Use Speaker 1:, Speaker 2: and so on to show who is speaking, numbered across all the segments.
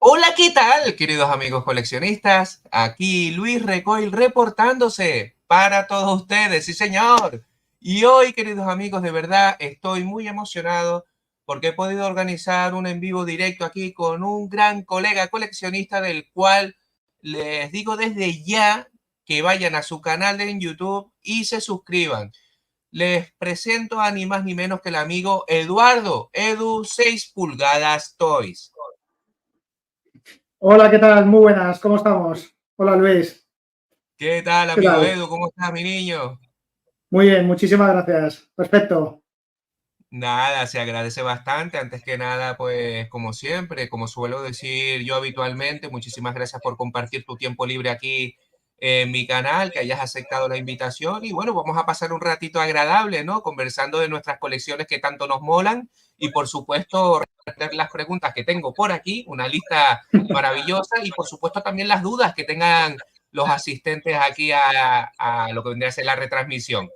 Speaker 1: Hola, ¿qué tal, queridos amigos coleccionistas? Aquí Luis Recoil reportándose para todos ustedes, sí señor. Y hoy, queridos amigos, de verdad estoy muy emocionado porque he podido organizar un en vivo directo aquí con un gran colega coleccionista del cual les digo desde ya que vayan a su canal en YouTube y se suscriban. Les presento a ni más ni menos que el amigo Eduardo, Edu 6 pulgadas Toys.
Speaker 2: Hola, ¿qué tal? Muy buenas, ¿cómo estamos? Hola, Luis,
Speaker 1: ¿Qué tal,
Speaker 2: ¿qué
Speaker 1: amigo
Speaker 2: tal?
Speaker 1: Edu? ¿Cómo estás, mi niño?
Speaker 2: Muy bien, muchísimas gracias. Perfecto.
Speaker 1: Nada, se agradece bastante. Antes que nada, pues como siempre, como suelo decir yo habitualmente, muchísimas gracias por compartir tu tiempo libre aquí en mi canal, que hayas aceptado la invitación y bueno, vamos a pasar un ratito agradable, ¿no? Conversando de nuestras colecciones que tanto nos molan y por supuesto responder las preguntas que tengo por aquí, una lista maravillosa y por supuesto también las dudas que tengan los asistentes aquí a lo que vendría a ser la retransmisión.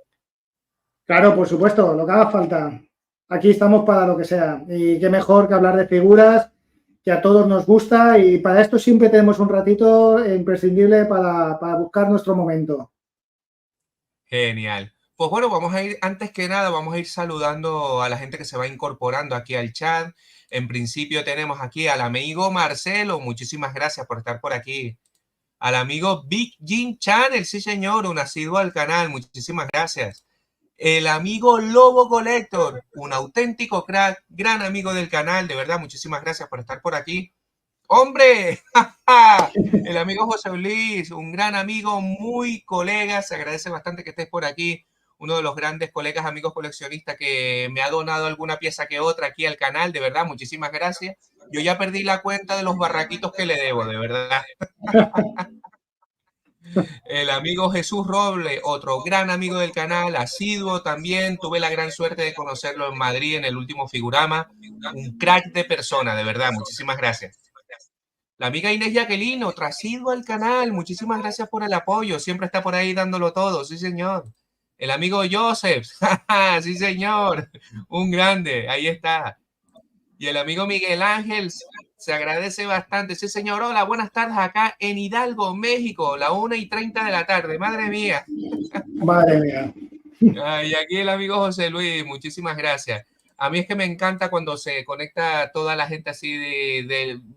Speaker 2: Claro, por supuesto, lo que haga falta. Aquí estamos para lo que sea. Y qué mejor que hablar de figuras que a todos nos gusta y para esto siempre tenemos un ratito imprescindible para buscar nuestro momento.
Speaker 1: Genial. Pues bueno, vamos a ir, antes que nada, vamos a ir saludando a la gente que se va incorporando aquí al chat. En principio tenemos aquí al amigo Marcelo, muchísimas gracias por estar por aquí. Al amigo Big Jim Channel, sí señor, un asiduo al canal, muchísimas gracias. El amigo Lobo Collector, un auténtico crack, gran amigo del canal, de verdad, muchísimas gracias por estar por aquí. ¡Hombre! El amigo José Luis, un gran amigo, muy colega, se agradece bastante que estés por aquí, uno de los grandes colegas, amigos coleccionistas que me ha donado alguna pieza que otra aquí al canal, de verdad, muchísimas gracias. Yo ya perdí la cuenta de los barraquitos que le debo, de verdad. El amigo Jesús Roble, otro gran amigo del canal, asiduo también, tuve la gran suerte de conocerlo en Madrid en el último Figurama, un crack de persona, de verdad, muchísimas gracias. La amiga Inés Jacqueline, otra asidua al canal. Muchísimas gracias por el apoyo. Siempre está por ahí dándolo todo. Sí, señor. El amigo Joseph. Sí, señor. Un grande. Ahí está. Y el amigo Miguel Ángel se agradece bastante. Sí, señor. Hola, buenas tardes acá en Hidalgo, México. La 1:30 de la tarde. Madre mía.
Speaker 2: Madre mía.
Speaker 1: Y aquí el amigo José Luis, muchísimas gracias. A mí es que me encanta cuando se conecta toda la gente así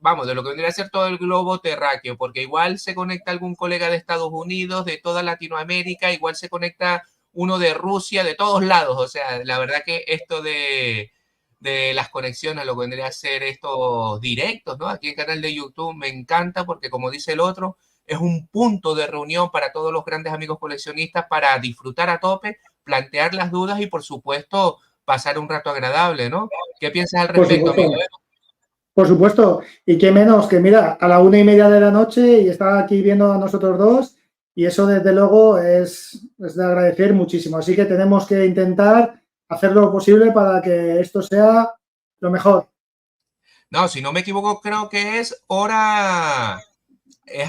Speaker 1: vamos, de lo que vendría a ser todo el globo terráqueo, porque igual se conecta algún colega de Estados Unidos, de toda Latinoamérica, igual se conecta uno de Rusia, de todos lados. O sea, la verdad que esto de las conexiones, lo que vendría a ser estos directos, ¿no? Aquí en el canal de YouTube me encanta porque como dice el otro, es un punto de reunión para todos los grandes amigos coleccionistas para disfrutar a tope, plantear las dudas y, por supuesto, pasar un rato agradable, ¿no? ¿Qué piensas al
Speaker 2: Por
Speaker 1: respecto, amigo?
Speaker 2: supuesto, por supuesto. Y qué menos que, mira, a la 1:30 de la noche y está aquí viendo a nosotros dos y eso desde luego es de agradecer muchísimo. Así que tenemos que intentar hacer lo posible para que esto sea lo mejor.
Speaker 1: No, si no me equivoco, creo que es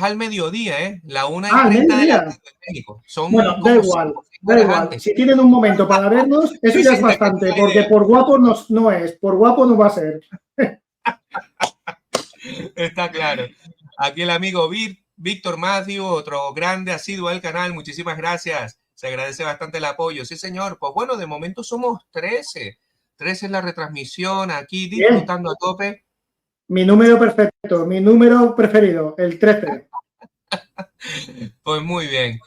Speaker 1: al mediodía, ¿eh? La una y
Speaker 2: Ah, al
Speaker 1: 30 de la
Speaker 2: mediodía.
Speaker 1: tarde en México. Son
Speaker 2: Bueno, da
Speaker 1: como
Speaker 2: igual,
Speaker 1: 5 o 6
Speaker 2: da
Speaker 1: horas
Speaker 2: igual.
Speaker 1: antes.
Speaker 2: Si tienen un momento para vernos, eso
Speaker 1: Sí,
Speaker 2: ya
Speaker 1: sí,
Speaker 2: es
Speaker 1: te cuento
Speaker 2: bastante,
Speaker 1: la
Speaker 2: porque
Speaker 1: idea.
Speaker 2: por guapo no es, por guapo no va a ser.
Speaker 1: Está claro. Aquí el amigo Víctor Matthew, otro grande asiduo del canal. Muchísimas gracias. Se agradece bastante el apoyo. Sí, señor. Pues bueno, de momento somos 13. 13 en la retransmisión, aquí
Speaker 2: Bien,
Speaker 1: disfrutando a tope.
Speaker 2: mi número perfecto, mi número preferido, el 13.
Speaker 1: Pues muy bien.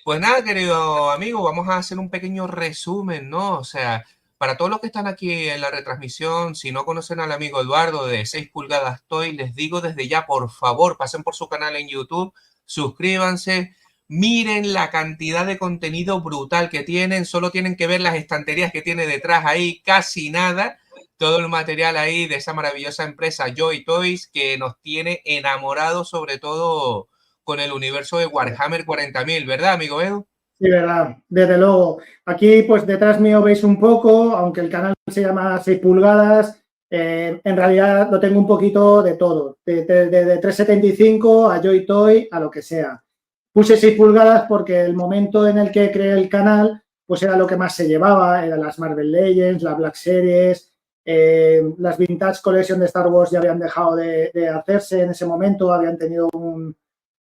Speaker 1: Pues nada, querido amigo, vamos a hacer un pequeño resumen, ¿no? O sea, para todos los que están aquí en la retransmisión, si no conocen al amigo Eduardo de 6 pulgadas Toy, les digo desde ya, por favor, pasen por su canal en YouTube, suscríbanse, miren la cantidad de contenido brutal que tienen, solo tienen que ver las estanterías que tiene detrás ahí, casi nada, todo el material ahí de esa maravillosa empresa Joy Toys que nos tiene enamorados sobre todo con el universo de Warhammer 40.000, ¿verdad, amigo Edu?
Speaker 2: Sí, verdad, desde luego. Aquí, pues detrás mío veis un poco, aunque el canal se llama 6 pulgadas, en realidad lo tengo un poquito de todo, de 375 a Joy Toy, a lo que sea. Puse 6 pulgadas porque el momento en el que creé el canal, pues era lo que más se llevaba, eran las Marvel Legends, la Black Series, Las Vintage Collection de Star Wars ya habían dejado de hacerse en ese momento, habían tenido un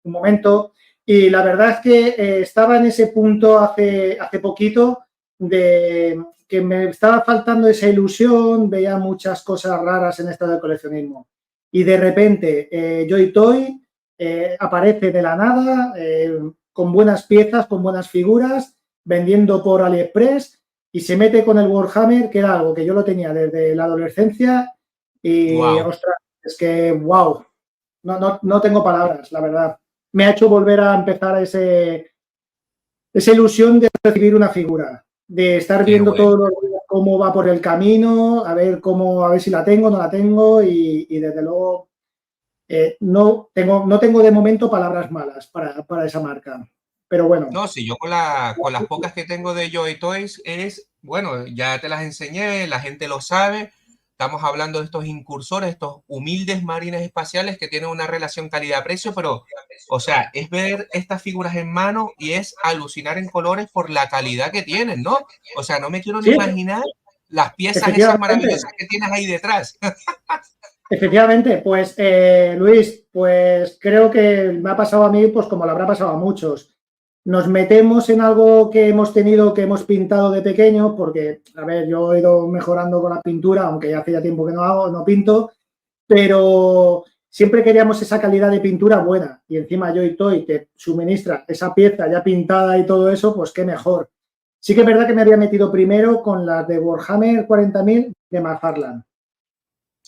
Speaker 2: momento. Y la verdad es que estaba en ese punto hace poquito de que me estaba faltando esa ilusión, veía muchas cosas raras en esto del coleccionismo. Y de repente Joy Toy aparece de la nada con buenas piezas, con buenas figuras, vendiendo por AliExpress y se mete con el Warhammer, que era algo que yo lo tenía desde la adolescencia y,
Speaker 1: Wow.
Speaker 2: ostras, es que, wow, no tengo palabras, la verdad. Me ha hecho volver a empezar esa ilusión de recibir una figura, de estar
Speaker 1: Qué
Speaker 2: viendo
Speaker 1: bueno.
Speaker 2: todos los días cómo va por el camino, a ver si la tengo, no la tengo y desde luego no tengo de momento palabras malas para esa marca. Pero bueno.
Speaker 1: No, sí, yo con las pocas que tengo de Joy Toys es, bueno, ya te las enseñé, la gente lo sabe. Estamos hablando de estos incursores, estos humildes marines espaciales que tienen una relación calidad-precio, pero, o sea, es ver estas figuras en mano y es alucinar en colores por la calidad que tienen, ¿no? O sea, no me quiero ni
Speaker 2: Sí,
Speaker 1: imaginar las piezas esas
Speaker 2: efectivamente.
Speaker 1: maravillosas que tienes ahí detrás.
Speaker 2: Efectivamente, pues Luis, pues creo que me ha pasado a mí, pues como le habrá pasado a muchos. Nos metemos en algo que hemos tenido, que hemos pintado de pequeño, porque, a ver, yo he ido mejorando con la pintura, aunque ya hace ya tiempo que no pinto, pero siempre queríamos esa calidad de pintura buena y encima Joy Toy te suministra esa pieza ya pintada y todo eso, pues qué mejor. Sí que es verdad que me había metido primero con las de Warhammer 40.000 de McFarlane,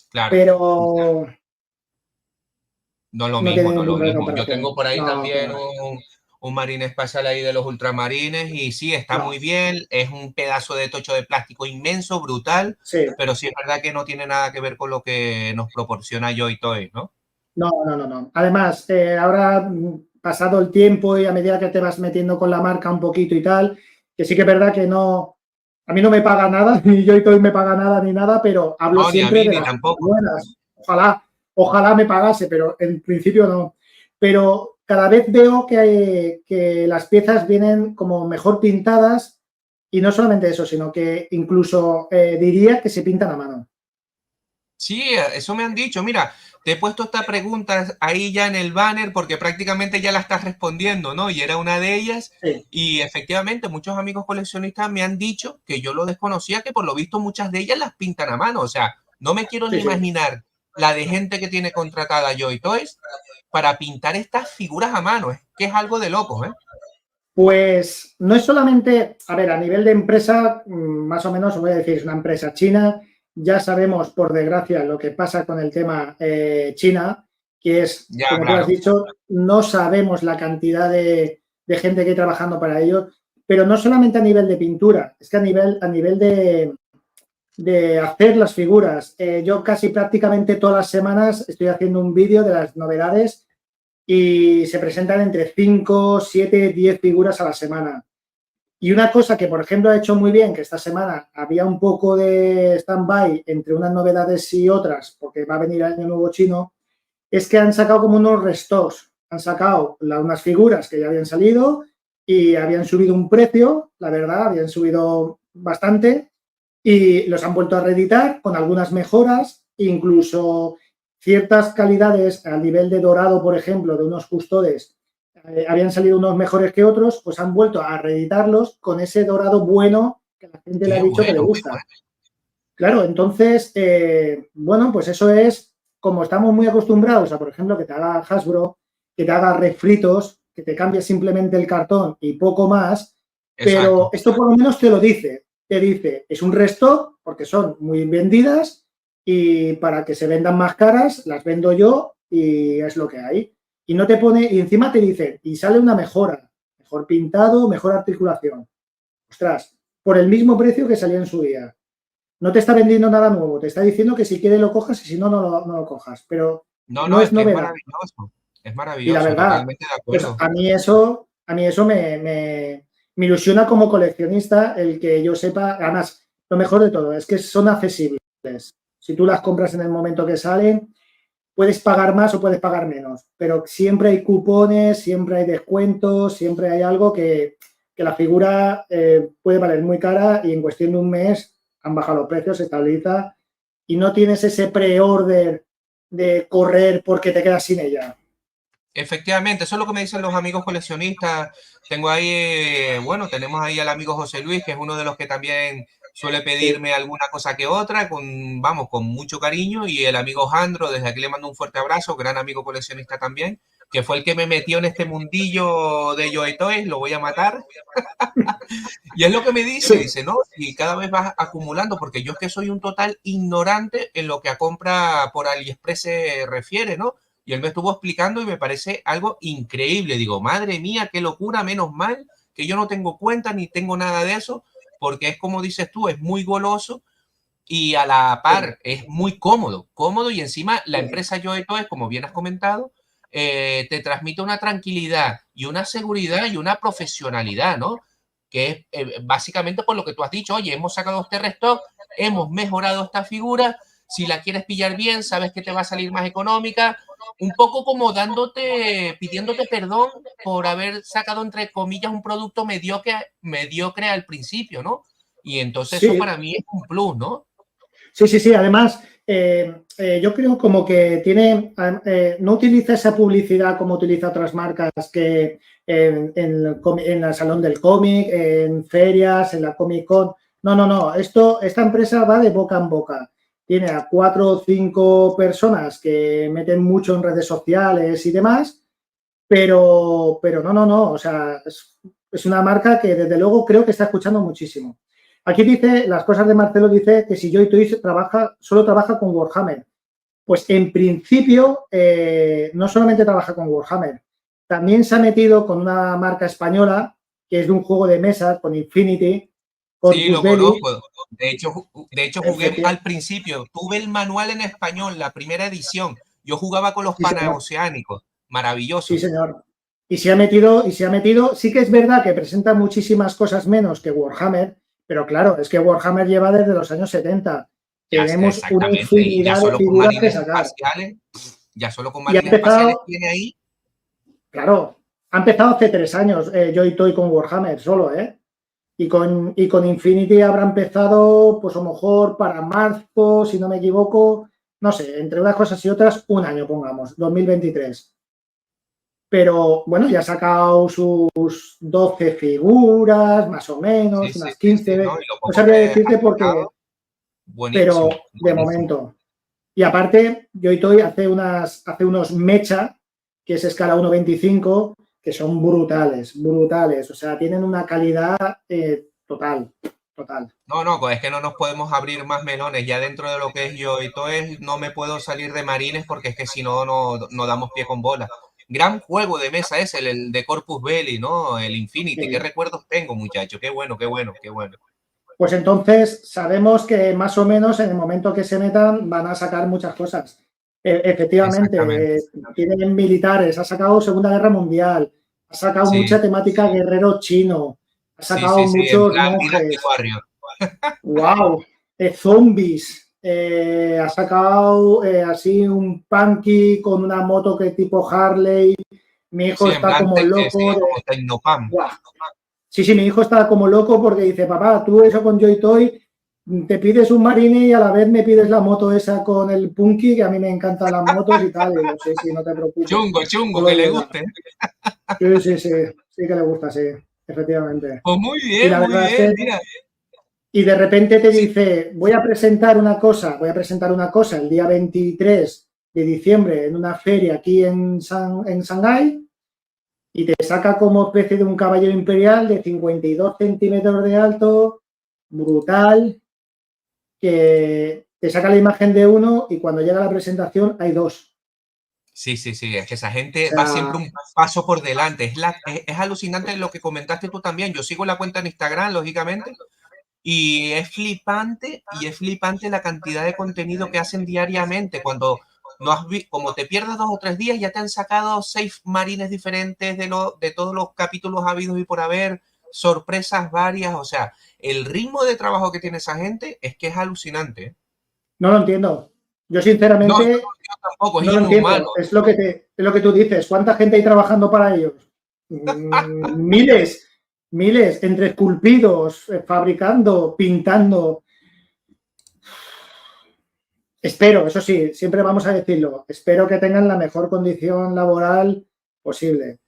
Speaker 1: Claro,
Speaker 2: pero
Speaker 1: no es lo
Speaker 2: no
Speaker 1: mismo,
Speaker 2: tiene
Speaker 1: no es
Speaker 2: ningún
Speaker 1: lo
Speaker 2: punto de
Speaker 1: mismo. Yo
Speaker 2: comparación.
Speaker 1: tengo por ahí
Speaker 2: No, que
Speaker 1: también
Speaker 2: va.
Speaker 1: un marine espacial ahí de los ultramarines y sí, está
Speaker 2: No,
Speaker 1: muy bien, es un pedazo de tocho de plástico inmenso, brutal,
Speaker 2: sí,
Speaker 1: pero sí es verdad que no tiene nada que ver con lo que nos proporciona Joy Toys, ¿no?
Speaker 2: no. Además, ahora pasado el tiempo y a medida que te vas metiendo con la marca un poquito y tal, que sí que es verdad que no, a mí no me paga nada, ni yo y todo me paga nada ni nada, pero hablo
Speaker 1: No, ni a
Speaker 2: siempre
Speaker 1: mí,
Speaker 2: de
Speaker 1: ni
Speaker 2: las
Speaker 1: tampoco.
Speaker 2: buenas. Ojalá me pagase, pero en principio no. Pero cada vez veo que las piezas vienen como mejor pintadas y no solamente eso, sino que incluso diría que se pintan a mano.
Speaker 1: Sí, eso me han dicho. Mira, te he puesto esta pregunta ahí ya en el banner porque prácticamente ya la estás respondiendo, ¿no? Y era una de ellas.
Speaker 2: Sí,
Speaker 1: Y efectivamente, muchos amigos coleccionistas me han dicho que yo lo desconocía, que por lo visto muchas de ellas las pintan a mano. O sea, no me quiero ni
Speaker 2: sí, sí.
Speaker 1: imaginar la de gente que tiene contratada Joy Toys para pintar estas figuras a mano. Es que es algo de locos, ¿eh?
Speaker 2: Pues no es solamente, a ver, a nivel de empresa, más o menos, os voy a decir, es una empresa china. Ya sabemos, por desgracia, lo que pasa con el tema China, que es,
Speaker 1: Ya,
Speaker 2: como tú has
Speaker 1: claro.
Speaker 2: dicho, no sabemos la cantidad de gente que hay trabajando para ello, pero no solamente a nivel de pintura, es que a nivel de hacer las figuras. Yo casi prácticamente todas las semanas estoy haciendo un vídeo de las novedades y se presentan entre 5, 7, 10 figuras a la semana. Y una cosa que, por ejemplo, ha hecho muy bien, que esta semana había un poco de stand-by entre unas novedades y otras, porque va a venir el Año Nuevo Chino, es que han sacado como unos restos. Han sacado unas figuras que ya habían salido y habían subido un precio, la verdad, habían subido bastante y los han vuelto a reeditar con algunas mejoras, incluso ciertas calidades a nivel de dorado, por ejemplo, de unos custodes, habían salido unos mejores que otros, pues han vuelto a reeditarlos con ese dorado bueno que la gente le ha
Speaker 1: Qué
Speaker 2: dicho que le
Speaker 1: bueno, qué
Speaker 2: gusta.
Speaker 1: bueno.
Speaker 2: Claro, entonces, bueno, pues eso es como estamos muy acostumbrados a, por ejemplo, que te haga Hasbro, que te haga refritos, que te cambie simplemente el cartón y poco más, pero
Speaker 1: Exacto.
Speaker 2: esto por lo menos te dice, es un resto porque son muy vendidas y para que se vendan más caras las vendo yo y es lo que hay. Y no te pone, y encima te dice, y sale una mejora, mejor pintado, mejor articulación. Ostras, por el mismo precio que salía en su día. No te está vendiendo nada nuevo, te está diciendo que si quieres lo cojas y si no, no lo cojas. Pero
Speaker 1: No,
Speaker 2: no
Speaker 1: no,
Speaker 2: es
Speaker 1: es que es
Speaker 2: novedad.
Speaker 1: maravilloso. Es
Speaker 2: Y la
Speaker 1: maravilloso,
Speaker 2: verdad,
Speaker 1: totalmente de
Speaker 2: pues
Speaker 1: acuerdo.
Speaker 2: a mí eso me ilusiona como coleccionista el que yo sepa, además, lo mejor de todo es que son accesibles. Si tú las compras en el momento que salen, puedes pagar más o puedes pagar menos, pero siempre hay cupones, siempre hay descuentos, siempre hay algo que la figura puede valer muy cara y en cuestión de un mes han bajado los precios, se estabiliza y no tienes ese pre-order de correr porque te quedas sin ella.
Speaker 1: Efectivamente, eso es lo que me dicen los amigos coleccionistas. Tengo ahí, bueno, tenemos ahí al amigo José Luis, que es uno de los que también suele pedirme alguna cosa que otra, vamos, con mucho cariño. Y el amigo Jandro, desde aquí le mando un fuerte abrazo, gran amigo coleccionista también, que fue el que me metió en este mundillo de Joy Toys, lo voy a matar. Y es lo que me dice, ¿no? Y cada vez vas acumulando, porque yo es que soy un total ignorante en lo que a compra por AliExpress se refiere, ¿no? Y él me estuvo explicando y me parece algo increíble. Digo, madre mía, qué locura, menos mal que yo no tengo cuenta ni tengo nada de eso, porque es como dices tú, es muy goloso y a la par es muy cómodo, cómodo y encima la empresa Joy Toys, como bien has comentado, te transmite una tranquilidad y una seguridad y una profesionalidad, ¿no? Que es básicamente por lo que tú has dicho, oye, hemos sacado este restock, hemos mejorado esta figura, si la quieres pillar bien, sabes que te va a salir más económica, un poco como pidiéndote perdón por haber sacado, entre comillas, un producto mediocre al principio, ¿no? Y entonces eso
Speaker 2: Sí,
Speaker 1: para mí es un plus, ¿no?
Speaker 2: sí. Además, yo creo como que no utiliza esa publicidad como utiliza otras marcas que en el Salón del Cómic, en ferias, en la Comic Con. No. Esta empresa va de boca en boca. Tiene a 4 o 5 personas que meten mucho en redes sociales y demás, pero no. O sea, es una marca que desde luego creo que está escuchando muchísimo. Aquí dice, las cosas de Marcelo dice que si Joy Toys solo trabaja con Warhammer. Pues en principio no solamente trabaja con Warhammer, también se ha metido con una marca española que es de un juego de mesa, con Infinity,
Speaker 1: Sí,
Speaker 2: Corpus
Speaker 1: lo
Speaker 2: Belli.
Speaker 1: conozco. De hecho jugué al principio. Tuve el manual en español, la primera edición. Yo jugaba con los
Speaker 2: Sí, señor.
Speaker 1: panaoceánicos.
Speaker 2: Sí,
Speaker 1: Maravilloso.
Speaker 2: señor. Y se ha metido, sí que es verdad que presenta muchísimas cosas menos que Warhammer, pero claro, es que Warhammer lleva desde los años 70.
Speaker 1: Ya,
Speaker 2: Tenemos una
Speaker 1: exactamente. Y ya
Speaker 2: infinidad de
Speaker 1: solo con
Speaker 2: figuras que
Speaker 1: marines
Speaker 2: sacar.
Speaker 1: espaciales, ya solo con
Speaker 2: Y ha
Speaker 1: marines espaciales
Speaker 2: empezado,
Speaker 1: tiene ahí.
Speaker 2: claro, ha empezado hace 3 años Joy Toy con Warhammer solo, ¿eh? Y con Infinity habrá empezado, pues a lo mejor para marzo, si no me equivoco, no sé, entre unas cosas y otras, un año, pongamos, 2023. Pero bueno, ya ha sacado sus 12 figuras, más o
Speaker 1: Sí,
Speaker 2: menos,
Speaker 1: sí,
Speaker 2: unas
Speaker 1: sí, sí,
Speaker 2: 15.
Speaker 1: ¿no? Y lo
Speaker 2: No
Speaker 1: poco
Speaker 2: sabría
Speaker 1: que ha
Speaker 2: decirte porque,
Speaker 1: sacado, buenísimo,
Speaker 2: pero de
Speaker 1: buenísimo.
Speaker 2: momento. Y aparte, Joy Toy hace unos mecha, que es escala 1.25, que son brutales. O sea, tienen una calidad total.
Speaker 1: No, es que no nos podemos abrir más melones. Ya dentro de lo que es yo y todo es, no me puedo salir de marines porque es que si no, no damos pie con bola. Gran juego de mesa es el de Corpus Belli, ¿no? El Infinity. ¿Qué
Speaker 2: Sí.
Speaker 1: recuerdos tengo, muchacho? Qué bueno, qué bueno, qué bueno.
Speaker 2: Pues entonces sabemos que más o menos en el momento que se metan van a sacar muchas cosas. Efectivamente,
Speaker 1: Exactamente.
Speaker 2: tienen militares, ha sacado Segunda Guerra Mundial, ha sacado mucha
Speaker 1: Sí,
Speaker 2: temática guerrero chino, ha sacado
Speaker 1: sí, en
Speaker 2: muchos
Speaker 1: plan Dynasty
Speaker 2: monjes,
Speaker 1: Warrior.
Speaker 2: wow, zombies, ha sacado así un punky con una moto que tipo Harley, mi hijo
Speaker 1: Sí, en
Speaker 2: está
Speaker 1: plan,
Speaker 2: como
Speaker 1: sí,
Speaker 2: loco
Speaker 1: como Tecnopam.
Speaker 2: wow. Sí, mi hijo está como loco porque dice, papá, tú eso con Joy Toy, te pides un Marine y a la vez me pides la moto esa con el Punky, que a mí me encantan las motos y tal. Y digo, sí, no te preocupes.
Speaker 1: Chungo,
Speaker 2: Solo
Speaker 1: que le
Speaker 2: llega.
Speaker 1: guste.
Speaker 2: Sí que le gusta, sí, efectivamente.
Speaker 1: Pues
Speaker 2: Y la
Speaker 1: muy
Speaker 2: verdad es
Speaker 1: bien,
Speaker 2: que,
Speaker 1: mira.
Speaker 2: y de repente te
Speaker 1: Sí,
Speaker 2: dice, voy a presentar una cosa el día 23 de diciembre en una feria aquí en Shanghái, y te saca como especie de un caballero imperial de 52 centímetros de alto, brutal, que te saca la imagen de uno y cuando llega la presentación hay dos.
Speaker 1: sí, es que esa
Speaker 2: O
Speaker 1: gente va siempre
Speaker 2: sea,
Speaker 1: un paso por delante. Es alucinante lo que comentaste tú también. Yo sigo la cuenta en Instagram, lógicamente, y es flipante la cantidad de contenido que hacen diariamente. Cuando no como te pierdas 2 o 3 días, ya te han sacado 6 marines diferentes de todos los capítulos habidos y por haber, sorpresas varias. O sea, el ritmo de trabajo que tiene esa gente es que es alucinante. ¿Eh?
Speaker 2: no lo entiendo. Yo
Speaker 1: No,
Speaker 2: sinceramente
Speaker 1: yo tampoco, es
Speaker 2: no lo
Speaker 1: inhumano.
Speaker 2: entiendo. Es lo que tú dices. ¿Cuánta gente hay trabajando para ellos? Miles, entre esculpidos, fabricando, pintando. espero, eso sí, siempre vamos a decirlo, espero que tengan la mejor condición laboral posible.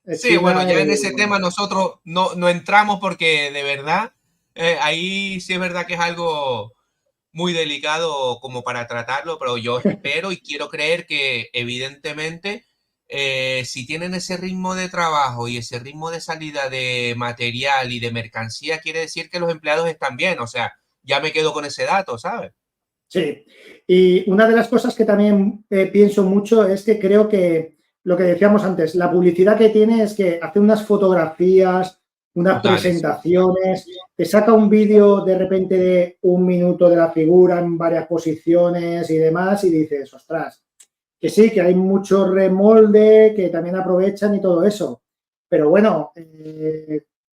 Speaker 1: Sí, bueno,
Speaker 2: China,
Speaker 1: ya en ese tema nosotros no entramos porque de verdad, ahí sí es verdad que es algo muy delicado como para tratarlo, pero yo espero y quiero creer que evidentemente si tienen ese ritmo de trabajo y ese ritmo de salida de material y de mercancía, quiere decir que los empleados están bien, o sea, ya me quedo con ese dato, ¿sabes?
Speaker 2: sí. Y una de las cosas que también pienso mucho es que creo que lo que decíamos antes, la publicidad que tiene es que hace unas fotografías, unas
Speaker 1: Brutales.
Speaker 2: presentaciones, te saca un vídeo de repente de 1 minuto de la figura en varias posiciones y demás y dices, ostras, que sí, que hay mucho remolde, que también aprovechan y todo eso. Pero bueno,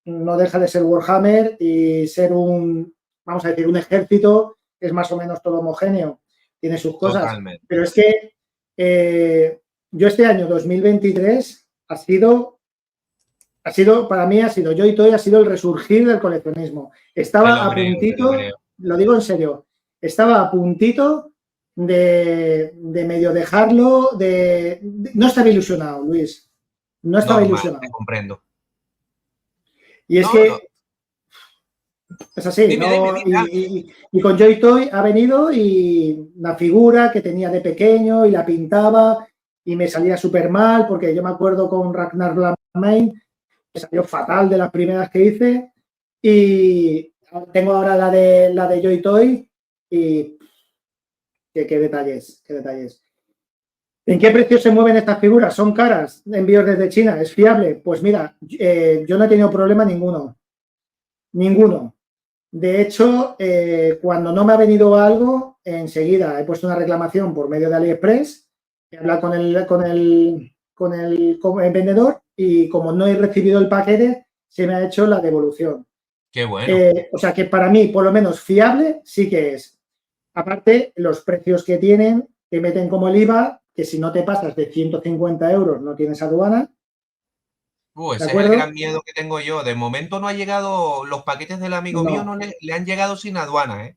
Speaker 2: no deja de ser Warhammer y ser vamos a decir, un ejército que es más o menos todo homogéneo, tiene sus cosas.
Speaker 1: Totalmente.
Speaker 2: Pero es que yo este año 2023 para mí yo y Toy ha sido el resurgir del coleccionismo.
Speaker 1: Te
Speaker 2: Estaba
Speaker 1: lo
Speaker 2: a
Speaker 1: creo, te lo
Speaker 2: puntito,
Speaker 1: creo.
Speaker 2: lo digo en serio, estaba a puntito de medio dejarlo, no estaba ilusionado, Luis, no estaba
Speaker 1: Normal, te
Speaker 2: ilusionado.
Speaker 1: comprendo.
Speaker 2: Y es
Speaker 1: No, no.
Speaker 2: que es así,
Speaker 1: Dime, dime,
Speaker 2: ¿no?
Speaker 1: dime.
Speaker 2: Y con Joy Toy ha venido y la figura que tenía de pequeño y la pintaba y me salía súper mal porque yo me acuerdo con Ragnar Blackmane, me salió fatal de las primeras que hice y tengo ahora la de Joy Toy y qué detalles, qué detalles. ¿En qué precio se mueven estas figuras? ¿Son caras? ¿Envíos desde China? ¿Es fiable? Pues mira, yo no he tenido problema ninguno. Ninguno. De hecho, cuando no me ha venido algo, enseguida he puesto una reclamación por medio de AliExpress, he hablado con el vendedor y como no he recibido el paquete, se me ha hecho la devolución.
Speaker 1: Qué bueno.
Speaker 2: O sea que para mí, por lo menos fiable, sí que es. Aparte, los precios que tienen, te meten como el IVA, que si no te pasas de 150 euros no tienes aduana, ¿de
Speaker 1: Ese es el gran
Speaker 2: acuerdo?
Speaker 1: miedo que tengo yo. De momento no ha llegado, los paquetes del amigo mío
Speaker 2: No.
Speaker 1: no le han llegado sin aduana, ¿eh?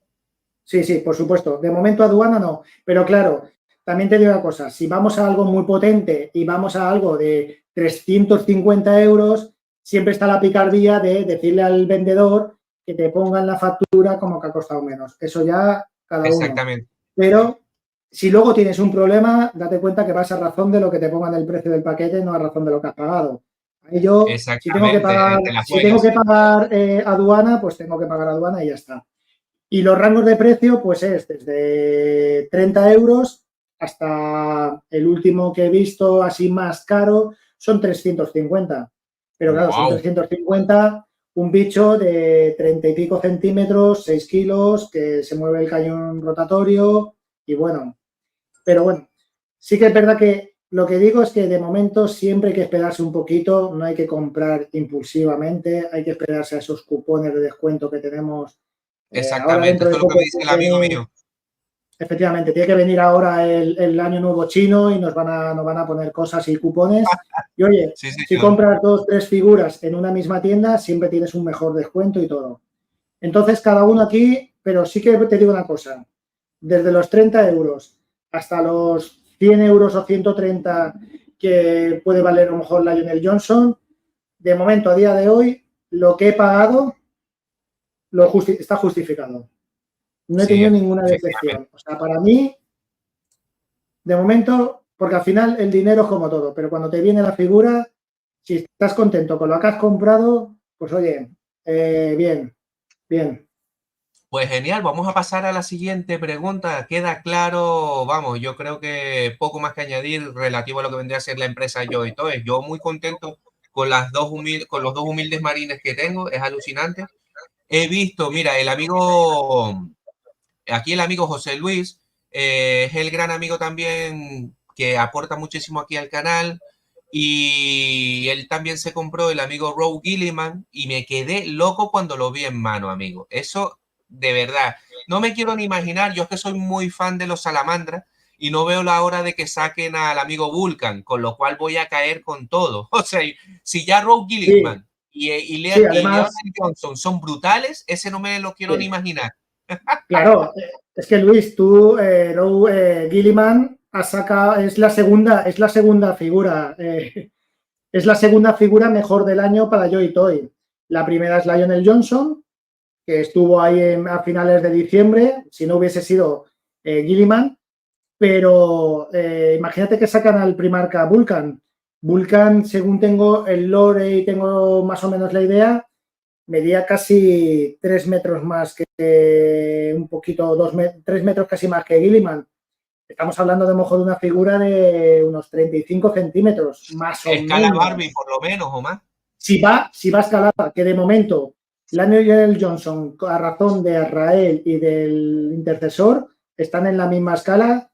Speaker 2: Sí, sí, por supuesto. De momento aduana no. Pero claro, también te digo una cosa, si vamos a algo muy potente y vamos a algo de 350 euros, siempre está la picardía de decirle al vendedor que te ponga en la factura como que ha costado menos. Eso ya cada uno.
Speaker 1: Exactamente,
Speaker 2: Pero si luego tienes un problema, date cuenta que vas a razón de lo que te pongan el precio del paquete, no a razón de lo que has pagado. Ahí yo, si tengo que
Speaker 1: exactamente,
Speaker 2: pagar,
Speaker 1: te la
Speaker 2: si tengo
Speaker 1: juegas.
Speaker 2: que pagar aduana, pues tengo que pagar aduana y ya está. Y los rangos de precio, pues es desde 30 euros hasta el último que he visto así más caro, son 350. Pero claro, son
Speaker 1: Wow.
Speaker 2: 350 un bicho de 30 y pico centímetros, 6 kilos, que se mueve el cañón rotatorio y bueno, pero bueno, sí que es verdad que lo que digo es que de momento siempre hay que esperarse un poquito, no hay que comprar impulsivamente, hay que esperarse a esos cupones de descuento que tenemos. Ahora
Speaker 1: Exactamente,
Speaker 2: dentro
Speaker 1: eso
Speaker 2: de
Speaker 1: es lo que me
Speaker 2: poco
Speaker 1: dice el
Speaker 2: puede
Speaker 1: amigo
Speaker 2: venir,
Speaker 1: mío.
Speaker 2: efectivamente, tiene que venir ahora el año nuevo chino y nos van a poner cosas y cupones. Y oye,
Speaker 1: Sí,
Speaker 2: si
Speaker 1: señor.
Speaker 2: compras 2, 3 figuras en una misma tienda, siempre tienes un mejor descuento y todo. Entonces, cada uno aquí, pero sí que te digo una cosa, desde los 30 euros hasta los 100 euros o 130 que puede valer a lo mejor Lionel Johnson, de momento, a día de hoy, lo que he pagado está justificado. No he
Speaker 1: Sí,
Speaker 2: tenido ninguna
Speaker 1: efectivamente.
Speaker 2: decepción. O sea, para mí, de momento, porque al final el dinero es como todo, pero cuando te viene la figura, si estás contento con lo que has comprado, pues oye, bien, bien.
Speaker 1: Pues genial, vamos a pasar a la siguiente pregunta. Queda claro, vamos, yo creo que poco más que añadir relativo a lo que vendría a ser la empresa Joy Toys. Yo muy contento con con los dos humildes marines que tengo, es alucinante. He visto, mira, aquí el amigo José Luis, es el gran amigo también que aporta muchísimo aquí al canal. Y él también se compró el amigo Roe Gilliman y me quedé loco cuando lo vi en mano, amigo. Eso, de verdad, no me quiero ni imaginar. Yo es que soy muy fan de los Salamandras y no veo la hora de que saquen al amigo Vulcan, con lo cual voy a caer con todo. O sea, si ya Roe
Speaker 2: Sí,
Speaker 1: Gilliman y
Speaker 2: sí,
Speaker 1: Leonard
Speaker 2: además,
Speaker 1: Johnson son brutales, ese no me lo quiero ni
Speaker 2: sí.
Speaker 1: imaginar.
Speaker 2: Claro, es que Luis, tú, Gilliman ha sacado, es la segunda figura, es la segunda figura mejor del año para Joy Toy. La primera es Lionel Johnson, que estuvo ahí a finales de diciembre, si no hubiese sido Gilliman, pero imagínate que sacan al Primarca Vulcan. Vulcan, según tengo el lore y tengo más o menos la idea, medía casi 3 metros más que un poquito, 3 metros casi más que Gilliman. Estamos hablando de mejor de una figura de unos 35 centímetros, más o
Speaker 1: Escala Barbie,
Speaker 2: menos.
Speaker 1: por lo menos, o más.
Speaker 2: Si va escalada, que de momento Lionel Johnson, a razón de Israel y del intercesor, están en la misma escala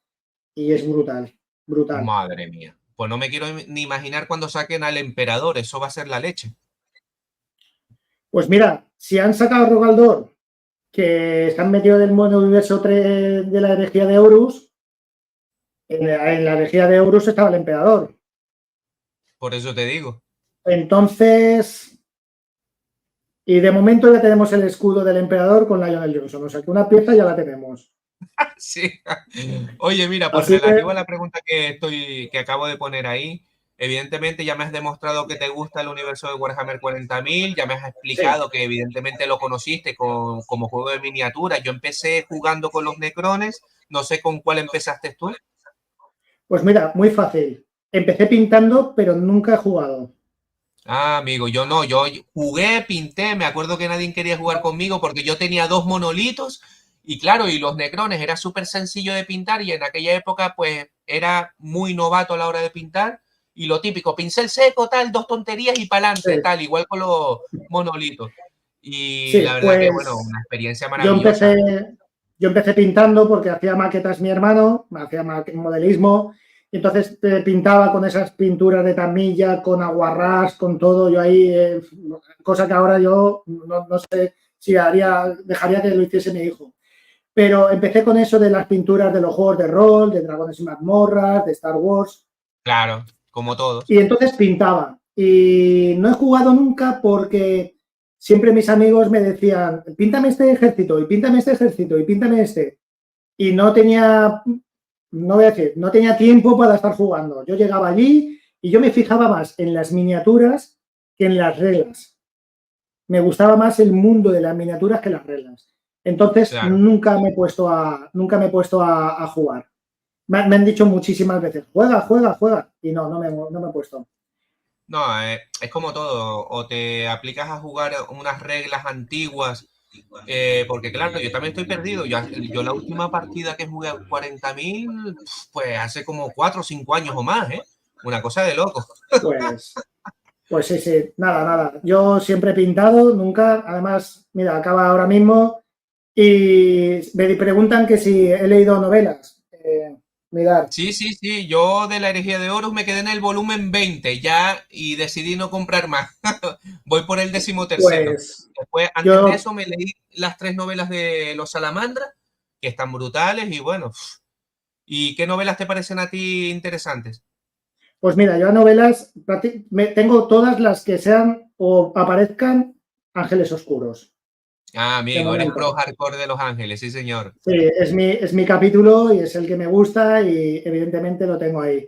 Speaker 2: y es brutal, brutal.
Speaker 1: Madre mía. Pues no me quiero ni imaginar cuando saquen al emperador. Eso va a ser la leche.
Speaker 2: Pues mira, si han sacado a Rogaldor, que están metidos del mundo universo 3 de la herejía de Horus, en la herejía de Horus estaba el emperador.
Speaker 1: Por eso te digo.
Speaker 2: Entonces, y de momento ya tenemos el escudo del emperador con Lionel Johnson, o sea que una pieza ya la tenemos.
Speaker 1: Sí. Oye, mira, pues
Speaker 2: Así que,
Speaker 1: relativo a la pregunta que acabo de poner ahí, evidentemente ya me has demostrado que te gusta el universo de Warhammer 40.000, ya me has
Speaker 2: sí,
Speaker 1: explicado que evidentemente lo conociste como juego de miniatura. Yo empecé jugando con los Necrones, no sé con cuál empezaste tú.
Speaker 2: pues mira, muy fácil. Empecé pintando, pero nunca he jugado.
Speaker 1: Ah, amigo, yo no, yo jugué, pinté, me acuerdo que nadie quería jugar conmigo porque yo tenía dos monolitos y claro, y los necrones era súper sencillo de pintar y en aquella época pues era muy novato a la hora de pintar y lo típico, pincel seco, tal, dos tonterías y para
Speaker 2: Sí,
Speaker 1: adelante, tal, igual con los monolitos. Y la
Speaker 2: sí,
Speaker 1: verdad que bueno,
Speaker 2: pues
Speaker 1: una experiencia
Speaker 2: yo
Speaker 1: maravillosa.
Speaker 2: empecé, yo empecé pintando porque hacía maquetas mi hermano, hacía modelismo, y entonces pintaba con esas pinturas de tamilla, con aguarrás, con todo, yo ahí, cosa que ahora yo no sé si dejaría que lo hiciese mi hijo. Pero empecé con eso de las pinturas de los juegos de rol, de Dragones y Mazmorras, de Star Wars,
Speaker 1: Claro, como todos.
Speaker 2: y entonces pintaba. Y no he jugado nunca porque siempre mis amigos me decían, píntame este ejército, y píntame este ejército, y píntame este. Y no voy a decir, no tenía tiempo para estar jugando. Yo llegaba allí y yo me fijaba más en las miniaturas que en las reglas. Me gustaba más el mundo de las miniaturas que las reglas. Entonces
Speaker 1: Claro.
Speaker 2: nunca me he puesto a jugar. Me han dicho muchísimas veces, juega, juega, juega. Y no me he puesto.
Speaker 1: No, es como todo, o te aplicas a jugar unas reglas antiguas. Porque claro, yo también estoy perdido. Yo la última partida que jugué a 40.000, pues hace como 4 o 5 años o más, ¿eh? Una cosa de loco.
Speaker 2: Pues, pues sí, sí, nada, nada. Yo siempre he pintado, nunca. Además, mira, acaba ahora mismo y me preguntan que si he leído novelas. Mirad,
Speaker 1: Sí, sí, sí. Yo de la herejía de Horus me quedé en el volumen 20 ya y decidí no comprar más. Voy por el 13.º.
Speaker 2: pues
Speaker 1: Después, antes de
Speaker 2: yo,
Speaker 1: eso, me leí las 3 novelas de los Salamandra, que están brutales y bueno. ¿Y qué novelas te parecen a ti interesantes?
Speaker 2: pues mira, yo a novelas tengo todas las que sean o aparezcan Ángeles Oscuros,
Speaker 1: Ah,
Speaker 2: de
Speaker 1: amigo, eres pro
Speaker 2: momento.
Speaker 1: hardcore de Los Ángeles, sí, señor.
Speaker 2: Sí, es mi capítulo y es el que me gusta y evidentemente lo tengo ahí.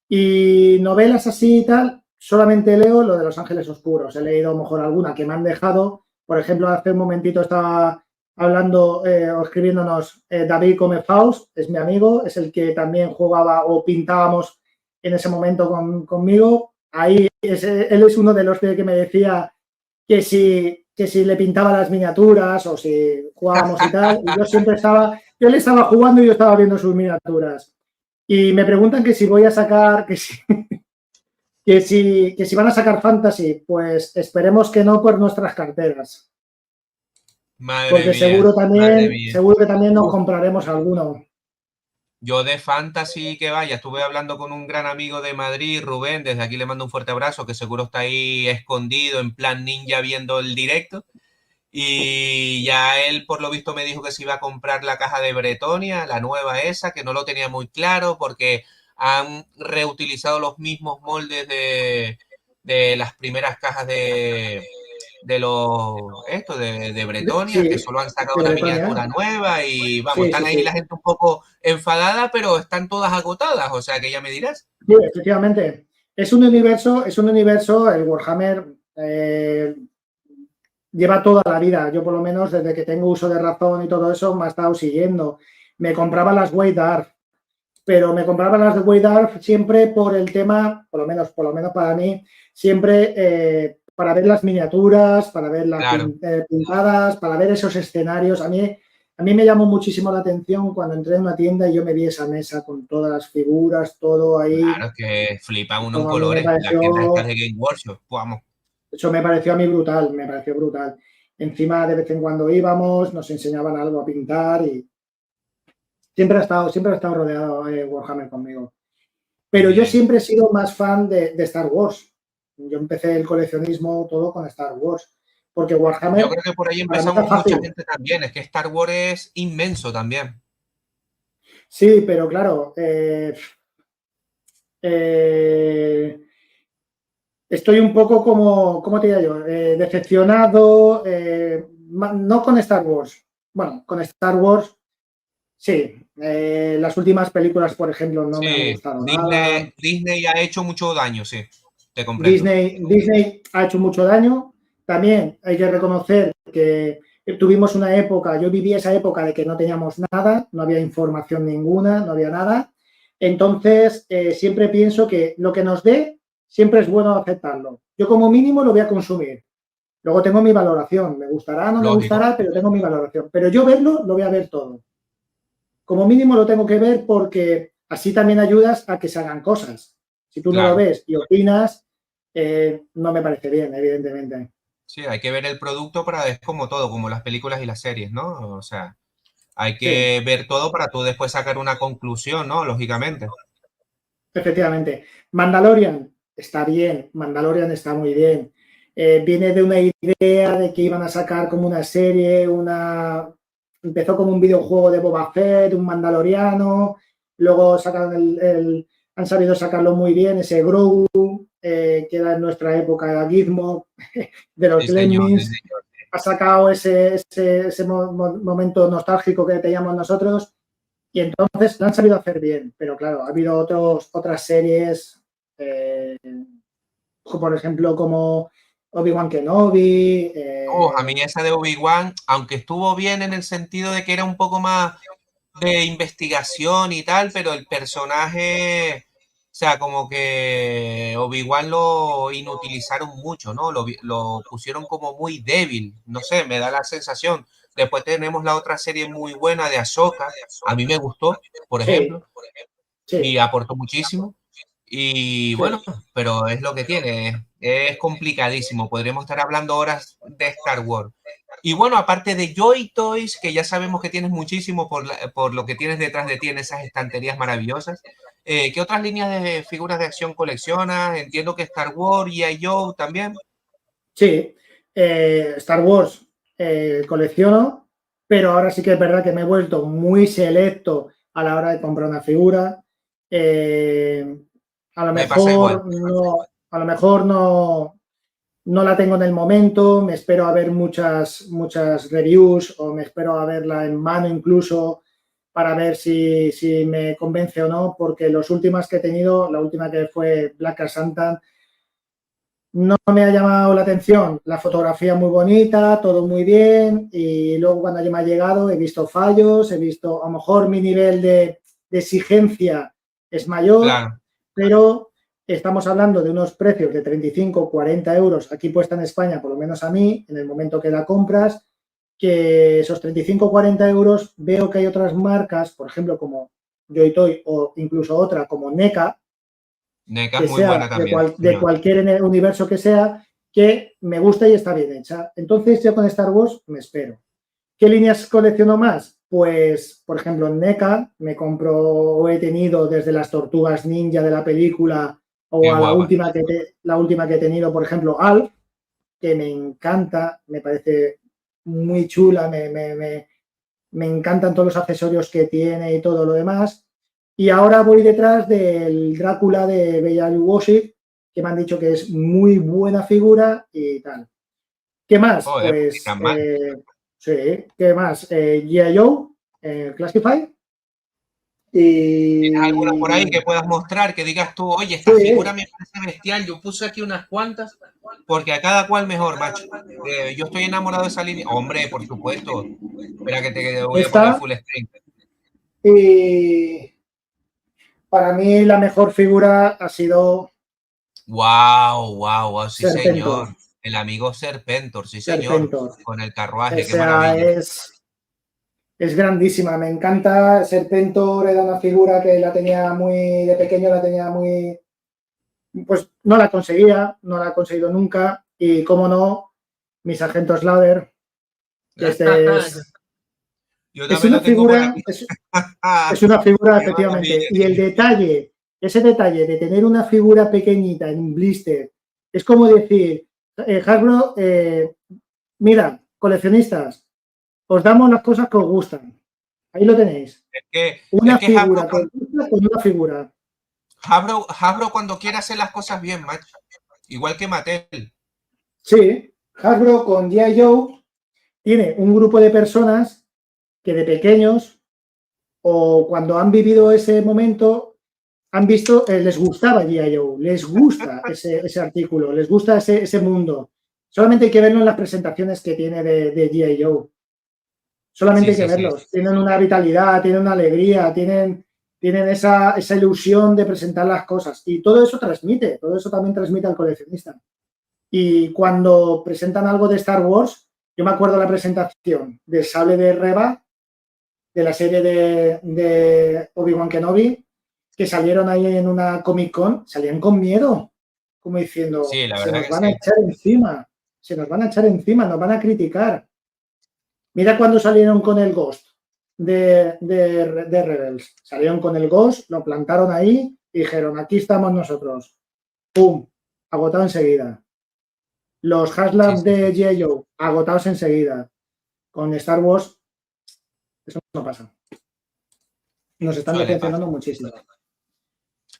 Speaker 2: Y novelas así y tal, solamente leo lo de Los Ángeles Oscuros. He leído a lo mejor alguna que me han dejado. Por ejemplo, hace un momentito estaba hablando o escribiéndonos David Come Faust, es mi amigo, es el que también jugaba o pintábamos en ese momento conmigo. Ahí él es uno de los que me decía que si le pintaba las miniaturas o si jugábamos y tal, y yo le estaba jugando y yo estaba viendo sus miniaturas. Y me preguntan que si voy a sacar, que si van a sacar Fantasy, pues esperemos que no por nuestras carteras,
Speaker 1: Madre
Speaker 2: porque
Speaker 1: mía,
Speaker 2: seguro
Speaker 1: madre
Speaker 2: también,
Speaker 1: mía.
Speaker 2: seguro que también nos
Speaker 1: Uf,
Speaker 2: compraremos alguno.
Speaker 1: yo de fantasy que vaya, estuve hablando con un gran amigo de Madrid, Rubén, desde aquí le mando un fuerte abrazo, que seguro está ahí escondido en plan ninja viendo el directo. Y ya él, por lo visto, me dijo que se iba a comprar la caja de Bretonia, la nueva esa, que no lo tenía muy claro porque han reutilizado los mismos moldes de las primeras cajas de Bretonia, que
Speaker 2: Sí,
Speaker 1: solo han sacado
Speaker 2: de
Speaker 1: una
Speaker 2: Bretaña.
Speaker 1: miniatura nueva y vamos,
Speaker 2: Sí,
Speaker 1: están
Speaker 2: sí,
Speaker 1: ahí la
Speaker 2: sí.
Speaker 1: gente un poco enfadada, pero están todas agotadas, o sea que ya me dirás.
Speaker 2: Sí, efectivamente. Es un universo, el Warhammer lleva toda la vida. Yo, por lo menos, desde que tengo uso de razón y todo eso, me ha estado siguiendo. Me compraba las White Dwarf, pero me compraba las de White Dwarf siempre por el tema, por lo menos para mí, siempre para ver las miniaturas, para ver las
Speaker 1: Claro,
Speaker 2: pintadas, para ver esos escenarios. A mí me llamó muchísimo la atención cuando entré en una tienda y yo me vi esa mesa con todas las figuras, todo ahí.
Speaker 1: claro, es que flipa uno en
Speaker 2: Como a mí me
Speaker 1: colores, las tiendas estas
Speaker 2: pareció,
Speaker 1: de Game Workshop, vamos.
Speaker 2: eso me pareció a mí brutal, me pareció brutal. Encima, de vez en cuando íbamos, nos enseñaban algo a pintar y siempre ha estado rodeado Warhammer conmigo. Pero yo
Speaker 1: Bien.
Speaker 2: siempre he sido más fan de Star Wars. Yo empecé el coleccionismo todo con Star Wars, porque
Speaker 1: Yo
Speaker 2: Warhammer
Speaker 1: creo que por ahí
Speaker 2: para mí era
Speaker 1: empezamos mucha
Speaker 2: fácil.
Speaker 1: gente también, es que Star Wars es inmenso también.
Speaker 2: Sí, pero claro, eh, estoy un poco como, ¿cómo te diría yo? Decepcionado, no con Star Wars. Bueno, con Star Wars, sí. Las últimas películas, por ejemplo, no me han
Speaker 1: Sí,
Speaker 2: gustado nada.
Speaker 1: Disney ha hecho mucho daño, sí, te comprendo.
Speaker 2: Disney ha hecho mucho daño. También hay que reconocer que tuvimos una época, yo viví esa época de que no teníamos nada, no había información ninguna, no había nada. Entonces, siempre pienso que lo que nos dé, siempre es bueno aceptarlo. Yo como mínimo lo voy a consumir. Luego tengo mi valoración. Me gustará, no me
Speaker 1: Lógico,
Speaker 2: gustará, pero tengo mi valoración. Pero yo verlo, lo voy a ver todo. Como mínimo lo tengo que ver porque así también ayudas a que se hagan cosas. Si tú no lo
Speaker 1: claro.
Speaker 2: ves y opinas, no me parece bien, evidentemente.
Speaker 1: Sí, hay que ver el producto para, es como todo, como las películas y las series, ¿no? O sea, hay
Speaker 2: Sí,
Speaker 1: que ver todo para tú después sacar una conclusión, ¿no? Lógicamente.
Speaker 2: efectivamente. Mandalorian está bien, Mandalorian está muy bien. Viene de una idea de que iban a sacar como una serie, empezó como un videojuego de Boba Fett, un mandaloriano, luego sacaron han sabido sacarlo muy bien, ese Grogu, que era en nuestra época Gizmo, de los
Speaker 1: Sí, señor, sí,
Speaker 2: Lemmings,
Speaker 1: señor.
Speaker 2: ha sacado ese momento nostálgico que teníamos nosotros y entonces lo han sabido hacer bien, pero claro, ha habido otras series, eh, por ejemplo, como Obi-Wan Kenobi.
Speaker 1: Oh, a mí esa de Obi-Wan, aunque estuvo bien en el sentido de que era un poco más de investigación y tal, pero el personaje, o sea, como que Obi-Wan lo inutilizaron mucho, ¿no? Lo pusieron como muy débil, no sé, me da la sensación. Después tenemos la otra serie muy buena de Ahsoka, a mí me gustó, por
Speaker 2: Sí,
Speaker 1: ejemplo, y
Speaker 2: sí,
Speaker 1: aportó muchísimo. Y
Speaker 2: sí,
Speaker 1: bueno, pero es lo que tiene, es complicadísimo. Podríamos estar hablando horas de Star Wars. Y bueno, aparte de Joy Toys, que ya sabemos que tienes muchísimo por lo que tienes detrás de ti en esas estanterías maravillosas, ¿qué otras líneas de figuras de acción coleccionas? Entiendo que Star Wars, y Joe también.
Speaker 2: sí. Star Wars colecciono, pero ahora sí que es verdad que me he vuelto muy selecto a la hora de comprar una figura. Eh, a lo
Speaker 1: Me pasa igual.
Speaker 2: mejor no, a lo mejor no la tengo en el momento, me espero a ver muchas reviews o me espero a verla en mano incluso para ver si me convence o no, porque las últimas que he tenido, la última que fue Black Santa, no me ha llamado la atención. La fotografía muy bonita, todo muy bien y luego cuando me ha llegado he visto fallos, he visto a lo mejor mi nivel de exigencia es mayor,
Speaker 1: Claro,
Speaker 2: pero estamos hablando de unos precios de 35, 40 euros aquí puesta en España, por lo menos a mí, en el momento que la compras, que esos 35, 40 euros veo que hay otras marcas, por ejemplo como Joy o incluso otra como NECA,
Speaker 1: NECA
Speaker 2: que
Speaker 1: es muy
Speaker 2: sea
Speaker 1: buena también,
Speaker 2: de
Speaker 1: señor.
Speaker 2: cualquier universo que sea, que me gusta y está bien hecha. Entonces yo con Star Wars me espero. ¿Qué líneas colecciono más? Pues, por ejemplo, en NECA me compro o he tenido desde las tortugas ninja de la película o
Speaker 1: Qué
Speaker 2: a
Speaker 1: guapa.
Speaker 2: la última que he tenido, por ejemplo, Alf, que me encanta, me parece muy chula, me encantan todos los accesorios que tiene y todo lo demás. Y ahora voy detrás del Drácula de Bela Lugosi, que me han dicho que es muy buena figura y tal. ¿Qué más?
Speaker 1: Joder, pues ni
Speaker 2: Pues,
Speaker 1: tan mal.
Speaker 2: sí, ¿qué más? G.I. Joe, Classified.
Speaker 1: ¿Tienes alguna por ahí
Speaker 2: Y
Speaker 1: que puedas mostrar, que digas tú, oye, esta figura
Speaker 2: sí,
Speaker 1: me parece bestial? Yo puse aquí unas cuantas, porque a cada cual mejor, macho. Yo estoy enamorado de esa línea. Hombre, por supuesto. Espera que te voy a poner
Speaker 2: esta.
Speaker 1: full screen.
Speaker 2: Y para mí la mejor figura ha sido
Speaker 1: Wow, wow, wow, sí
Speaker 2: Serpentor.
Speaker 1: señor. El amigo Serpentor, sí señor.
Speaker 2: Serpentor.
Speaker 1: Con el
Speaker 2: O
Speaker 1: carruaje, qué
Speaker 2: sea,
Speaker 1: maravilla.
Speaker 2: es grandísima. Me encanta. Serpentor era una figura que la tenía muy de pequeño, la tenía muy. Pues no la conseguía, no la he conseguido nunca. Y cómo no, mi sargento Slaver, que este
Speaker 1: Yo
Speaker 2: es
Speaker 1: también
Speaker 2: una
Speaker 1: lo tengo por
Speaker 2: figura,
Speaker 1: aquí.
Speaker 2: es una figura,
Speaker 1: Qué maravilla,
Speaker 2: efectivamente. Y el
Speaker 1: niño.
Speaker 2: detalle, ese detalle de tener una figura pequeñita en un blister, es como decir, Hasbro, mira, coleccionistas, os damos las cosas que os gustan. Ahí lo tenéis.
Speaker 1: Es
Speaker 2: Una
Speaker 1: que Hasbro,
Speaker 2: figura que os gusta con una figura.
Speaker 1: Hasbro cuando quiere hacer las cosas bien, macho. Igual que Mattel.
Speaker 2: Sí, Hasbro con G.I. Joe tiene un grupo de personas que de pequeños o cuando han vivido ese momento han visto, les gustaba G.I. Joe, les gusta ese artículo, les gusta ese mundo. Solamente hay que verlo en las presentaciones que tiene de G.I. Joe. Solamente
Speaker 1: Sí,
Speaker 2: hay que
Speaker 1: sí, sí.
Speaker 2: verlos. Tienen una vitalidad, tienen una alegría, tienen esa ilusión de presentar las cosas. Y todo eso transmite, todo eso también transmite al coleccionista. Y cuando presentan algo de Star Wars, yo me acuerdo de la presentación del sable de Reva, de la serie de Obi-Wan Kenobi, que salieron ahí en una Comic Con, salían con miedo, como diciendo,
Speaker 1: Sí, la
Speaker 2: se
Speaker 1: verdad
Speaker 2: nos
Speaker 1: que
Speaker 2: van a
Speaker 1: sí.
Speaker 2: echar encima, se nos van a echar encima, nos van a criticar. Mira cuando salieron con el Ghost de Rebels. Salieron con el Ghost, lo plantaron ahí y dijeron, aquí estamos nosotros. ¡Pum! Agotado enseguida. Los
Speaker 1: Sí,
Speaker 2: Haslabs
Speaker 1: sí, sí.
Speaker 2: de G.I. Joe, agotados enseguida. Con Star Wars, eso no pasa. Nos están
Speaker 1: Suele pasar.
Speaker 2: decepcionando muchísimo.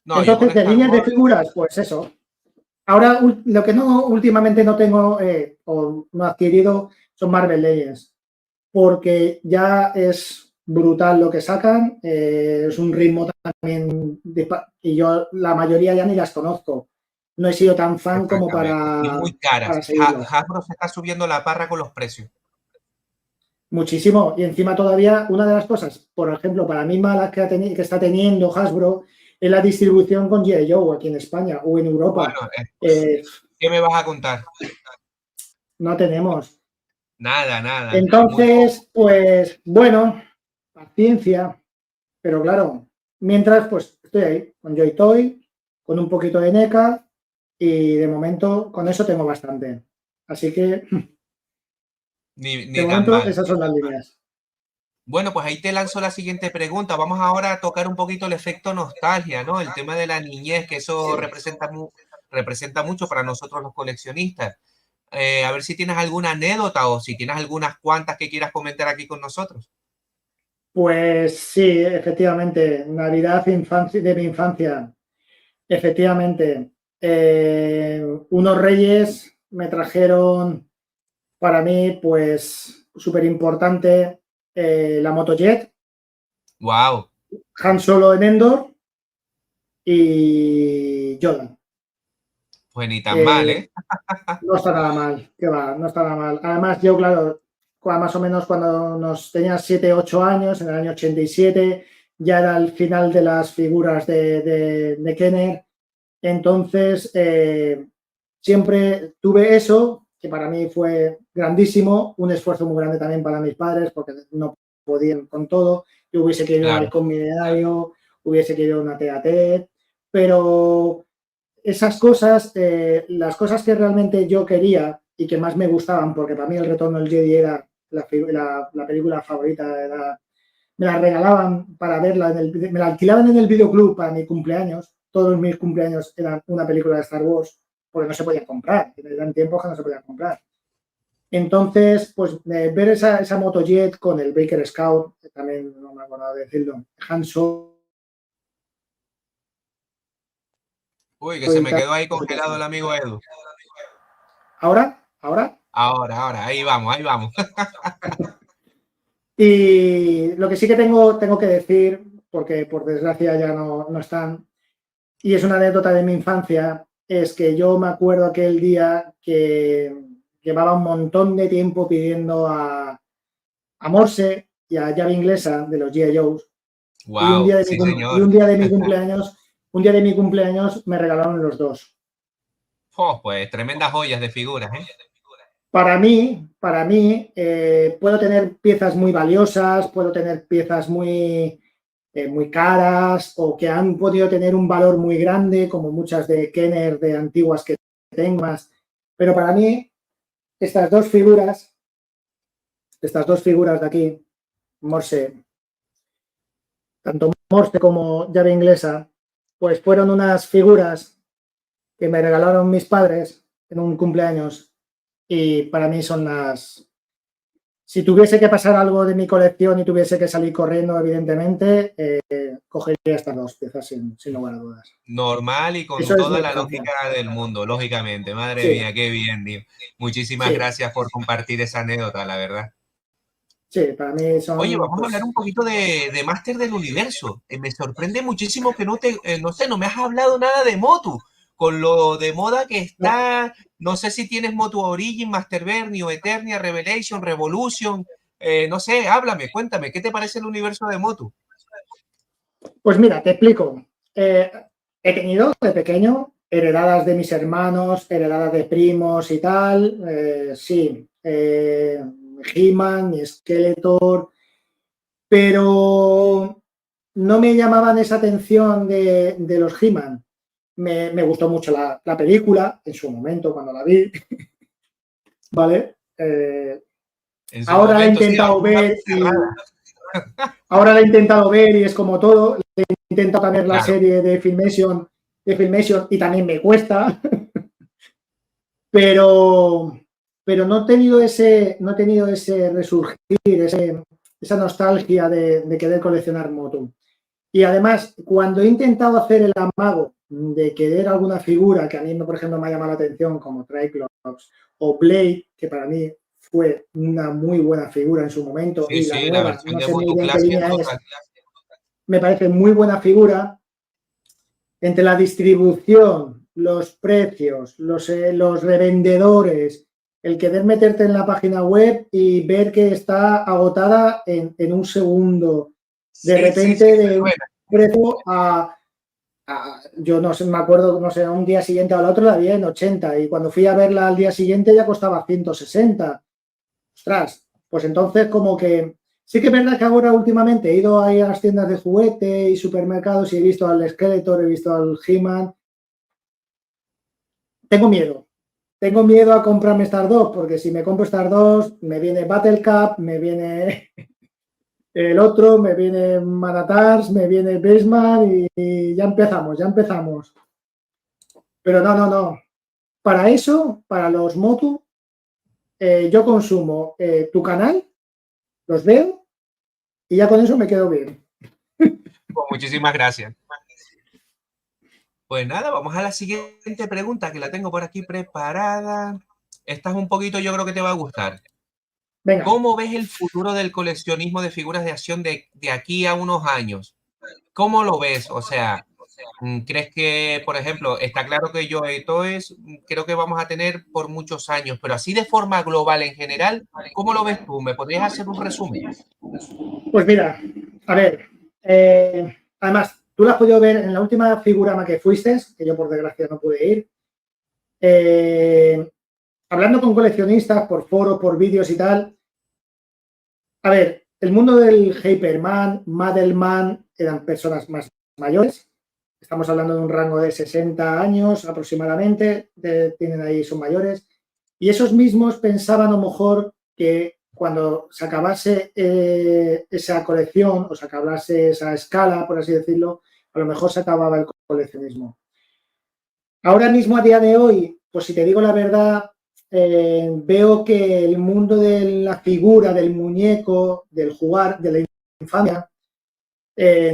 Speaker 1: No, yo con
Speaker 2: Entonces, de
Speaker 1: Star
Speaker 2: líneas de
Speaker 1: Wars,
Speaker 2: figuras, pues eso. Ahora, lo que no últimamente no tengo o no he adquirido son Marvel Legends, porque ya es brutal lo que sacan, es un ritmo también, y yo la mayoría ya ni las conozco. No he sido tan fan como
Speaker 1: exactamente. Y muy
Speaker 2: para
Speaker 1: caras.
Speaker 2: seguirlo.
Speaker 1: Hasbro se está subiendo la parra con los precios.
Speaker 2: Muchísimo. Y encima todavía, una de las cosas, por ejemplo, para mí malas que está teniendo Hasbro es la distribución con G.I. Joe aquí en España o en Europa.
Speaker 1: Bueno,
Speaker 2: Eh,
Speaker 1: ¿qué me vas a contar?
Speaker 2: no tenemos.
Speaker 1: Nada, nada. Muy poco.
Speaker 2: Entonces, pues bueno, paciencia, pero claro, mientras pues estoy ahí con Joy Toy, con un poquito de NECA y de momento con eso tengo bastante. Así que de
Speaker 1: Ni tan
Speaker 2: momento
Speaker 1: mal.
Speaker 2: esas son las líneas.
Speaker 1: Bueno, pues ahí te lanzo la siguiente pregunta. Vamos ahora a tocar un poquito el efecto nostalgia, ¿no? El tema de la niñez, que eso representa mucho para nosotros los coleccionistas. A ver si tienes alguna anécdota o si tienes algunas cuantas que quieras comentar aquí con nosotros.
Speaker 2: Pues sí, efectivamente, Navidad de mi infancia, efectivamente. Unos reyes me trajeron para mí, pues, súper importante la Motojet,
Speaker 1: Wow,
Speaker 2: Han Solo en Endor y Yoda.
Speaker 1: pues ni tan mal,
Speaker 2: Eh,
Speaker 1: ¿eh?
Speaker 2: no está nada mal, que va, no está nada mal. Además, yo, claro, más o menos cuando nos tenía 7 8 años, en el año 87, ya era el final de las figuras de Kenner. Entonces, siempre tuve eso, que para mí fue grandísimo, un esfuerzo muy grande también para mis padres, porque no podían con todo. Yo hubiese querido un
Speaker 1: Claro,
Speaker 2: halcón milenario, hubiese querido una TAT, pero esas cosas, las cosas que realmente yo quería y que más me gustaban, porque para mí El Retorno del Jedi era la película favorita, me la regalaban para verla, me la alquilaban en el videoclub para mi cumpleaños, todos mis cumpleaños eran una película de Star Wars, porque no se podía comprar, eran tiempos que no se podía comprar. Entonces, pues ver esa motojet con el Baker Scout, que también no me acuerdo de decirlo, Han Solo
Speaker 1: uy, que se
Speaker 2: y
Speaker 1: me
Speaker 2: tal,
Speaker 1: quedó ahí
Speaker 2: por supuesto.
Speaker 1: congelado el amigo Edu.
Speaker 2: ¿Ahora? ¿Ahora?
Speaker 1: Ahora, ahí vamos, ahí vamos.
Speaker 2: Y lo que sí que tengo que decir, porque por desgracia ya no están, y es una anécdota de mi infancia, es que yo me acuerdo aquel día que llevaba un montón de tiempo pidiendo a Morse y a llave inglesa de los G.I. Joes, y
Speaker 1: Wow, sí, señor.
Speaker 2: un día de mi cumpleaños me regalaron los dos.
Speaker 1: Oh, pues tremendas joyas de figuras, ¿eh?
Speaker 2: Puedo tener piezas muy valiosas, puedo tener piezas muy caras o que han podido tener un valor muy grande, como muchas de Kenner de antiguas que tengo más. Pero para mí, estas dos figuras de aquí, Morse, tanto Morse como llave inglesa, pues fueron unas figuras que me regalaron mis padres en un cumpleaños y para mí son si tuviese que pasar algo de mi colección y tuviese que salir corriendo, evidentemente, cogería estas dos piezas sin lugar a dudas.
Speaker 1: Normal y con
Speaker 2: Eso es mi
Speaker 1: toda la
Speaker 2: infancia.
Speaker 1: lógica del mundo, lógicamente. Madre
Speaker 2: Sí,
Speaker 1: mía, qué bien, Dim. Muchísimas
Speaker 2: sí,
Speaker 1: gracias por compartir esa anécdota, la verdad.
Speaker 2: sí, para mí
Speaker 1: Oye,
Speaker 2: son,
Speaker 1: vamos a hablar
Speaker 2: pues,
Speaker 1: un poquito de Máster del Universo. Me sorprende muchísimo que no sé, no me has hablado nada de Motu. Con lo de moda que
Speaker 2: no,
Speaker 1: está, no sé si tienes Motu Origin, Master Verni o Eternia, Revelation, Revolution. No sé, háblame, cuéntame, ¿qué te parece el universo de Motu?
Speaker 2: pues mira, te explico. He tenido de pequeño heredadas de mis hermanos, heredadas de primos y tal, sí, He-Man, Skeletor, pero no me llamaban esa atención de los He-Man. Me gustó mucho la película en su momento cuando la vi, ¿vale?
Speaker 1: En su
Speaker 2: Ahora la he
Speaker 1: momento, sí,
Speaker 2: intentado
Speaker 1: una
Speaker 2: ver
Speaker 1: vez cerrada.
Speaker 2: y es como todo. He intentado también la
Speaker 1: Claro.
Speaker 2: serie de Filmation y también me cuesta, pero, pero no he tenido ese resurgir, esa nostalgia de querer coleccionar motos. Y además, cuando he intentado hacer el amago de querer alguna figura que a mí, por ejemplo, me ha llamado la atención, como Triclops o Blade, que para mí fue una muy buena figura en su momento,
Speaker 1: Sí,
Speaker 2: y la
Speaker 1: sí, la
Speaker 2: nueva,
Speaker 1: versión
Speaker 2: no
Speaker 1: de
Speaker 2: sé muy
Speaker 1: Motu
Speaker 2: bien qué
Speaker 1: Classic
Speaker 2: línea es,
Speaker 1: total.
Speaker 2: me parece muy buena figura. Entre la distribución, los precios, los revendedores, el querer meterte en la página web y ver que está agotada en un segundo, de
Speaker 1: Sí, sí, sí,
Speaker 2: repente
Speaker 1: me
Speaker 2: de un
Speaker 1: suena.
Speaker 2: precio yo no sé, me acuerdo, no sé, un día siguiente al otro la vi en 80 y cuando fui a verla al día siguiente ya costaba 160. Ostras, pues entonces como que sí que es verdad que ahora últimamente he ido ahí a las tiendas de juguete y supermercados y he visto al Skeletor, he visto al He-Man. Tengo miedo. Tengo miedo a comprarme Star 2 porque si me compro Star 2 me viene Battle Cup, me viene el otro, me viene Manatars, me viene Baseman y ya empezamos, ya empezamos. Pero no. Para eso, para los Motu, yo consumo tu canal, los veo y ya con eso me quedo bien.
Speaker 1: Pues muchísimas gracias. Pues nada, vamos a la siguiente pregunta que la tengo por aquí preparada. Esta es un poquito, yo creo que te va a gustar.
Speaker 2: Venga,
Speaker 1: ¿Cómo ves el futuro del coleccionismo de figuras de acción de aquí a unos años? ¿Cómo lo ves? O sea, ¿crees que, por ejemplo, está claro que Joe Toys creo que vamos a tener por muchos años, pero así de forma global en general, ¿cómo lo ves tú? ¿Me podrías hacer un resumen?
Speaker 2: pues mira, a ver, además, tú la has podido ver en la última figurama que fuiste, que yo por desgracia no pude ir. Hablando con coleccionistas por foros, por vídeos y tal, a ver, el mundo del Hyperman, Madelman, eran personas más mayores. Estamos hablando de un rango de 60 años aproximadamente, tienen ahí, son mayores. Y esos mismos pensaban a lo mejor que cuando se acabase esa colección o se acabase esa escala, por así decirlo, a lo mejor se acababa el coleccionismo. Ahora mismo, a día de hoy, pues si te digo la verdad, veo que el mundo de la figura, del muñeco, del jugar, de la infancia,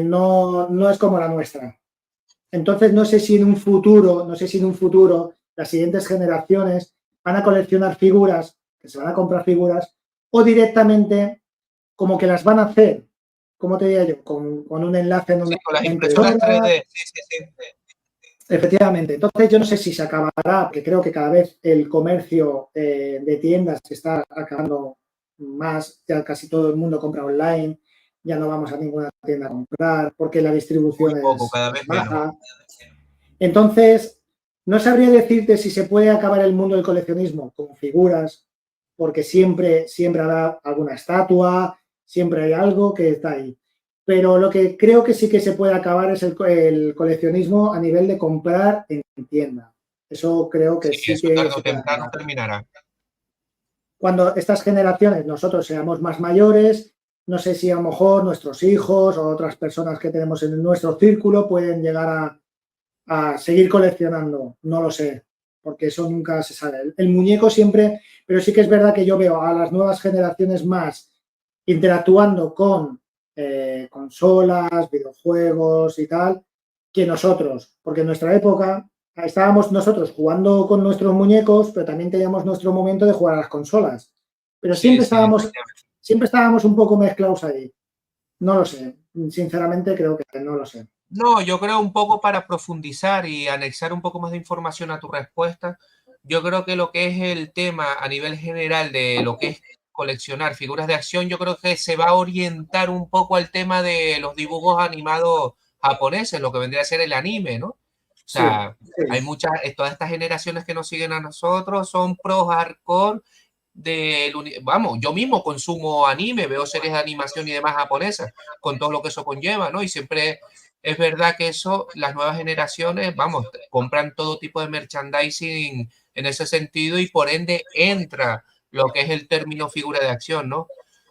Speaker 2: no es como la nuestra. Entonces, no sé si en un futuro las siguientes generaciones van a coleccionar figuras que se van a comprar figuras, o directamente como que las van a hacer, ¿cómo te diría yo? Con un enlace en
Speaker 1: Sí,
Speaker 2: una
Speaker 1: con las impresoras
Speaker 2: impresora.
Speaker 1: 3D. Sí, sí, sí.
Speaker 2: Efectivamente. Entonces, yo no sé si se acabará, porque creo que cada vez el comercio de tiendas se está acabando más, ya casi todo el mundo compra online, ya no vamos a ninguna tienda a comprar, porque la
Speaker 1: Muy
Speaker 2: distribución
Speaker 1: poco,
Speaker 2: es
Speaker 1: cada vez menos.
Speaker 2: baja. Entonces, no sabría decirte si se puede acabar el mundo del coleccionismo con figuras, porque siempre habrá alguna estatua, siempre hay algo que está ahí. Pero lo que creo que sí que se puede acabar es el coleccionismo a nivel de comprar en tienda. Eso creo que
Speaker 1: Sí,
Speaker 2: sí
Speaker 1: eso
Speaker 2: que
Speaker 1: tarde o
Speaker 2: se puede
Speaker 1: temprano
Speaker 2: acabar.
Speaker 1: terminará.
Speaker 2: Cuando estas generaciones, nosotros seamos más mayores, no sé si a lo mejor nuestros hijos o otras personas que tenemos en nuestro círculo pueden llegar a seguir coleccionando, no lo sé, porque eso nunca se sabe. El muñeco siempre, pero sí que es verdad que yo veo a las nuevas generaciones más interactuando con consolas, videojuegos y tal, que nosotros, porque en nuestra época estábamos nosotros jugando con nuestros muñecos, pero también teníamos nuestro momento de jugar a las consolas. Pero
Speaker 1: Sí, sí, efectivamente.
Speaker 2: siempre estábamos un poco mezclados ahí. No lo sé, sinceramente creo que no lo sé.
Speaker 1: No, yo creo un poco para profundizar y anexar un poco más de información a tu respuesta. Yo creo que lo que es el tema a nivel general de lo que es coleccionar figuras de acción, yo creo que se va a orientar un poco al tema de los dibujos animados japoneses, lo que vendría a ser el anime, ¿no? O
Speaker 2: Sí,
Speaker 1: sea, hay
Speaker 2: sí,
Speaker 1: muchas, todas estas generaciones que nos siguen a nosotros son pro hardcore vamos, yo mismo consumo anime, veo series de animación y demás japonesas, con todo lo que eso conlleva, ¿no? Y siempre es verdad que eso, las nuevas generaciones, vamos, compran todo tipo de merchandising en ese sentido y por ende entra lo que es el término figura de acción, ¿no?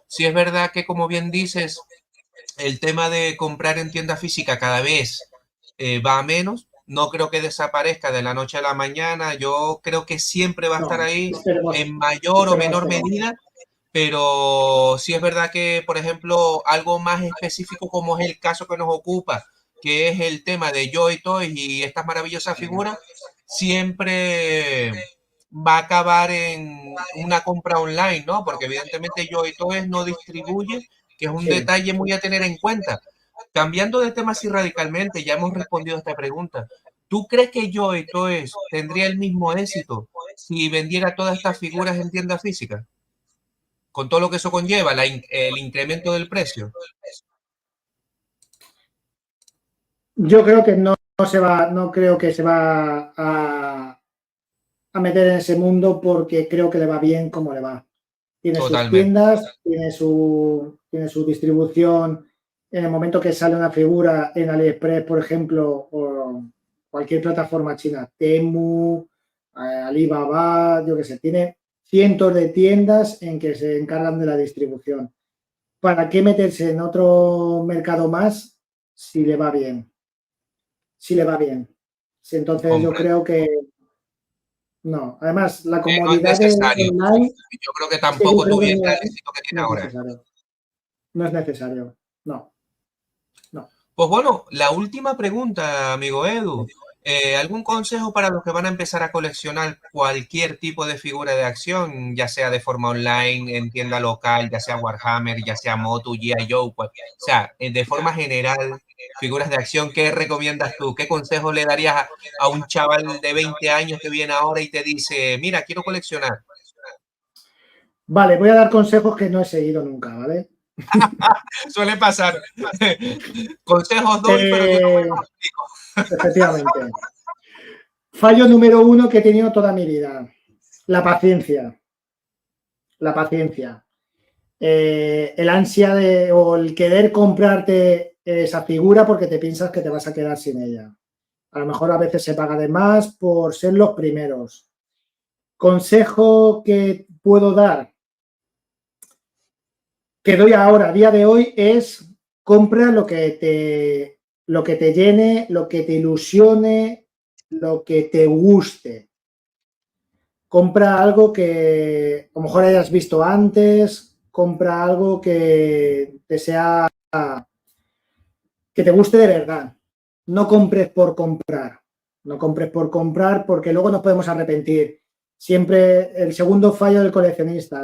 Speaker 1: Sí es verdad que, como bien dices, el tema de comprar en tienda física cada vez va a menos. No creo que desaparezca de la noche a la mañana. Yo creo que siempre va a estar
Speaker 2: no,
Speaker 1: ahí
Speaker 2: esperemos,
Speaker 1: en mayor o
Speaker 2: esperemos
Speaker 1: menor
Speaker 2: que no.
Speaker 1: medida, pero sí es verdad que, por ejemplo, algo más específico como es el caso que nos ocupa, que es el tema de Joy Toys y estas maravillosas figuras, siempre va a acabar en una compra online, ¿no? Porque evidentemente Joy Toys no distribuye, que es un
Speaker 2: Sí.
Speaker 1: detalle muy a tener en cuenta. Cambiando de tema así radicalmente, ya hemos respondido a esta pregunta. ¿Tú crees que Joy Toys tendría el mismo éxito si vendiera todas estas figuras en tienda física? Con todo lo que eso conlleva, el incremento del precio.
Speaker 2: Yo creo que no creo que se va a meter en ese mundo porque creo que le va bien como le va. Tiene sus
Speaker 1: Totalmente.
Speaker 2: tiendas, tiene su distribución. En el momento que sale una figura en AliExpress, por ejemplo, o cualquier plataforma china, Temu, Alibaba, yo qué sé, tiene cientos de tiendas en que se encargan de la distribución. ¿Para qué meterse en otro mercado más si le va bien? Si le va bien. Sí, entonces yo
Speaker 1: Comprendo.
Speaker 2: creo que no. Además, la
Speaker 1: No es
Speaker 2: comodidad de
Speaker 1: necesario.
Speaker 2: online
Speaker 1: Yo creo que
Speaker 2: es que yo
Speaker 1: tampoco
Speaker 2: creo que
Speaker 1: tuviera el éxito que
Speaker 2: no
Speaker 1: tiene
Speaker 2: es
Speaker 1: ahora.
Speaker 2: necesario. No es necesario. No, no.
Speaker 1: Pues bueno, la última pregunta, amigo Edu. ¿Algún consejo para los que van a empezar a coleccionar cualquier tipo de figura de acción, ya sea de forma online, en tienda local, ya sea Warhammer, ya sea Motu, G.I. Joe, o sea, de forma general, figuras de acción, ¿qué recomiendas tú? ¿Qué consejo le darías a un chaval de 20 años que viene ahora y te dice, mira, quiero coleccionar?
Speaker 2: Vale, voy a dar consejos que no he seguido nunca, ¿vale?
Speaker 1: Suele pasar. Consejos doy, pero yo no
Speaker 2: Eh,
Speaker 1: me los aplico.
Speaker 2: efectivamente. Fallo número uno que he tenido toda mi vida. La paciencia. La paciencia. El ansia o el querer comprarte esa figura porque te piensas que te vas a quedar sin ella. A lo mejor a veces se paga de más por ser los primeros. Consejo que puedo dar, que doy ahora, a día de hoy, es compra lo que te llene, lo que te ilusione, lo que te guste. Compra algo que a lo mejor hayas visto antes, compra algo que te sea, que te guste de verdad. No compres por comprar. No compres por comprar porque luego nos podemos arrepentir. siempre el segundo fallo del coleccionista,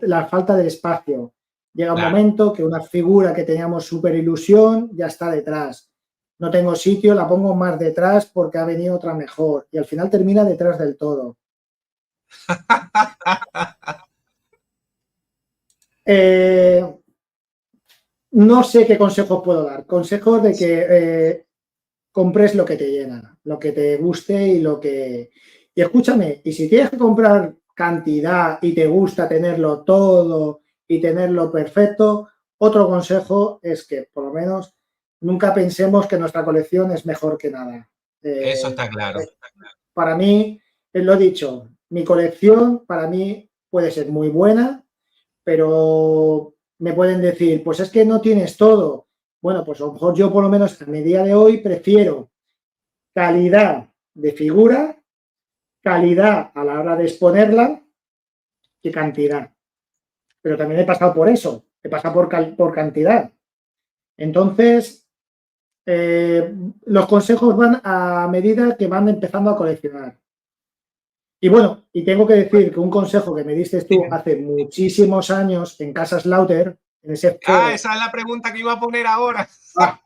Speaker 2: la falta de espacio. Llega un
Speaker 1: Claro.
Speaker 2: momento que una figura que teníamos súper ilusión ya está detrás. No tengo sitio, la pongo más detrás porque ha venido otra mejor. Y al final termina detrás del todo. No sé qué consejos puedo dar. Consejos de que compres lo que te llena, lo que te guste y lo que... Y escúchame, y si tienes que comprar cantidad y te gusta tenerlo todo y tenerlo perfecto, otro consejo es que por lo menos nunca pensemos que nuestra colección es mejor que nada.
Speaker 1: Eso está claro.
Speaker 2: Para mí, lo he dicho, mi colección para mí puede ser muy buena, pero me pueden decir, pues es que no tienes todo. Bueno, pues a lo mejor yo por lo menos a mi día de hoy prefiero calidad de figura, calidad a la hora de exponerla y cantidad. Pero también he pasado por eso, he pasado por cantidad. Entonces, los consejos van a medida que van empezando a coleccionar. Y bueno, y tengo que decir que un consejo que me diste tú hace muchísimos años en Casa Slaughter, en ese foro.
Speaker 1: Esa es la pregunta que iba a poner ahora.
Speaker 2: Ah,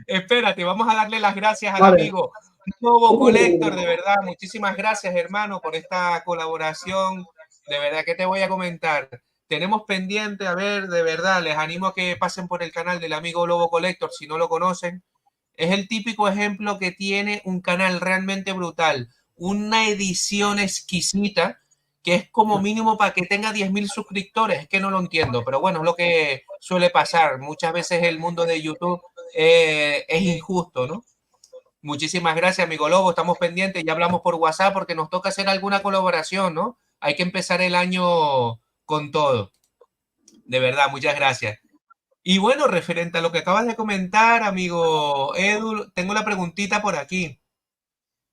Speaker 1: Espérate, vamos a darle las gracias al
Speaker 2: vale.
Speaker 1: amigo Lobo Collector, de verdad, muchísimas gracias, hermano, por esta colaboración. De verdad que te voy a comentar. Tenemos pendiente, a ver, de verdad, les animo a que pasen por el canal del amigo Lobo Collector si no lo conocen. Es el típico ejemplo que tiene un canal realmente brutal, una edición exquisita que es como mínimo para que tenga 10.000 suscriptores. Es que no lo entiendo, pero bueno, es lo que suele pasar. Muchas veces el mundo de YouTube es injusto, ¿no? Muchísimas gracias, amigo Lobo. Estamos pendientes, ya hablamos por WhatsApp porque nos toca hacer alguna colaboración, ¿no? Hay que empezar el año con todo. De verdad, muchas gracias. Y bueno, referente a lo que acabas de comentar, amigo Edu, tengo la preguntita por aquí.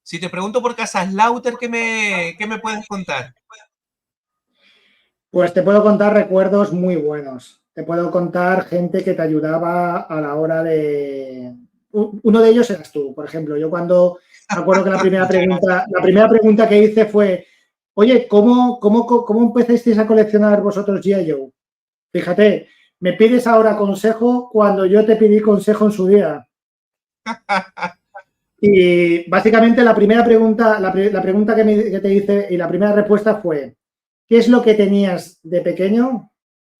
Speaker 1: Si te pregunto por Casaslaughter, qué me puedes contar?
Speaker 2: Pues te puedo contar recuerdos muy buenos. Te puedo contar gente que te ayudaba a la hora de... Uno de ellos eras tú, por ejemplo. Yo cuando me acuerdo que
Speaker 1: Muchas gracias.
Speaker 2: la primera pregunta que hice fue, oye, ¿cómo empezasteis a coleccionar vosotros G.I. Joe? Fíjate, me pides ahora consejo cuando yo te pedí consejo en su día. Y básicamente la primera pregunta, la pregunta que te hice y la primera respuesta fue, ¿qué es lo que tenías de pequeño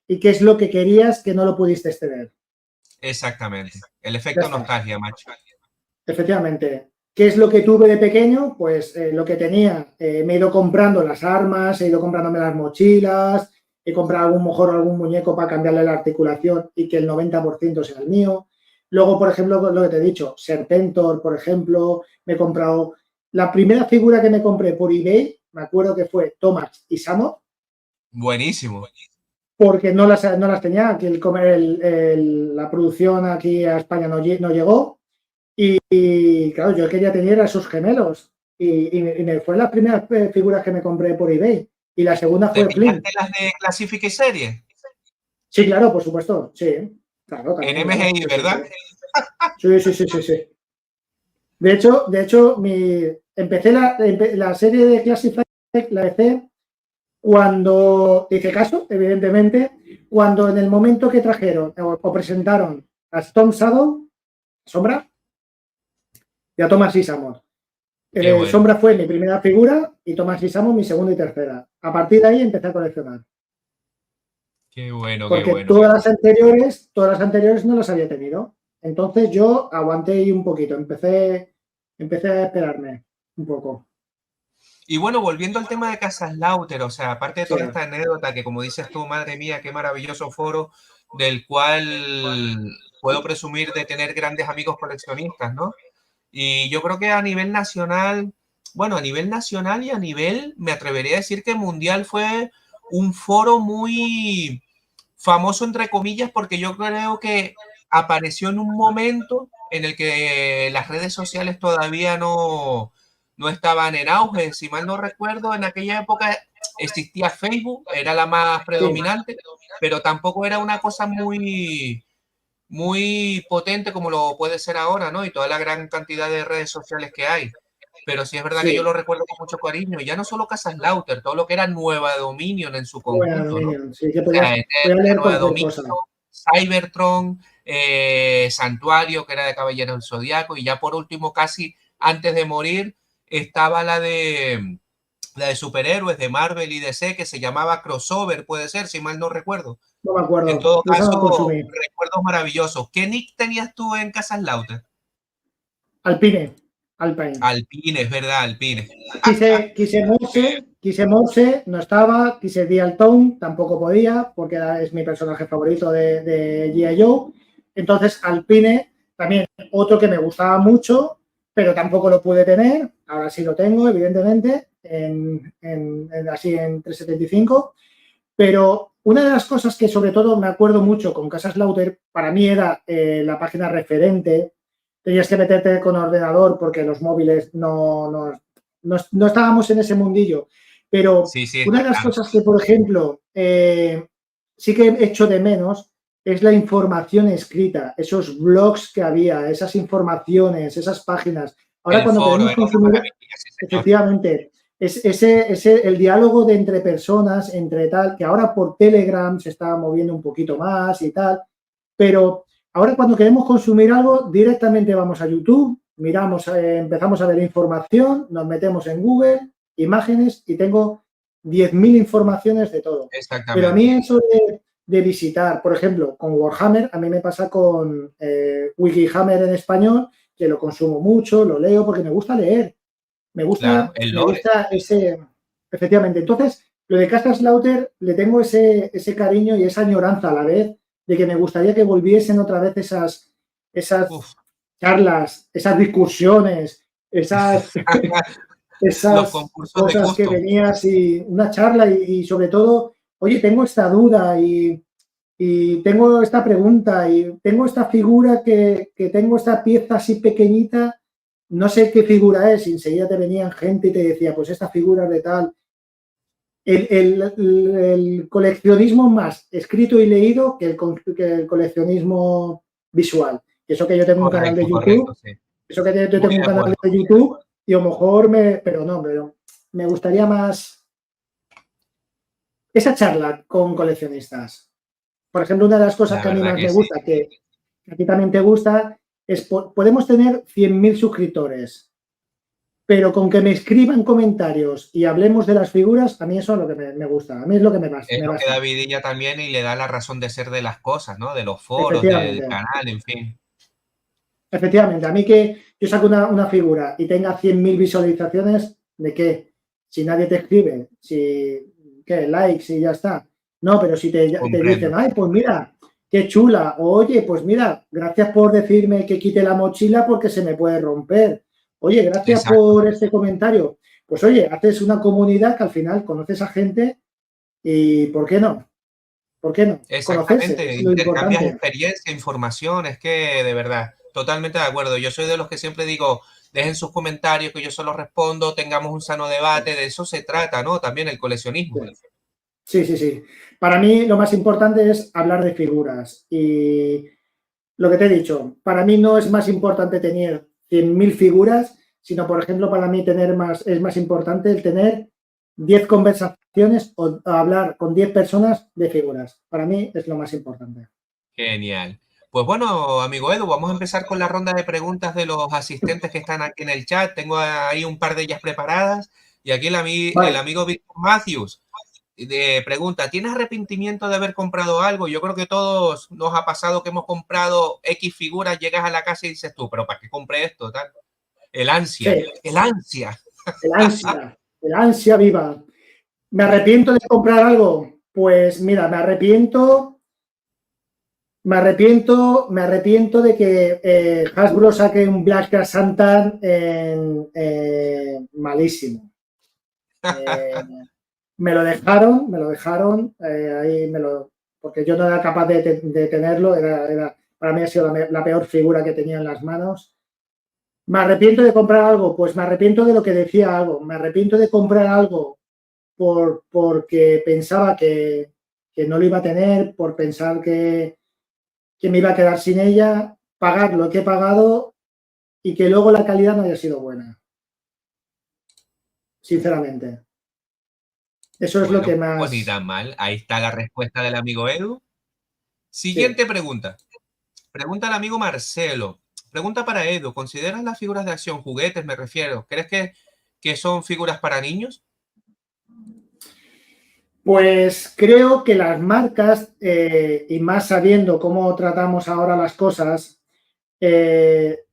Speaker 2: y qué es lo que querías que no lo pudiste tener?
Speaker 1: Exactamente. El
Speaker 2: Ya
Speaker 1: efecto
Speaker 2: está.
Speaker 1: nostalgia, macho.
Speaker 2: Efectivamente. ¿Qué es lo que tuve de pequeño? Pues lo que tenía. Me he ido comprando las armas, he ido comprándome las mochilas, he comprado algún mejor algún muñeco para cambiarle la articulación y que el 90% sea el mío. Luego, por ejemplo, lo que te he dicho, Serpentor, por ejemplo, me he comprado. La primera figura que me compré por eBay, me acuerdo que fue Thomas y Samo,
Speaker 1: Buenísimo.
Speaker 2: porque no las tenía, aquí la producción aquí a España no llegó. Y claro, yo quería tener a esos gemelos. Y me fue las primeras figuras que me compré por eBay. Y la segunda
Speaker 1: ¿Te
Speaker 2: fue Flynn.
Speaker 1: pillaste las de Classific Series?
Speaker 2: Sí, claro, por supuesto. Sí, claro,
Speaker 1: En
Speaker 2: también, claro.
Speaker 1: MGI,
Speaker 2: Sí, sí, sí.
Speaker 1: ¿verdad?
Speaker 2: Sí, sí, sí, sí, sí. De hecho, empecé la serie de Classified, la empecé cuando, hice caso, evidentemente, cuando en el momento que trajeron o presentaron a Storm Shadow, Sombra, y a Thomas Isamor.
Speaker 1: Qué bueno.
Speaker 2: Sombra fue mi primera figura y Tomás Isamo mi segunda y tercera. A partir de ahí empecé a coleccionar.
Speaker 1: Qué bueno, qué
Speaker 2: Porque
Speaker 1: bueno, qué bueno.
Speaker 2: todas las anteriores no las había tenido. Entonces yo aguanté ahí un poquito, empecé a esperarme un poco.
Speaker 1: Y bueno, volviendo al tema de Casaslaughter, o sea, aparte de
Speaker 2: Sí,
Speaker 1: toda esta anécdota que como dices tú, madre mía, qué maravilloso foro del cual puedo presumir de tener grandes amigos coleccionistas, ¿no? Y yo creo que a nivel nacional, bueno, a nivel nacional y a nivel, me atrevería a decir que mundial fue un foro muy famoso, entre comillas, porque yo creo que apareció en un momento en el que las redes sociales todavía no estaban en auge. Si mal no recuerdo, en aquella época existía Facebook, era la más
Speaker 2: sí,
Speaker 1: predominante, pero tampoco era una cosa muy potente como lo puede ser ahora, ¿no? Y toda la gran cantidad de redes sociales que hay. pero sí es verdad que yo
Speaker 2: Sí,
Speaker 1: lo recuerdo con mucho cariño. Ya no solo Casas Lauter, todo lo que era Nueva Dominion en su
Speaker 2: bueno,
Speaker 1: conjunto, ¿no? O
Speaker 2: Dominion, sí, que
Speaker 1: sea,
Speaker 2: podía
Speaker 1: Eternia,
Speaker 2: leer
Speaker 1: Nueva
Speaker 2: cualquier
Speaker 1: Dominion,
Speaker 2: cosa.
Speaker 1: Cybertron, Santuario, que era de Caballero del Zodiaco, y ya por último, casi antes de morir, estaba la de superhéroes de Marvel y DC, que se llamaba Crossover, puede ser, si mal no recuerdo.
Speaker 2: No me
Speaker 1: En
Speaker 2: acuerdo,
Speaker 1: todo
Speaker 2: de eso no
Speaker 1: caso,
Speaker 2: consumí.
Speaker 1: recuerdos maravillosos. ¿Qué nick tenías tú en Casas Lauter?
Speaker 2: Alpine, Alpine.
Speaker 1: Alpine, es verdad, Alpine.
Speaker 2: Quise Morse, no estaba, quise Dialtone, tampoco podía, porque es mi personaje favorito de G.I. Joe. Entonces, Alpine, también otro que me gustaba mucho, pero tampoco lo pude tener. Ahora sí lo tengo, evidentemente, así en 375. Pero una de las cosas que sobre todo me acuerdo mucho con Casas Lauter, para mí era la página referente. Tenías que meterte con ordenador porque los móviles no estábamos en ese mundillo. Pero
Speaker 1: Sí, sí,
Speaker 2: una
Speaker 1: está
Speaker 2: de las
Speaker 1: claro.
Speaker 2: cosas que, por ejemplo, sí que echo de menos es la información escrita, esos blogs que había, esas informaciones, esas páginas. Ahora
Speaker 1: El
Speaker 2: cuando
Speaker 1: foro
Speaker 2: queremos
Speaker 1: era una
Speaker 2: consumir,
Speaker 1: maravilla, sí, señor.
Speaker 2: efectivamente, el diálogo de entre personas, entre tal, que ahora por Telegram se está moviendo un poquito más y tal, pero ahora cuando queremos consumir algo, directamente vamos a YouTube, miramos, empezamos a ver información, nos metemos en Google, imágenes y tengo 10.000 informaciones de todo. Pero a mí
Speaker 1: Exactamente.
Speaker 2: eso de visitar, por ejemplo, con Warhammer, a mí me pasa con Wikihammer en español, que lo consumo mucho, lo leo porque me gusta leer.
Speaker 1: Claro, el
Speaker 2: Me
Speaker 1: lore.
Speaker 2: gusta ese, efectivamente. Entonces, lo de Slaughter le tengo ese cariño y esa añoranza a la vez de que me gustaría que volviesen otra vez esas
Speaker 1: Uf.
Speaker 2: charlas, esas discusiones, esas,
Speaker 1: Los
Speaker 2: esas
Speaker 1: concursos de
Speaker 2: cosas que
Speaker 1: gusto.
Speaker 2: venías y una charla y sobre todo, oye, tengo esta duda y tengo esta pregunta y tengo esta figura que tengo esta pieza así pequeñita, no sé qué figura es, y enseguida te venían gente y te decía, pues esta figura es de tal. El coleccionismo más escrito y leído que el coleccionismo visual. Eso que yo tengo un canal de
Speaker 1: Correcto, correcto,
Speaker 2: YouTube,
Speaker 1: sí.
Speaker 2: eso que yo
Speaker 1: Muy
Speaker 2: tengo un
Speaker 1: de
Speaker 2: canal
Speaker 1: acuerdo.
Speaker 2: de YouTube y a lo mejor pero me gustaría más esa charla con coleccionistas. Por ejemplo, una de las cosas
Speaker 1: La
Speaker 2: que a mí
Speaker 1: verdad
Speaker 2: más
Speaker 1: que
Speaker 2: me
Speaker 1: sí.
Speaker 2: gusta, que a ti también te gusta, es podemos tener 100.000 suscriptores, pero con que me escriban comentarios y hablemos de las figuras, a mí eso es lo que me gusta, a mí es lo que
Speaker 1: Es
Speaker 2: me
Speaker 1: lo que
Speaker 2: basta.
Speaker 1: da vidilla también y le da la razón de ser de las cosas, ¿no? De los foros, del
Speaker 2: Efectivamente,
Speaker 1: canal, en fin.
Speaker 2: efectivamente. A mí que yo saco una figura y tenga 100.000 visualizaciones, ¿de qué? Si nadie te escribe, si, ¿qué? Likes y ya está. No, pero si te
Speaker 1: Comprendo.
Speaker 2: dicen, ay, pues mira, qué chula. O, oye, pues mira, gracias por decirme que quite la mochila porque se me puede romper. Oye, gracias
Speaker 1: Exacto.
Speaker 2: por este comentario. Pues oye, haces una comunidad que al final conoces a gente y ¿por qué no? ¿Por qué no? Conocerse
Speaker 1: Exactamente.
Speaker 2: es lo
Speaker 1: Intercambias
Speaker 2: importante.
Speaker 1: experiencia, información, es que de verdad, totalmente de acuerdo. Yo soy de los que siempre digo, dejen sus comentarios, que yo solo respondo, tengamos un sano debate, de eso se trata, ¿no? También el coleccionismo.
Speaker 2: Sí, sí, sí. Para mí lo más importante es hablar de figuras. Y lo que te he dicho, para mí no es más importante tener 100.000 figuras, sino, por ejemplo, para mí es más importante el tener 10 conversaciones o hablar con 10 personas de figuras. Para mí es lo más importante.
Speaker 1: Genial. Pues bueno, amigo Edu, vamos a empezar con la ronda de preguntas de los asistentes que están aquí en el chat. Tengo ahí un par de ellas preparadas. Y aquí el
Speaker 2: Vale.
Speaker 1: amigo Víctor Matthews pregunta, ¿tienes arrepentimiento de haber comprado algo? Yo creo que todos nos ha pasado que hemos comprado X figuras, llegas a la casa y dices tú, pero ¿para qué compré esto? Tal.
Speaker 2: Sí,
Speaker 1: El ansia.
Speaker 2: el ansia viva. ¿Me arrepiento de comprar algo? Pues mira, me arrepiento de que Hasbro saque un Black Cat Santa malísimo. Eh, me lo dejaron, porque yo no era capaz de tenerlo, para mí ha sido la peor figura que tenía en las manos. ¿Me arrepiento de comprar algo? Pues me arrepiento de lo que decía algo, me arrepiento de comprar algo porque pensaba que no lo iba a tener, por pensar que me iba a quedar sin ella, pagar lo que he pagado y que luego la calidad no haya sido buena. sinceramente. Eso es lo
Speaker 1: Bueno,
Speaker 2: que
Speaker 1: pues ni
Speaker 2: más...
Speaker 1: tan mal. Ahí está la respuesta del amigo Edu.
Speaker 2: Sí.
Speaker 1: Siguiente pregunta. Pregunta al amigo Marcelo. Pregunta para Edu. ¿Consideras las figuras de acción, juguetes me refiero? ¿Crees que son figuras para niños?
Speaker 2: Pues creo que las marcas, y más sabiendo cómo tratamos ahora las cosas,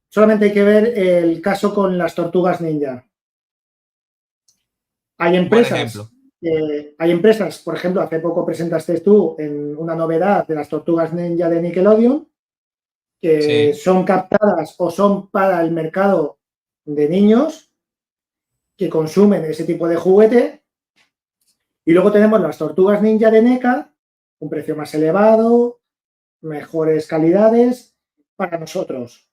Speaker 2: solamente hay que ver el caso con las tortugas ninja. Hay
Speaker 1: Buen ejemplo.
Speaker 2: empresas, por ejemplo, hace poco presentaste tú en una novedad de las tortugas ninja de Nickelodeon, que
Speaker 1: Sí,
Speaker 2: son captadas o son para el mercado de niños que consumen ese tipo de juguete. Y luego tenemos las tortugas ninja de NECA, un precio más elevado, mejores calidades para nosotros.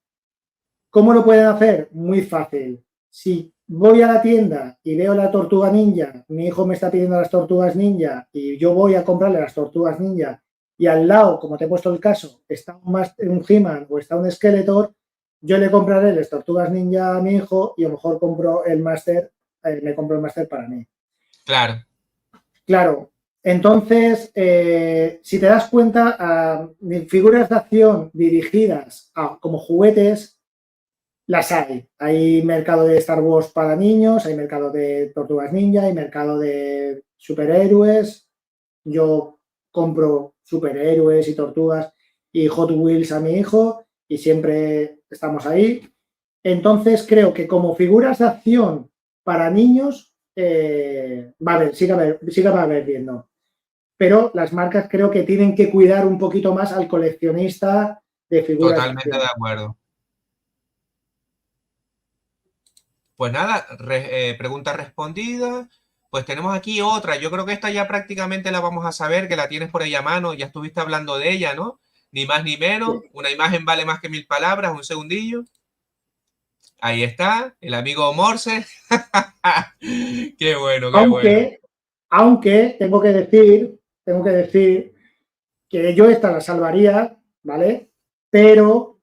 Speaker 2: ¿Cómo lo pueden hacer? Muy fácil. Si voy a la tienda y veo la tortuga ninja, mi hijo me está pidiendo las tortugas ninja y yo voy a comprarle las tortugas ninja y al lado, como te he puesto el caso, está un He-Man o está un Skeletor, yo le compraré las tortugas ninja a mi hijo y a lo mejor compro el Master, me compro el Master para mí.
Speaker 1: claro.
Speaker 2: Claro, entonces, si te das cuenta, figuras de acción dirigidas como juguetes, las hay. Hay mercado de Star Wars para niños, hay mercado de Tortugas Ninja, hay mercado de superhéroes. Yo compro superhéroes y tortugas y Hot Wheels a mi hijo y siempre estamos ahí. Entonces creo que como figuras de acción para niños va a haber, sí que va a haber viendo. Pero las marcas creo que tienen que cuidar un poquito más al coleccionista de figuras de
Speaker 1: Totalmente de
Speaker 2: acción.
Speaker 1: acuerdo. Pues nada, pregunta respondida. Pues tenemos aquí otra. Yo creo que esta ya prácticamente la vamos a saber, que la tienes por ahí a mano. Ya estuviste hablando de ella, ¿no? Ni más ni menos.
Speaker 2: Sí.
Speaker 1: Una imagen vale más que 1000 palabras. Un segundillo. Ahí está, el amigo Morse. Qué bueno, qué bueno.
Speaker 2: Aunque, aunque tengo que decir que yo esta la salvaría, ¿vale? Pero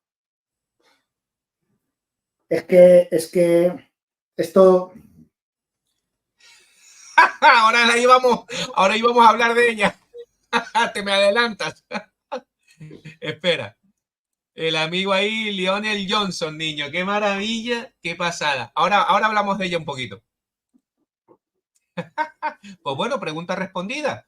Speaker 2: es que esto,
Speaker 1: Ahora íbamos a hablar de ella. Te me adelantas. Espera. El amigo ahí, Lionel Johnson, niño. Qué maravilla, qué pasada. Ahora hablamos de ella un poquito. Pues bueno, pregunta respondida.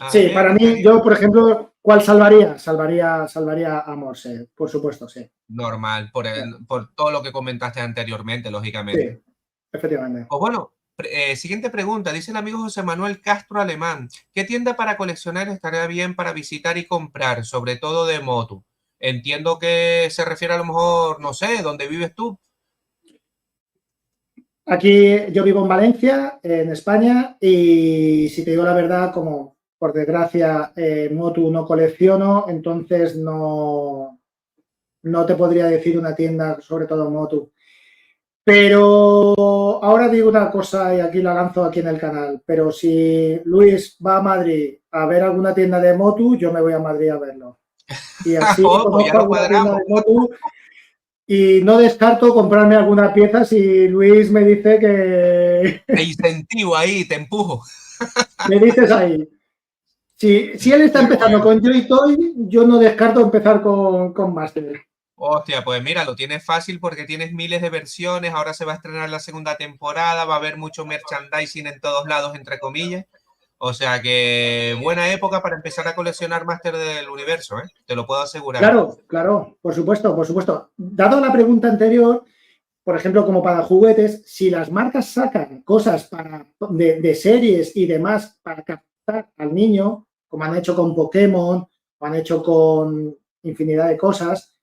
Speaker 1: A
Speaker 2: sí,
Speaker 1: ver,
Speaker 2: para mí, yo, por ejemplo, ¿cuál salvaría? Salvaría a Morse, por supuesto, sí.
Speaker 1: normal, por todo lo que comentaste anteriormente, lógicamente.
Speaker 2: Sí, efectivamente.
Speaker 1: Pues bueno, siguiente pregunta. Dice el amigo José Manuel Castro Alemán. ¿Qué tienda para coleccionar estaría bien para visitar y comprar, sobre todo de moto? Entiendo que se refiere a lo mejor, no sé, ¿dónde vives tú?
Speaker 2: Aquí yo vivo en Valencia, en España, y si te digo la verdad, como por desgracia Motu no colecciono, entonces no te podría decir una tienda, sobre todo Motu. Pero ahora digo una cosa y aquí la lanzo aquí en el canal, pero si Luis va a Madrid a ver alguna tienda de Motu, yo me voy a Madrid a verlo. Y así
Speaker 1: Oh, pues ya
Speaker 2: conozco
Speaker 1: lo
Speaker 2: alguna tienda
Speaker 1: cuadramos.
Speaker 2: de Motu y no descarto comprarme alguna pieza si Luis me dice que
Speaker 1: Te incentivo ahí, te empujo.
Speaker 2: me dices ahí. Si él está
Speaker 1: Qué
Speaker 2: empezando
Speaker 1: bueno.
Speaker 2: con Joy Toy, yo no descarto empezar con Master.
Speaker 1: Hostia, pues mira, lo tienes fácil porque tienes miles de versiones, ahora se va a estrenar la segunda temporada, va a haber mucho merchandising en todos lados, entre comillas. O sea que buena época para empezar a coleccionar Máster del Universo, ¿eh? Te lo puedo asegurar.
Speaker 2: Claro, claro, por supuesto, por supuesto. Dado la pregunta anterior, por ejemplo, como para juguetes, si las marcas sacan cosas de series y demás para captar al niño, como han hecho con Pokémon, o han hecho con infinidad de cosas,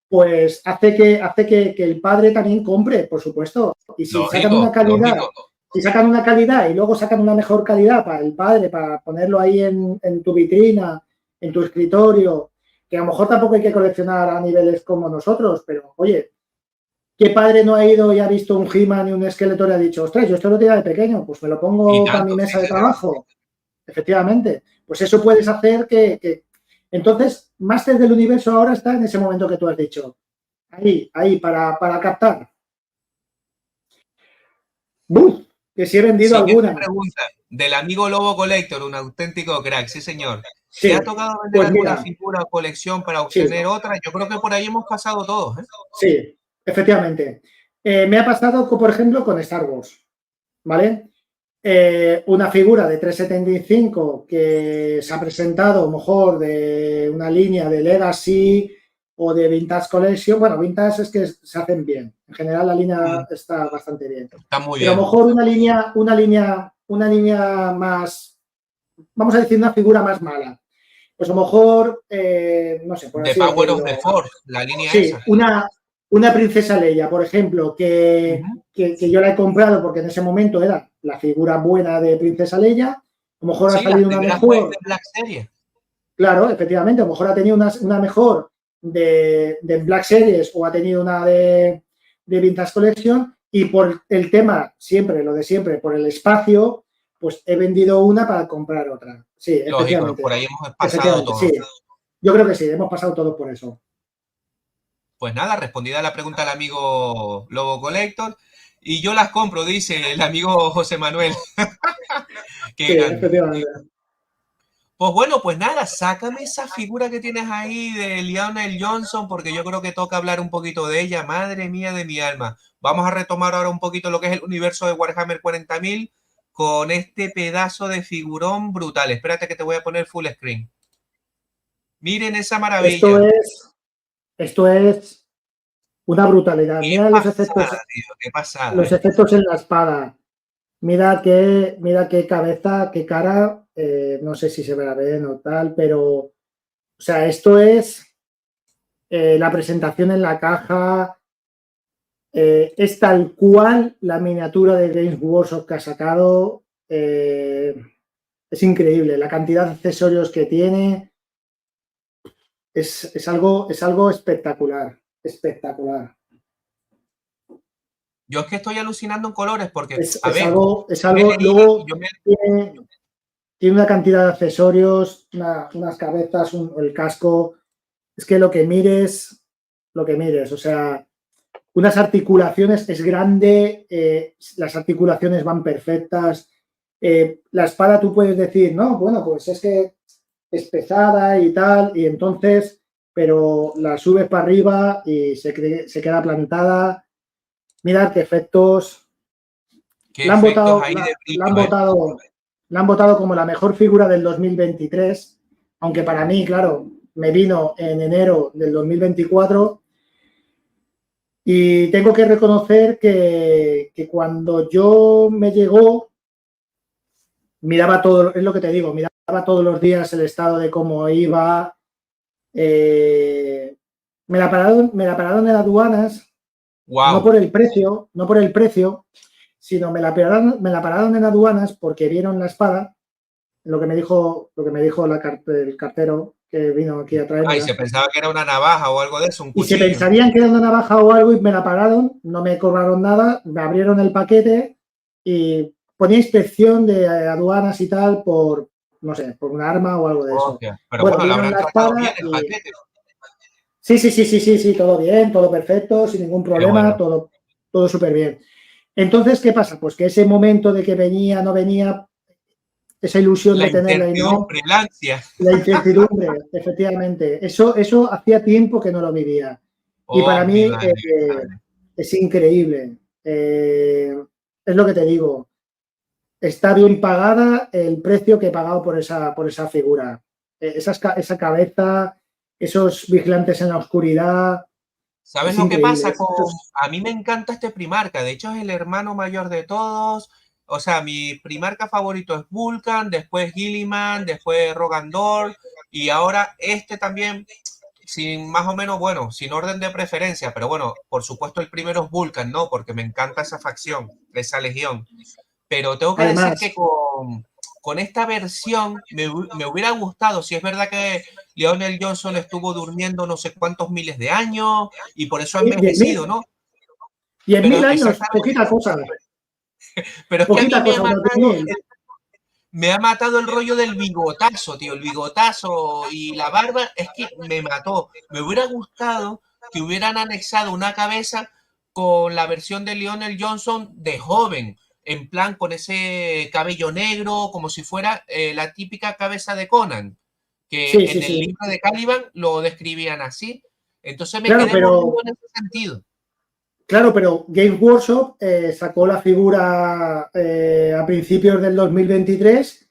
Speaker 2: pues hace que el padre también compre, por supuesto. Y
Speaker 1: Lógico, lógico.
Speaker 2: si sacan una calidad y luego sacan una mejor calidad para el padre, para ponerlo ahí en tu vitrina, en tu escritorio, que a lo mejor tampoco hay que coleccionar a niveles como nosotros, pero oye, ¿qué padre no ha ido y ha visto un He-Man y un Skeletor y ha dicho, ostras, yo esto lo tenía de pequeño, pues me lo
Speaker 1: Y
Speaker 2: pongo para mi
Speaker 1: tanto, sí,
Speaker 2: mesa de
Speaker 1: señor.
Speaker 2: trabajo? Efectivamente, pues eso puedes hacer que... Entonces, Máster del Universo ahora está en ese momento que tú has dicho. Ahí, para captar. ¡Buf! que sí he vendido
Speaker 1: Siguiente
Speaker 2: alguna.
Speaker 1: pregunta, del amigo Lobo Collector, un auténtico crack, sí señor. ¿Te ha
Speaker 2: Sí,
Speaker 1: tocado vender
Speaker 2: pues
Speaker 1: alguna
Speaker 2: mira,
Speaker 1: figura o colección para
Speaker 2: sí,
Speaker 1: obtener otra? Yo creo que por ahí hemos pasado todos, ¿eh?
Speaker 2: sí, efectivamente. Me ha pasado, por ejemplo, con Star Wars, ¿vale? Una figura de 375 que se ha presentado, a lo mejor, de una línea de Legacy o de Vintage Collection. Bueno, Vintage es que se hacen bien. En general, la línea está bastante bien.
Speaker 1: Está muy
Speaker 2: Pero a lo
Speaker 1: bien.
Speaker 2: mejor una línea más, vamos a decir, una figura más mala. Pues a lo mejor, no sé, por
Speaker 1: The
Speaker 2: así
Speaker 1: Power of the
Speaker 2: decirlo,
Speaker 1: Force, la línea
Speaker 2: sí,
Speaker 1: esa.
Speaker 2: una princesa Leia, por ejemplo,
Speaker 1: Ujú.
Speaker 2: que yo la he comprado porque en ese momento era la figura buena de princesa Leia, a lo mejor ha
Speaker 1: Sí, las
Speaker 2: salido una
Speaker 1: primeras waves de
Speaker 2: mejor,
Speaker 1: Black Series.
Speaker 2: claro, efectivamente, a lo mejor ha tenido una mejor de Black Series o ha tenido una de Vintage Collection y por el tema, siempre, lo de siempre, por el espacio, pues he vendido una para comprar otra. Sí,
Speaker 1: Lógico, por
Speaker 2: efectivamente,
Speaker 1: ahí hemos pasado
Speaker 2: efectivamente, sí.
Speaker 1: todos.
Speaker 2: Yo creo que sí, hemos pasado todos por eso.
Speaker 1: Pues nada, respondida la pregunta al amigo Lobo Collector. Y yo las compro, dice el amigo José Manuel.
Speaker 2: Sí,
Speaker 1: Qué grande.
Speaker 2: efectivamente.
Speaker 1: Pues bueno, pues nada, sácame esa figura que tienes ahí de Lionel Johnson, porque yo creo que toca hablar un poquito de ella. Madre mía de mi alma. Vamos a retomar ahora un poquito lo que es el universo de Warhammer 40.000 con este pedazo de figurón brutal. Espérate que te voy a poner full screen. Miren esa
Speaker 2: Esto
Speaker 1: maravilla.
Speaker 2: es, esto es una brutalidad.
Speaker 1: Qué
Speaker 2: Mira
Speaker 1: pasada, tío, qué pasada,
Speaker 2: los
Speaker 1: ¿eh?
Speaker 2: efectos en la espada. Mira qué cabeza, qué cara. No sé si se verá bien o tal, pero, o sea, esto es la presentación en la caja. Es tal cual la miniatura de Games Workshop que ha sacado. Es increíble. La cantidad de accesorios que tiene es algo espectacular. Espectacular.
Speaker 1: Yo es que estoy alucinando en colores porque, a ver,
Speaker 2: Es
Speaker 1: yo me he
Speaker 2: algo,
Speaker 1: leído,
Speaker 2: luego
Speaker 1: yo me,
Speaker 2: tiene, tiene una cantidad de accesorios, unas cabezas, el casco, es que lo que mires, o sea, unas articulaciones, es grande, las articulaciones van perfectas, la espada tú puedes decir, no, bueno, pues es que es pesada y tal, y entonces, pero la subes para arriba y se queda plantada, mirad qué efectos,
Speaker 1: qué
Speaker 2: la han
Speaker 1: efectos
Speaker 2: votado,
Speaker 1: hay de
Speaker 2: la han
Speaker 1: brillo, ¿eh?
Speaker 2: votado, la han votado como la mejor figura del 2023, aunque para mí, claro, me vino en enero del 2024 y tengo que reconocer que cuando yo me llegó, miraba todo, es lo que te digo, miraba todos los días el estado de cómo iba, me la pararon en aduanas, no
Speaker 1: Wow.
Speaker 2: por el precio, no por el precio, sino me la pararon en aduanas porque vieron la espada, lo que me dijo el cartero que vino aquí a
Speaker 1: Ay, se
Speaker 2: traérmela.
Speaker 1: pensaba que era una navaja o algo de eso, un
Speaker 2: Y se
Speaker 1: cuchillo.
Speaker 2: pensarían que era una navaja o algo y me la pararon, no me cobraron nada, me abrieron el paquete y ponía inspección de aduanas y tal por, no sé, por un arma o algo de eso.
Speaker 1: Hostia. Pero
Speaker 2: Bueno,
Speaker 1: bueno, lo
Speaker 2: vieron
Speaker 1: habrán
Speaker 2: la
Speaker 1: tratado bien
Speaker 2: espada
Speaker 1: el
Speaker 2: y
Speaker 1: paquete.
Speaker 2: sí, todo bien, todo perfecto, sin ningún
Speaker 1: Qué
Speaker 2: problema,
Speaker 1: bueno.
Speaker 2: todo súper bien. Entonces, ¿qué pasa? Pues que ese momento de que venía, no venía, esa ilusión
Speaker 1: La
Speaker 2: de tenerla y no,
Speaker 1: incertidumbre, el ansia.
Speaker 2: la incertidumbre, efectivamente. Eso hacía tiempo que no lo vivía. Y
Speaker 1: Oh,
Speaker 2: para
Speaker 1: mi
Speaker 2: mí
Speaker 1: madre, mi madre.
Speaker 2: es increíble. Es lo que te digo. Está bien pagada el precio que he pagado por esa figura. Esa cabeza, esos vigilantes en la oscuridad,
Speaker 1: ¿Sabes
Speaker 2: es
Speaker 1: lo que
Speaker 2: increíble.
Speaker 1: pasa con...? A mí me encanta este Primarca, de hecho es el hermano mayor de todos. O sea, mi Primarca favorito es Vulcan, después Gilliman, después Rogandor y ahora este también, sin más o menos, bueno, sin orden de preferencia, pero bueno, por supuesto el primero es Vulcan, ¿no? Porque me encanta esa facción, esa legión. Pero tengo que decir
Speaker 2: Además,
Speaker 1: que con esta versión me hubiera gustado, si es verdad que Lionel Johnson estuvo durmiendo no sé cuántos miles de años y por eso ha
Speaker 2: sí,
Speaker 1: envejecido, ¿no?
Speaker 2: 10.000
Speaker 1: Pero
Speaker 2: años,
Speaker 1: exactamente, pero es que a mí
Speaker 2: poquita cosa, unos 10.000.
Speaker 1: me ha matado el rollo del bigotazo, tío, el bigotazo y la barba, es que me mató. Me hubiera gustado que hubieran anexado una cabeza con la versión de Lionel Johnson de joven, en plan con ese cabello negro, como si fuera la típica cabeza de Conan, que
Speaker 2: Sí, sí,
Speaker 1: en el
Speaker 2: sí.
Speaker 1: libro de Caliban lo describían así. Entonces me
Speaker 2: Claro,
Speaker 1: quedé mordido
Speaker 2: pero
Speaker 1: en ese sentido.
Speaker 2: Claro, pero Games Workshop sacó la figura a principios del 2023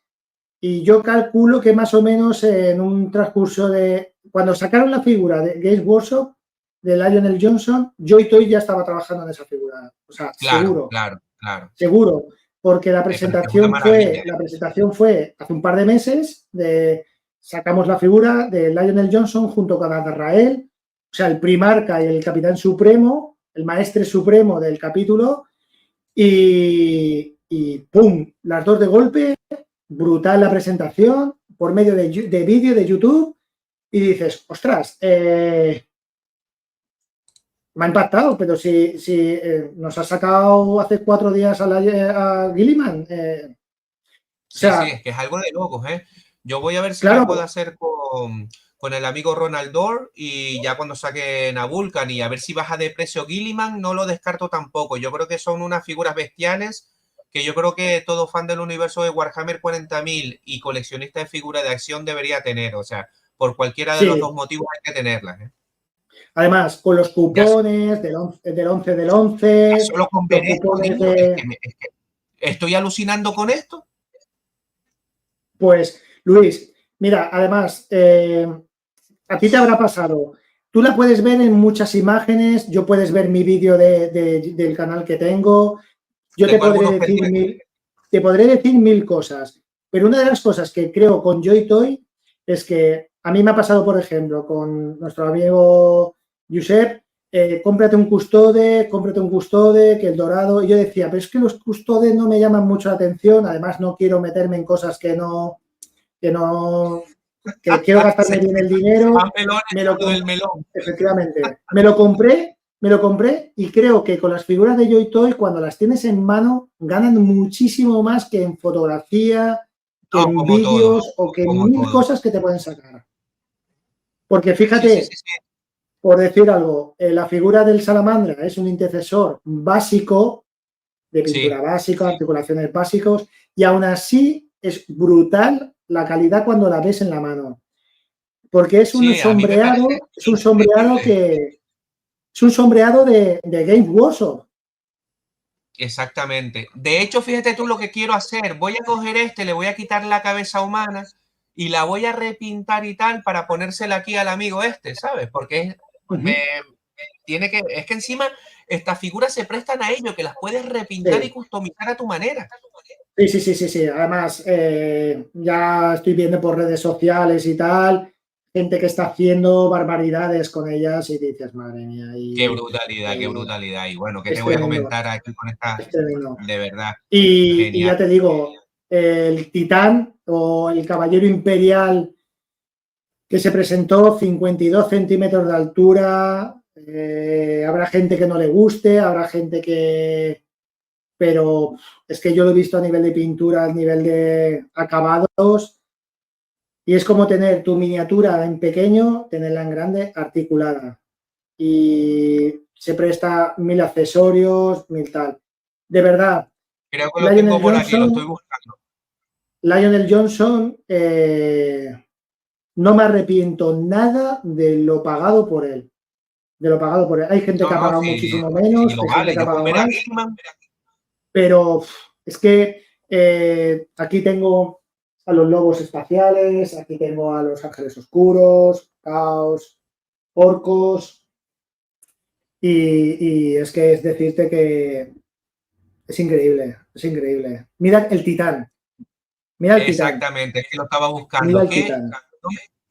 Speaker 2: y yo calculo que más o menos en un transcurso de... Cuando sacaron la figura de Games Workshop de Lionel Johnson, Joy Toy ya estaba trabajando en esa figura. O sea,
Speaker 1: Claro,
Speaker 2: seguro,
Speaker 1: claro, claro.
Speaker 2: seguro, porque
Speaker 1: Pero es que es una maravilla.
Speaker 2: la presentación fue hace un par de meses, sacamos la figura de Lionel Johnson junto con Azrael, o sea, el primarca y el capitán supremo, el maestre supremo del capítulo, y ¡pum! Las dos de golpe, brutal la presentación, por medio de vídeo de YouTube, y dices, ostras, me ha impactado, pero si nos ha sacado hace 4 días a Gilliman. O
Speaker 1: Sí, sí,
Speaker 2: sea,
Speaker 1: es que es algo de locos, ¿eh? Yo voy a ver si me puedo
Speaker 2: claro,
Speaker 1: hacer con el amigo Ronald Dor y ya cuando saquen a Vulcan y a ver si baja de precio Gilliman, no lo descarto tampoco. Yo creo que son unas figuras bestiales que yo creo que todo fan del universo de Warhammer 40.000 y coleccionista de figuras de acción debería tener. O sea, por cualquiera de los dos
Speaker 2: sí.
Speaker 1: motivos hay que tenerlas, ¿eh?
Speaker 2: Además, con los
Speaker 1: Ya,
Speaker 2: cupones del 11 del
Speaker 1: ya
Speaker 2: 11,
Speaker 1: solo con
Speaker 2: los
Speaker 1: ver esto,
Speaker 2: cupones
Speaker 1: niño, es
Speaker 2: de...
Speaker 1: que, es que estoy alucinando con esto.
Speaker 2: Pues, Luis, mira, además, a ti te habrá pasado. Tú la puedes ver en muchas imágenes, yo puedes ver mi vídeo del canal que tengo, yo
Speaker 1: Tengo algunos pendientes.
Speaker 2: te podré decir mil cosas, pero una de las cosas que creo con Joy Toy es que a mí me ha pasado, por ejemplo, con nuestro amigo Josep, cómprate un custode, que el dorado, y yo decía, pero es que los custodes no me llaman mucho la atención, además no quiero meterme en cosas que no, que quiero gastarme
Speaker 1: Sí,
Speaker 2: bien el dinero,
Speaker 1: más melones
Speaker 2: me lo
Speaker 1: lo del
Speaker 2: compré,
Speaker 1: melón.
Speaker 2: efectivamente, me lo compré y creo que con las figuras de Joy Toy, cuando las tienes en mano, ganan muchísimo más que en fotografía, que
Speaker 1: No,
Speaker 2: en vídeos o que en
Speaker 1: como
Speaker 2: mil
Speaker 1: todo.
Speaker 2: cosas que te pueden sacar. Porque
Speaker 1: Sí, sí, sí,
Speaker 2: fíjate,
Speaker 1: sí.
Speaker 2: por decir algo, la figura del salamandra es un intercesor básico, de pintura
Speaker 1: Sí,
Speaker 2: básica, articulaciones básicos, y aún así es brutal la calidad cuando la ves en la mano. Porque
Speaker 1: sí, a mí me parece
Speaker 2: es un sombreado
Speaker 1: increíble.
Speaker 2: que es un sombreado de Games Workshop.
Speaker 1: Exactamente. De hecho, fíjate tú lo que quiero hacer. Voy a coger este, le voy a quitar la cabeza humana y la voy a repintar y tal para ponérsela aquí al amigo este, ¿sabes? Porque
Speaker 2: Uh
Speaker 1: me
Speaker 2: -huh.
Speaker 1: tiene que, es que encima estas figuras se prestan a ello, que las puedes repintar y
Speaker 2: Sí.
Speaker 1: customizar a tu manera.
Speaker 2: Sí, sí, sí, sí, sí. Además, ya estoy viendo por redes sociales y tal, gente que está haciendo barbaridades con ellas y dices, madre mía,
Speaker 1: Qué
Speaker 2: y
Speaker 1: brutalidad. Y bueno, ¿qué te
Speaker 2: es
Speaker 1: voy a
Speaker 2: tremendo,
Speaker 1: comentar aquí con esta?
Speaker 2: es tremendo.
Speaker 1: De verdad,
Speaker 2: Y
Speaker 1: genial.
Speaker 2: ya te digo, el Titán o el Caballero Imperial que se presentó 52 centímetros de altura, habrá gente que no le guste, habrá gente que... Pero es que yo lo he visto a nivel de pintura, a nivel de acabados, y es como tener tu miniatura en pequeño, tenerla en grande, articulada. Y se presta mil accesorios, mil tal. De verdad,
Speaker 1: Creo que lo tengo
Speaker 2: Lionel
Speaker 1: por aquí, lo estoy
Speaker 2: Johnson,
Speaker 1: buscando.
Speaker 2: Lionel Johnson no me arrepiento nada de lo pagado por él. De lo pagado por él. Hay gente
Speaker 1: No,
Speaker 2: que ha
Speaker 1: no,
Speaker 2: pagado
Speaker 1: sí,
Speaker 2: muchísimo
Speaker 1: sí
Speaker 2: menos,
Speaker 1: lo
Speaker 2: hay gente
Speaker 1: vale.
Speaker 2: que ha
Speaker 1: Yo con
Speaker 2: pagado
Speaker 1: ver a
Speaker 2: más,
Speaker 1: Gilman,
Speaker 2: pero es que aquí tengo a los lobos espaciales, aquí tengo a los ángeles oscuros, caos, orcos, y es que es decirte que es increíble, es increíble. Mira el titán, mira el titán,
Speaker 1: exactamente, es que lo estaba
Speaker 2: mira
Speaker 1: buscando.
Speaker 2: el
Speaker 1: ¿Qué?
Speaker 2: titán.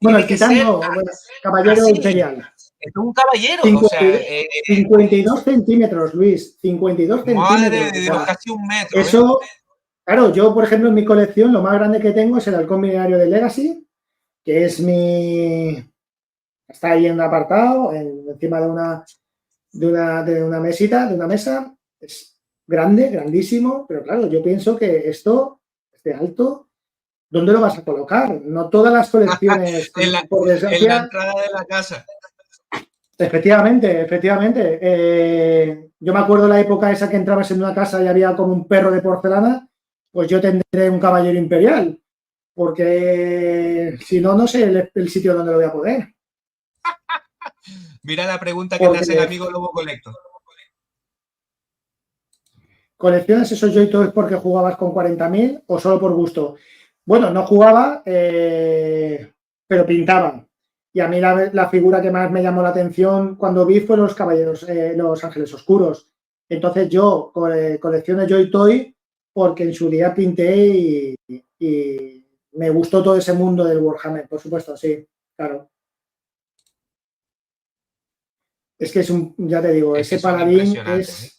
Speaker 2: Bueno,
Speaker 1: Tiene
Speaker 2: el
Speaker 1: que
Speaker 2: titán
Speaker 1: ser
Speaker 2: no, bueno, caballero
Speaker 1: así.
Speaker 2: imperial.
Speaker 1: Es un caballero, o
Speaker 2: 50
Speaker 1: sea,
Speaker 2: 52 centímetros, Luis, 52
Speaker 1: madre
Speaker 2: centímetros.
Speaker 1: de
Speaker 2: O
Speaker 1: Dios,
Speaker 2: sea,
Speaker 1: casi un metro, ¿eh?
Speaker 2: eso, claro, yo, por ejemplo, en mi colección, lo más grande que tengo es el halcón milenario de Legacy, que es está ahí en un apartado, encima de una mesita, de una mesa. Es grande, grandísimo, pero claro, yo pienso que esto, este alto, ¿dónde lo vas a colocar? No todas las colecciones,
Speaker 1: En la,
Speaker 2: por
Speaker 1: en la
Speaker 2: desgracia,
Speaker 1: entrada de la casa.
Speaker 2: Efectivamente, efectivamente. Yo me acuerdo la época esa que entrabas en una casa y había como un perro de porcelana, pues yo tendré un caballero imperial, porque si no, no sé el sitio donde lo voy a poner.
Speaker 1: Mira la pregunta que te hace el
Speaker 2: Porque
Speaker 1: amigo Lobo Colecto.
Speaker 2: ¿coleccionas esos Joy Toys porque jugabas con 40.000 o solo por gusto? Bueno, no jugaba, pero pintaba. Y a mí la figura que más me llamó la atención cuando vi fue los caballeros, los ángeles oscuros. Entonces yo colecciono Joy Toy porque en su día pinté y me gustó todo ese mundo del Warhammer, por supuesto, sí, claro. Es que es un, ya te digo,
Speaker 1: Es que son impresionantes, ¿eh?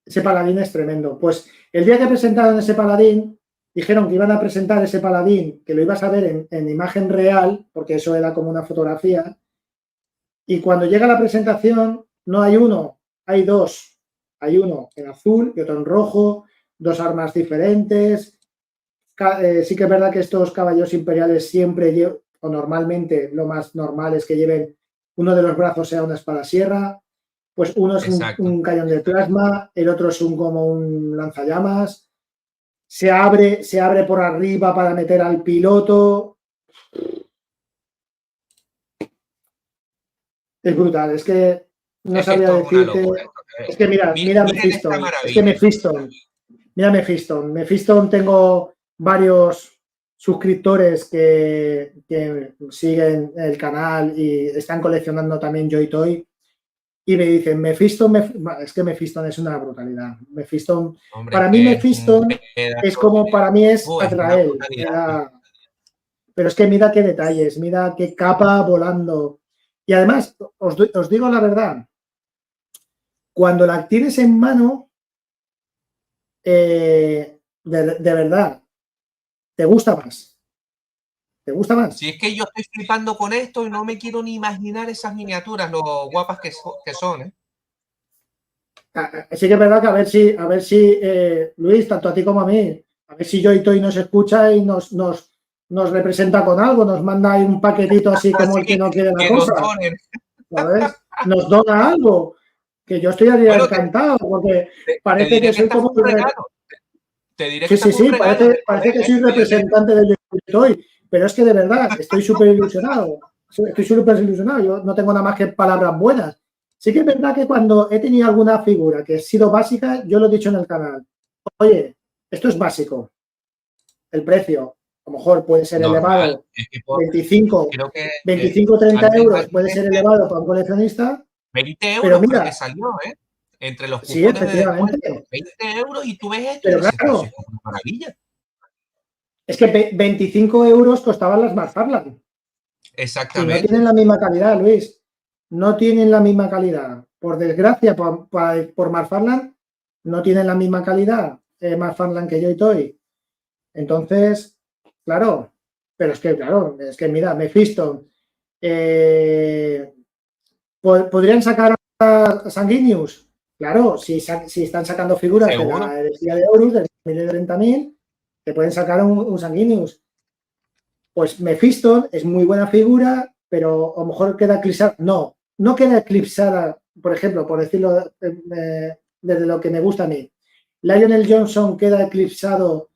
Speaker 2: ese paladín es tremendo. Pues el día que presentaron ese paladín, dijeron que iban a presentar ese paladín, que lo ibas a ver en imagen real, porque eso era como una fotografía, y cuando llega la presentación no hay uno, hay dos. Hay uno en azul y otro en rojo, dos armas diferentes. Sí que es verdad que estos caballeros imperiales siempre, o normalmente lo más normal es que lleven uno de los brazos sea una espada sierra, pues uno es
Speaker 1: Exacto.
Speaker 2: un cañón de plasma, el otro es como un lanzallamas, se abre por arriba para meter al piloto. Es brutal, es que no
Speaker 1: Es que
Speaker 2: sabría
Speaker 1: esto es una
Speaker 2: decirte.
Speaker 1: locura. Esto.
Speaker 2: Es que mira
Speaker 1: Miren esta
Speaker 2: Mephiston, es que
Speaker 1: maravilla.
Speaker 2: Mephiston, mira Mephiston. Mephiston tengo varios suscriptores que siguen el canal y están coleccionando también Joy Toy y me dicen, Mephiston, es que Mephiston es una brutalidad. Mephiston,
Speaker 1: Hombre, es
Speaker 2: para mí
Speaker 1: que es un
Speaker 2: Mephiston es
Speaker 1: pedazo.
Speaker 2: como, para mí es
Speaker 1: Es una
Speaker 2: Azrael,
Speaker 1: brutalidad.
Speaker 2: pero es que mira qué detalles, mira qué capa volando. Y además, os digo la verdad, cuando la tienes en mano, de verdad, te gusta más. ¿Te gusta más?
Speaker 1: Si es que yo estoy flipando con esto y no me quiero ni imaginar esas miniaturas, lo guapas que son, ¿eh?
Speaker 2: Sí que es verdad que a ver si Luis, tanto a ti como a mí, a ver si Joy Toy nos escucha y nos representa con algo, nos manda ahí un paquetito así como
Speaker 1: Así
Speaker 2: el que no quiere la
Speaker 1: que nos
Speaker 2: cosa,
Speaker 1: donen.
Speaker 2: ¿sabes? Nos dona algo, que yo estoy
Speaker 1: Bueno,
Speaker 2: encantado, porque
Speaker 1: te
Speaker 2: parece que
Speaker 1: diré que
Speaker 2: soy
Speaker 1: esta
Speaker 2: como
Speaker 1: fue un regalo. Te diré que
Speaker 2: sí,
Speaker 1: esta
Speaker 2: sí,
Speaker 1: fue un
Speaker 2: sí,
Speaker 1: regalo de
Speaker 2: parece que
Speaker 1: poder, ¿eh?
Speaker 2: soy representante de Joy Toy, pero es que de verdad estoy súper ilusionado. Estoy súper ilusionado. Yo no tengo nada más que palabras buenas. Sí que es verdad que cuando he tenido alguna figura que ha sido básica, yo lo he dicho en el canal. Oye, esto es básico. El precio, a lo mejor puede ser
Speaker 1: Normal.
Speaker 2: elevado.
Speaker 1: Es que
Speaker 2: 25,
Speaker 1: creo que
Speaker 2: 25 30
Speaker 1: antes
Speaker 2: euros puede ser elevado para un coleccionista,
Speaker 1: 20
Speaker 2: pero
Speaker 1: euros creo que
Speaker 2: mira,
Speaker 1: salió, ¿eh? Entre los
Speaker 2: sí,
Speaker 1: cupones de
Speaker 2: efectivamente.
Speaker 1: descuento. 20 euros y tú ves esto y
Speaker 2: Pero
Speaker 1: dices, pero si
Speaker 2: claro,
Speaker 1: esto es una maravilla.
Speaker 2: es que 25 euros costaban las McFarlane. Y no
Speaker 1: Exactamente.
Speaker 2: tienen la misma calidad, Luis. No tienen la misma calidad. Por desgracia, por McFarlane, no tienen la misma calidad McFarlane que Joy Toy. Entonces, claro, pero es que mira, Mephiston, eh, ¿podrían sacar a Sanguinius? Claro, si están sacando figuras de
Speaker 1: Seguro.
Speaker 2: la herejía de Horus, de 30.000, te pueden sacar un Sanguinius. Pues Mephiston es muy buena figura, pero a lo mejor queda eclipsada. No, no queda eclipsada, por ejemplo, por decirlo desde lo que me gusta a mí. Lionel Johnson queda eclipsado,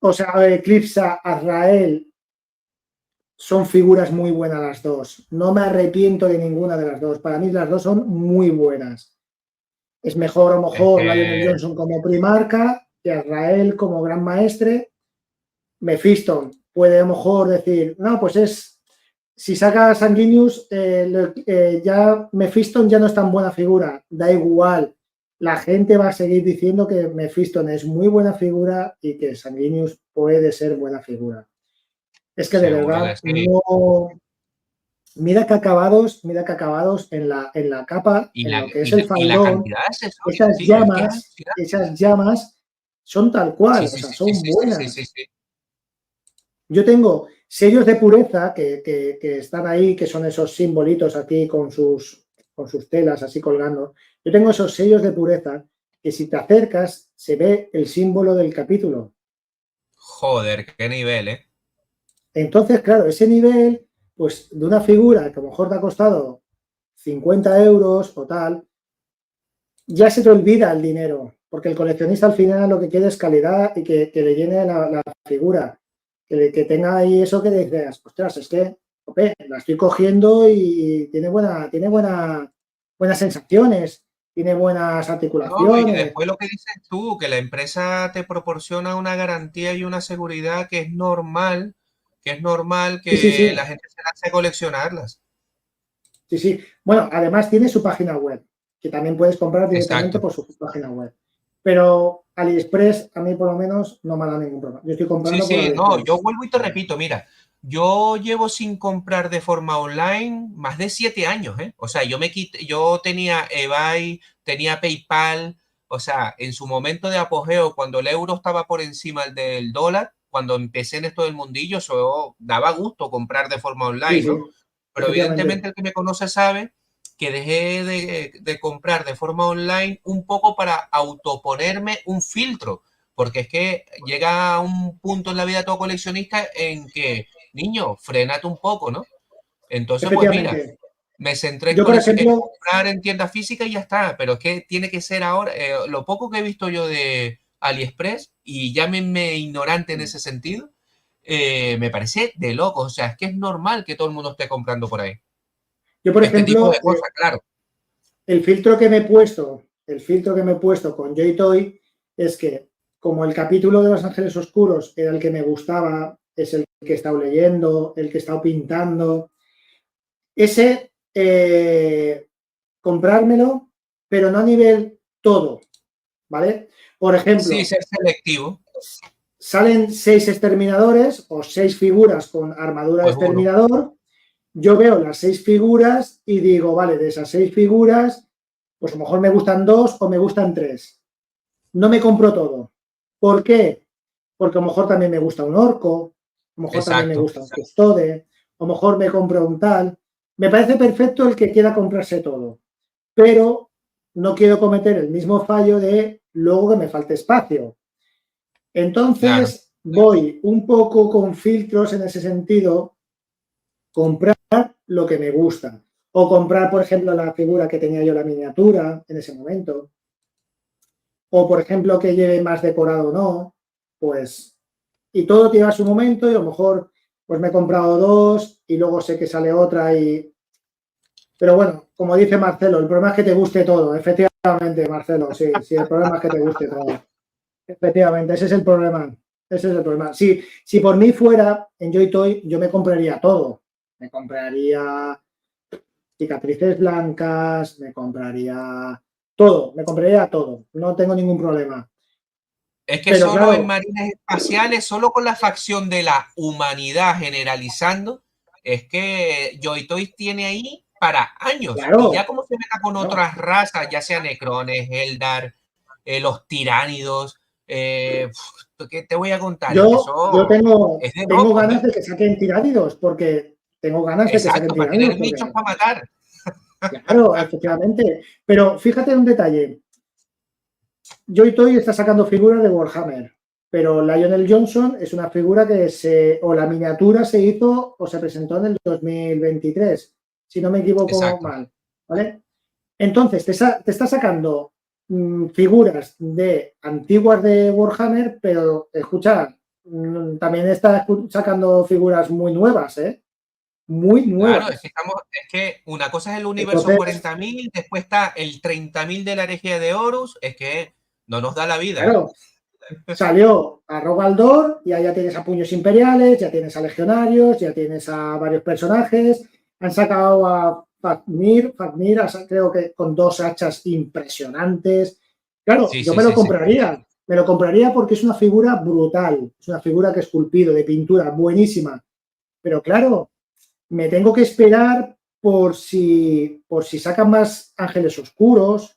Speaker 2: o sea, eclipsa a Azrael. Son figuras muy buenas las dos. No me arrepiento de ninguna de las dos. Para mí las dos son muy buenas. Es mejor a lo
Speaker 1: Es
Speaker 2: mejor Lionel
Speaker 1: que
Speaker 2: Johnson como primarca que Azrael como gran maestre. Mephiston puede a lo mejor decir, no, pues si saca Sanguinius, ya Mephiston ya no es tan buena figura, da igual. La gente va a seguir diciendo que Mephiston es muy buena figura y que Sanguinius puede ser buena figura. Es que de
Speaker 1: seguro que
Speaker 2: verdad,
Speaker 1: sí.
Speaker 2: no. Mira que acabados en la capa,
Speaker 1: Y
Speaker 2: en
Speaker 1: la,
Speaker 2: lo que es
Speaker 1: y
Speaker 2: el
Speaker 1: la, y la
Speaker 2: faldón,
Speaker 1: cantidad de accesorios, tío, es que es alucinante.
Speaker 2: esas llamas son tal
Speaker 1: Sí,
Speaker 2: cual, o
Speaker 1: sí,
Speaker 2: sea,
Speaker 1: sí, sí,
Speaker 2: son
Speaker 1: sí, sí, sí, sí,
Speaker 2: buenas.
Speaker 1: sí.
Speaker 2: Yo tengo sellos de pureza que están ahí, que son esos simbolitos aquí con sus telas así colgando. Yo tengo esos sellos de pureza que si te acercas se ve el símbolo del capítulo.
Speaker 1: Joder, qué nivel, ¿eh?
Speaker 2: Entonces, claro, ese nivel, pues de una figura que a lo mejor te ha costado 50 euros o tal, ya se te olvida el dinero, porque el coleccionista al final lo que quiere es calidad y que le llene la figura, que tenga ahí eso que dices, ostras, es que ope, la estoy cogiendo y buenas sensaciones, tiene buenas
Speaker 1: No, y
Speaker 2: articulaciones.
Speaker 1: después lo que dices tú, que la empresa te proporciona una garantía y una seguridad que es normal
Speaker 2: Sí, sí,
Speaker 1: que
Speaker 2: sí,
Speaker 1: la gente se lance a coleccionarlas.
Speaker 2: sí, sí. Bueno, además tiene su página web, que también puedes comprar directamente
Speaker 1: Exacto.
Speaker 2: por su página web. Pero AliExpress, a mí por lo menos, no me da ningún problema. Yo estoy
Speaker 1: Sí,
Speaker 2: comprando por
Speaker 1: sí, no, yo
Speaker 2: AliExpress.
Speaker 1: vuelvo y te repito, mira, yo llevo sin comprar de forma online más de 7 años, ¿eh? O sea, yo tenía eBay, tenía PayPal, o sea, en su momento de apogeo, cuando el euro estaba por encima del dólar, cuando empecé en esto del mundillo, eso daba gusto comprar de forma
Speaker 2: Sí,
Speaker 1: online, ¿no?
Speaker 2: sí,
Speaker 1: Pero
Speaker 2: efectivamente.
Speaker 1: evidentemente el que me conoce sabe que dejé de comprar de forma online un poco para autoponerme un filtro, porque es que llega a un punto en la vida de todo coleccionista en que, niño, frénate un poco, ¿no? Entonces, pues mira,
Speaker 2: Efectivamente.
Speaker 1: me centré
Speaker 2: Yo, por
Speaker 1: en
Speaker 2: ejemplo,
Speaker 1: comprar en tiendas físicas y ya está, pero es que tiene que ser ahora, lo poco que he visto yo de AliExpress, y llámenme ignorante en ese sentido, me parece de loco, o sea, es que es normal que todo el mundo esté comprando por ahí.
Speaker 2: yo, por
Speaker 1: Este tipo de
Speaker 2: ejemplo,
Speaker 1: cosas, claro.
Speaker 2: el filtro que me he puesto, el filtro que me he puesto con JoyToy es que, como el capítulo de Los Ángeles Oscuros era el que me gustaba, es el que he estado leyendo, el que he estado pintando, ese comprármelo, pero no a nivel todo, ¿vale? Por
Speaker 1: Sí,
Speaker 2: ejemplo,
Speaker 1: ser selectivo,
Speaker 2: salen 6 exterminadores o 6 figuras con armadura de
Speaker 1: pues uno.
Speaker 2: exterminador. Yo veo las 6 figuras y digo, vale, de esas 6 figuras, pues a lo mejor me gustan 2 o me gustan 3. No me compro todo. ¿Por qué? Porque a lo mejor también me gusta un orco, a lo mejor también me
Speaker 1: Exacto.
Speaker 2: gusta un custode, a lo mejor me compro un tal. Me parece perfecto el que quiera comprarse todo, pero no quiero cometer el mismo fallo de luego que me falte espacio.
Speaker 1: Claro.
Speaker 2: Entonces voy un poco con filtros en ese sentido, comprar lo que me gusta. O comprar, por ejemplo, la figura que tenía yo, la miniatura, en ese momento. O, por ejemplo, que lleve más decorado o no. Pues, y todo lleva su momento y a lo mejor, pues me he comprado dos y luego sé que sale otra y... Pero bueno, como dice Marcelo, el problema es que te guste todo. Efectivamente, Marcelo, sí, sí, el problema es que te guste todo. Efectivamente, ese es el problema. Ese es el problema. Si por mí fuera en Joy Toy, yo me compraría todo. Me compraría cicatrices blancas, me compraría todo, no tengo ningún problema.
Speaker 1: Es que
Speaker 2: Pero
Speaker 1: solo en
Speaker 2: claro,
Speaker 1: marines espaciales, solo con la facción de la humanidad generalizando, es que Joy Toys tiene ahí para años. Y ya
Speaker 2: claro,
Speaker 1: como se meta con
Speaker 2: no.
Speaker 1: otras razas, ya sea Necrones, Eldar, los tiránidos, ¿qué te voy a contar? Es que
Speaker 2: Yo
Speaker 1: eso es de
Speaker 2: tengo
Speaker 1: locos,
Speaker 2: ganas
Speaker 1: ¿eh?
Speaker 2: de que saquen tiránidos, porque tengo ganas de que saquen
Speaker 1: Exacto, para
Speaker 2: tiránidos,
Speaker 1: tener bichos
Speaker 2: porque,
Speaker 1: para matar.
Speaker 2: claro, efectivamente. Pero fíjate un detalle, Joy Toy está sacando figuras de Warhammer, pero Lionel Johnson es una figura o la miniatura se hizo o se presentó en el 2023, si no me equivoco
Speaker 1: Exacto.
Speaker 2: mal, ¿vale? Entonces, te está sacando figuras de antiguas de Warhammer, pero escucha, también está sacando figuras muy nuevas, ¿eh? Muy
Speaker 1: Claro, es que
Speaker 2: nuevas.
Speaker 1: es que una cosa es el universo
Speaker 2: Entonces,
Speaker 1: 40.000, después está el 30.000 de la herejía de Horus, es que no nos da la vida, ¿eh?
Speaker 2: claro, salió a Rogaldor y ahí ya tienes a Puños Imperiales, ya tienes a Legionarios, ya tienes a varios personajes. Han sacado a Fafnir, creo que con dos hachas impresionantes. Claro,
Speaker 1: Sí,
Speaker 2: yo
Speaker 1: sí, sí, sí.
Speaker 2: me lo compraría porque es una figura brutal, es una figura que esculpido, de pintura, buenísima. Pero claro, me tengo que esperar por si sacan más ángeles oscuros.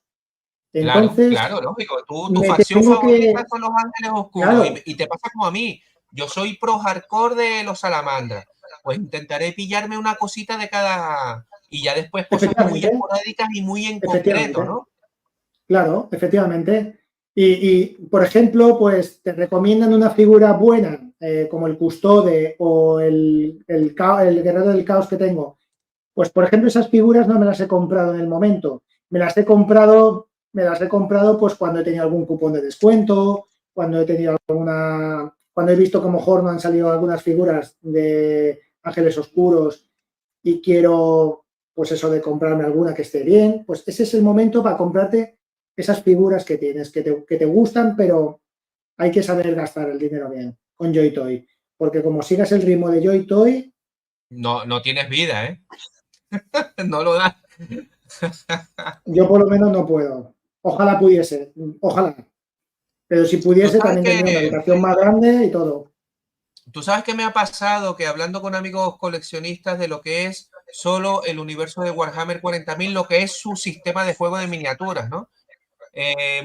Speaker 1: Claro,
Speaker 2: Entonces,
Speaker 1: claro, lógico. Tu
Speaker 2: me
Speaker 1: facción
Speaker 2: tengo
Speaker 1: favorita
Speaker 2: que,
Speaker 1: son los ángeles oscuros
Speaker 2: claro,
Speaker 1: y te pasa como a mí. Yo soy pro hardcore de los salamandras. Pues intentaré pillarme una cosita de cada... Y ya después cosas muy
Speaker 2: efectivamente,
Speaker 1: esporádicas y muy en concreto,
Speaker 2: efectivamente,
Speaker 1: ¿no?
Speaker 2: claro, efectivamente. Por ejemplo, pues te recomiendan una figura buena, como el Custode o el Guerrero del Caos que tengo, Pues, por ejemplo, esas figuras no me las he comprado en el momento. Me las he comprado pues cuando he tenido algún cupón de descuento, cuando he tenido cuando he visto como Horno han salido algunas figuras de Ángeles Oscuros y quiero, pues eso de comprarme alguna que esté bien, pues ese es el momento para comprarte esas figuras que tienes, que te gustan, pero hay que saber gastar el dinero bien con Joy Toy, porque como sigas el ritmo de Joy Toy,
Speaker 1: No, no tienes vida, ¿eh? No lo das.
Speaker 2: yo por lo menos no puedo. Ojalá pudiese, ojalá. Pero si
Speaker 1: Tú
Speaker 2: pudiese,
Speaker 1: sabes
Speaker 2: también
Speaker 1: que
Speaker 2: tendría una habitación más grande y todo.
Speaker 1: Tú sabes que me ha pasado que hablando con amigos coleccionistas de lo que es solo el universo de Warhammer 40.000, lo que es su sistema de juego de miniaturas, ¿no?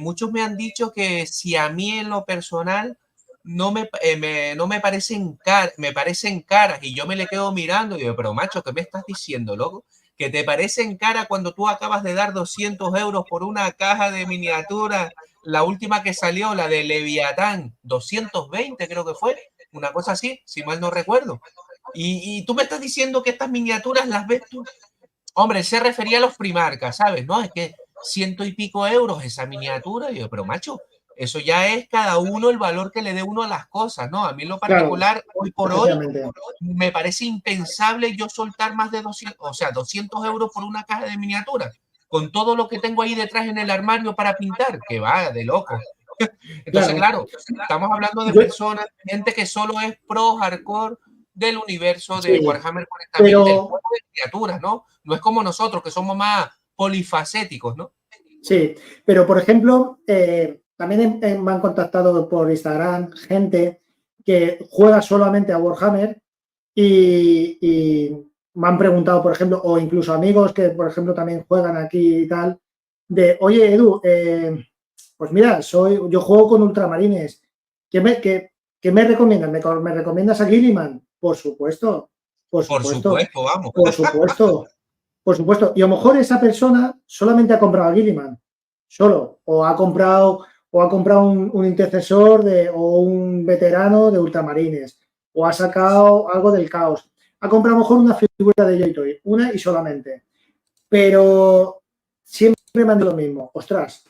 Speaker 1: Muchos me han dicho que si a mí en lo personal no me me parecen caras y yo me le quedo mirando y digo, pero macho, ¿qué me estás diciendo, loco? Que te parecen caras cuando tú acabas de dar 200 euros por una caja de miniatura, la última que salió, la de Leviatán, 220 creo que fue, una cosa así, si mal no recuerdo. Y tú me estás diciendo que estas miniaturas las ves tú. Hombre, él se refería a los Primarcas, ¿sabes? No, es que ciento y pico euros esa miniatura. Y yo, pero macho, eso ya es cada uno el valor que le dé uno a las cosas, ¿no? A mí en lo
Speaker 2: Claro,
Speaker 1: particular, hoy por hoy,
Speaker 2: efectivamente.
Speaker 1: me parece impensable yo soltar más de 200, o sea, 200 euros por una caja de miniaturas, con todo lo que tengo ahí detrás en el armario para pintar, que va de loco. Entonces,
Speaker 2: Claro.
Speaker 1: claro, estamos hablando de
Speaker 2: Yo,
Speaker 1: personas, gente que solo es pro hardcore del universo de
Speaker 2: sí,
Speaker 1: Warhammer 40.000, del
Speaker 2: pero
Speaker 1: juego de criaturas, ¿no? No es como nosotros, que somos más polifacéticos, ¿no?
Speaker 2: sí, pero por ejemplo, también me han contactado por Instagram gente que juega solamente a Warhammer y me han preguntado, por ejemplo, o incluso amigos que, por ejemplo, también juegan aquí y tal, de, oye, Edu, pues mira, yo juego con ultramarines. ¿Qué me recomiendas? ¿Me recomiendas a Gilliman? Por supuesto, por
Speaker 1: Por
Speaker 2: supuesto,
Speaker 1: supuesto, vamos.
Speaker 2: por supuesto, por supuesto. Y a lo mejor esa persona solamente ha comprado a Gilliman, solo, o ha comprado un intercesor o un veterano de ultramarines, o ha sacado algo del caos. Ha comprado a lo mejor una figura de Joy-Toy, una y solamente. Pero siempre me han dicho lo mismo. Ostras,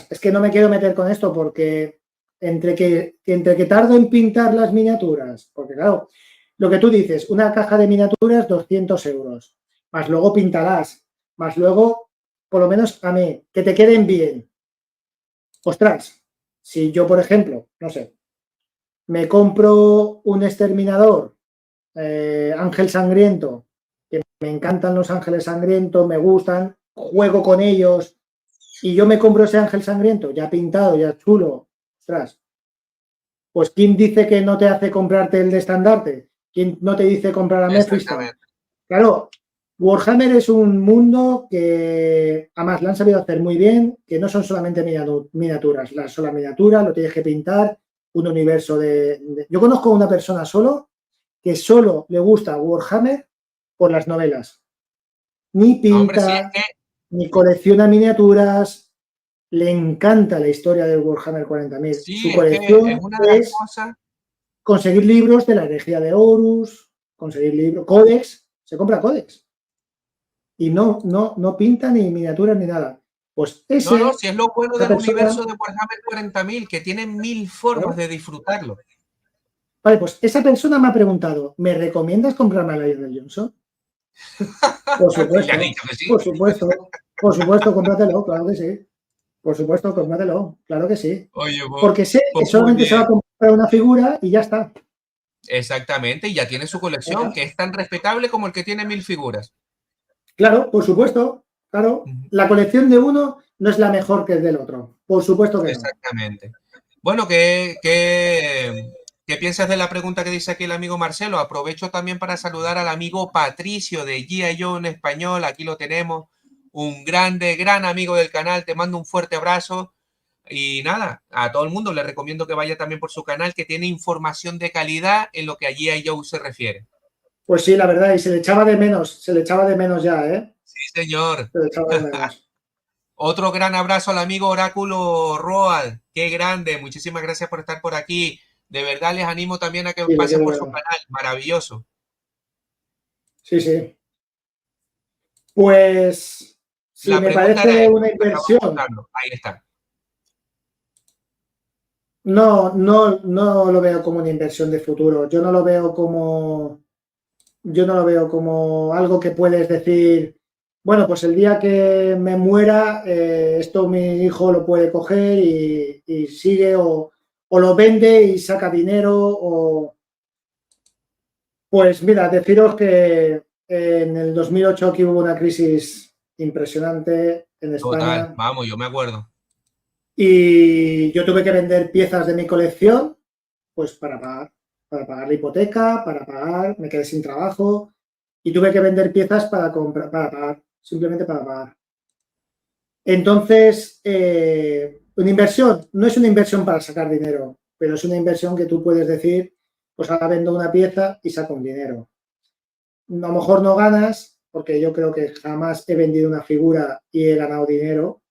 Speaker 2: es que no me quiero meter con esto porque entre que tardo en pintar las miniaturas, porque claro, lo que tú dices, una caja de miniaturas, 200 euros, más luego pintarás, más luego, por lo menos a mí, que te queden bien. Ostras, si yo, por ejemplo, no sé, me compro un exterminador, Ángel Sangriento, que me encantan los ángeles sangrientos, me gustan, juego con ellos, y yo me compro ese ángel sangriento, ya pintado, ya chulo, ostras, pues ¿quién dice que no te hace comprarte el de estandarte? ¿Quién no te dice comprar a Mephiston?
Speaker 1: Exactamente.
Speaker 2: Claro, Warhammer es un mundo que además lo han sabido hacer muy bien, que no son solamente miniaturas, la sola miniatura, lo tienes que pintar, un universo Yo conozco a una persona solo que solo le gusta Warhammer por las novelas. Ni
Speaker 1: Hombre, sí, es
Speaker 2: pinta,
Speaker 1: que
Speaker 2: ni colecciona miniaturas, le encanta la historia del Warhammer 40.000.
Speaker 1: sí,
Speaker 2: Su
Speaker 1: es que es
Speaker 2: colección
Speaker 1: una de las
Speaker 2: es
Speaker 1: cosas.
Speaker 2: conseguir libros de la herejía de Horus, conseguir libros, códex, se compra códex. Y no pinta ni miniaturas ni nada. Pues
Speaker 1: No, no, si es lo bueno
Speaker 2: esa
Speaker 1: del
Speaker 2: persona,
Speaker 1: universo de Warhammer 40.000, que tiene mil formas
Speaker 2: ¿no?
Speaker 1: de disfrutarlo.
Speaker 2: Vale, pues esa persona me ha preguntado, ¿me recomiendas comprarme a Lionel Johnson?
Speaker 1: Le has dicho que sí.
Speaker 2: Por supuesto, cómpratelo, claro que sí. Por supuesto, cómpratelo, claro que sí.
Speaker 1: Oye, pues,
Speaker 2: Porque sé que
Speaker 1: pues muy
Speaker 2: solamente se va
Speaker 1: bien.
Speaker 2: a comprar una figura y ya está.
Speaker 1: Exactamente, y ya tiene su
Speaker 2: Ya
Speaker 1: colección,
Speaker 2: está.
Speaker 1: que es tan respetable como el que tiene 1000 figuras.
Speaker 2: Claro, por supuesto, claro.
Speaker 1: Ujú.
Speaker 2: La colección de uno no es la mejor que el del otro. Por supuesto que no.
Speaker 1: Exactamente. Bueno, ¿qué piensas de la pregunta que dice aquí el amigo Marcelo? Aprovecho también para saludar al amigo Patricio de G.I. Joe en español. Aquí lo tenemos. Un grande, gran amigo del canal. Te mando un fuerte abrazo. Y nada, a todo el mundo le recomiendo que vaya también por su canal, que tiene información de calidad en lo que a G.I. Joe se refiere.
Speaker 2: Pues sí, la verdad, y se le echaba de menos ya, ¿eh?
Speaker 1: Sí, señor.
Speaker 2: Se le echaba de menos.
Speaker 1: Otro gran abrazo al amigo Oráculo Roal. Qué grande. Muchísimas gracias por estar por aquí. De verdad les animo también a que
Speaker 2: Sí, le
Speaker 1: pasen
Speaker 2: quiero
Speaker 1: por su
Speaker 2: ver.
Speaker 1: canal. Maravilloso.
Speaker 2: Sí, sí. Pues sí,
Speaker 1: La
Speaker 2: me
Speaker 1: pregunta era
Speaker 2: parece
Speaker 1: esa,
Speaker 2: una
Speaker 1: la estaba
Speaker 2: inversión.
Speaker 1: buscando. Ahí está.
Speaker 2: No, no, no lo veo como una inversión de futuro. Yo no lo veo como algo que puedes decir, bueno, pues el día que me muera, esto mi hijo lo puede coger y sigue o lo vende y saca dinero o, pues mira, deciros que en el 2008 aquí hubo una crisis impresionante en
Speaker 1: Total,
Speaker 2: España
Speaker 1: vamos, yo me acuerdo.
Speaker 2: y yo tuve que vender piezas de mi colección pues para pagar la hipoteca, para pagar, me quedé sin trabajo y tuve que vender piezas para comprar, para pagar, simplemente para pagar. Entonces, una inversión no es una inversión para sacar dinero, pero es una inversión que tú puedes decir, pues ahora vendo una pieza y saco un dinero. A lo mejor no ganas, porque yo creo que jamás he vendido una figura y he ganado dinero.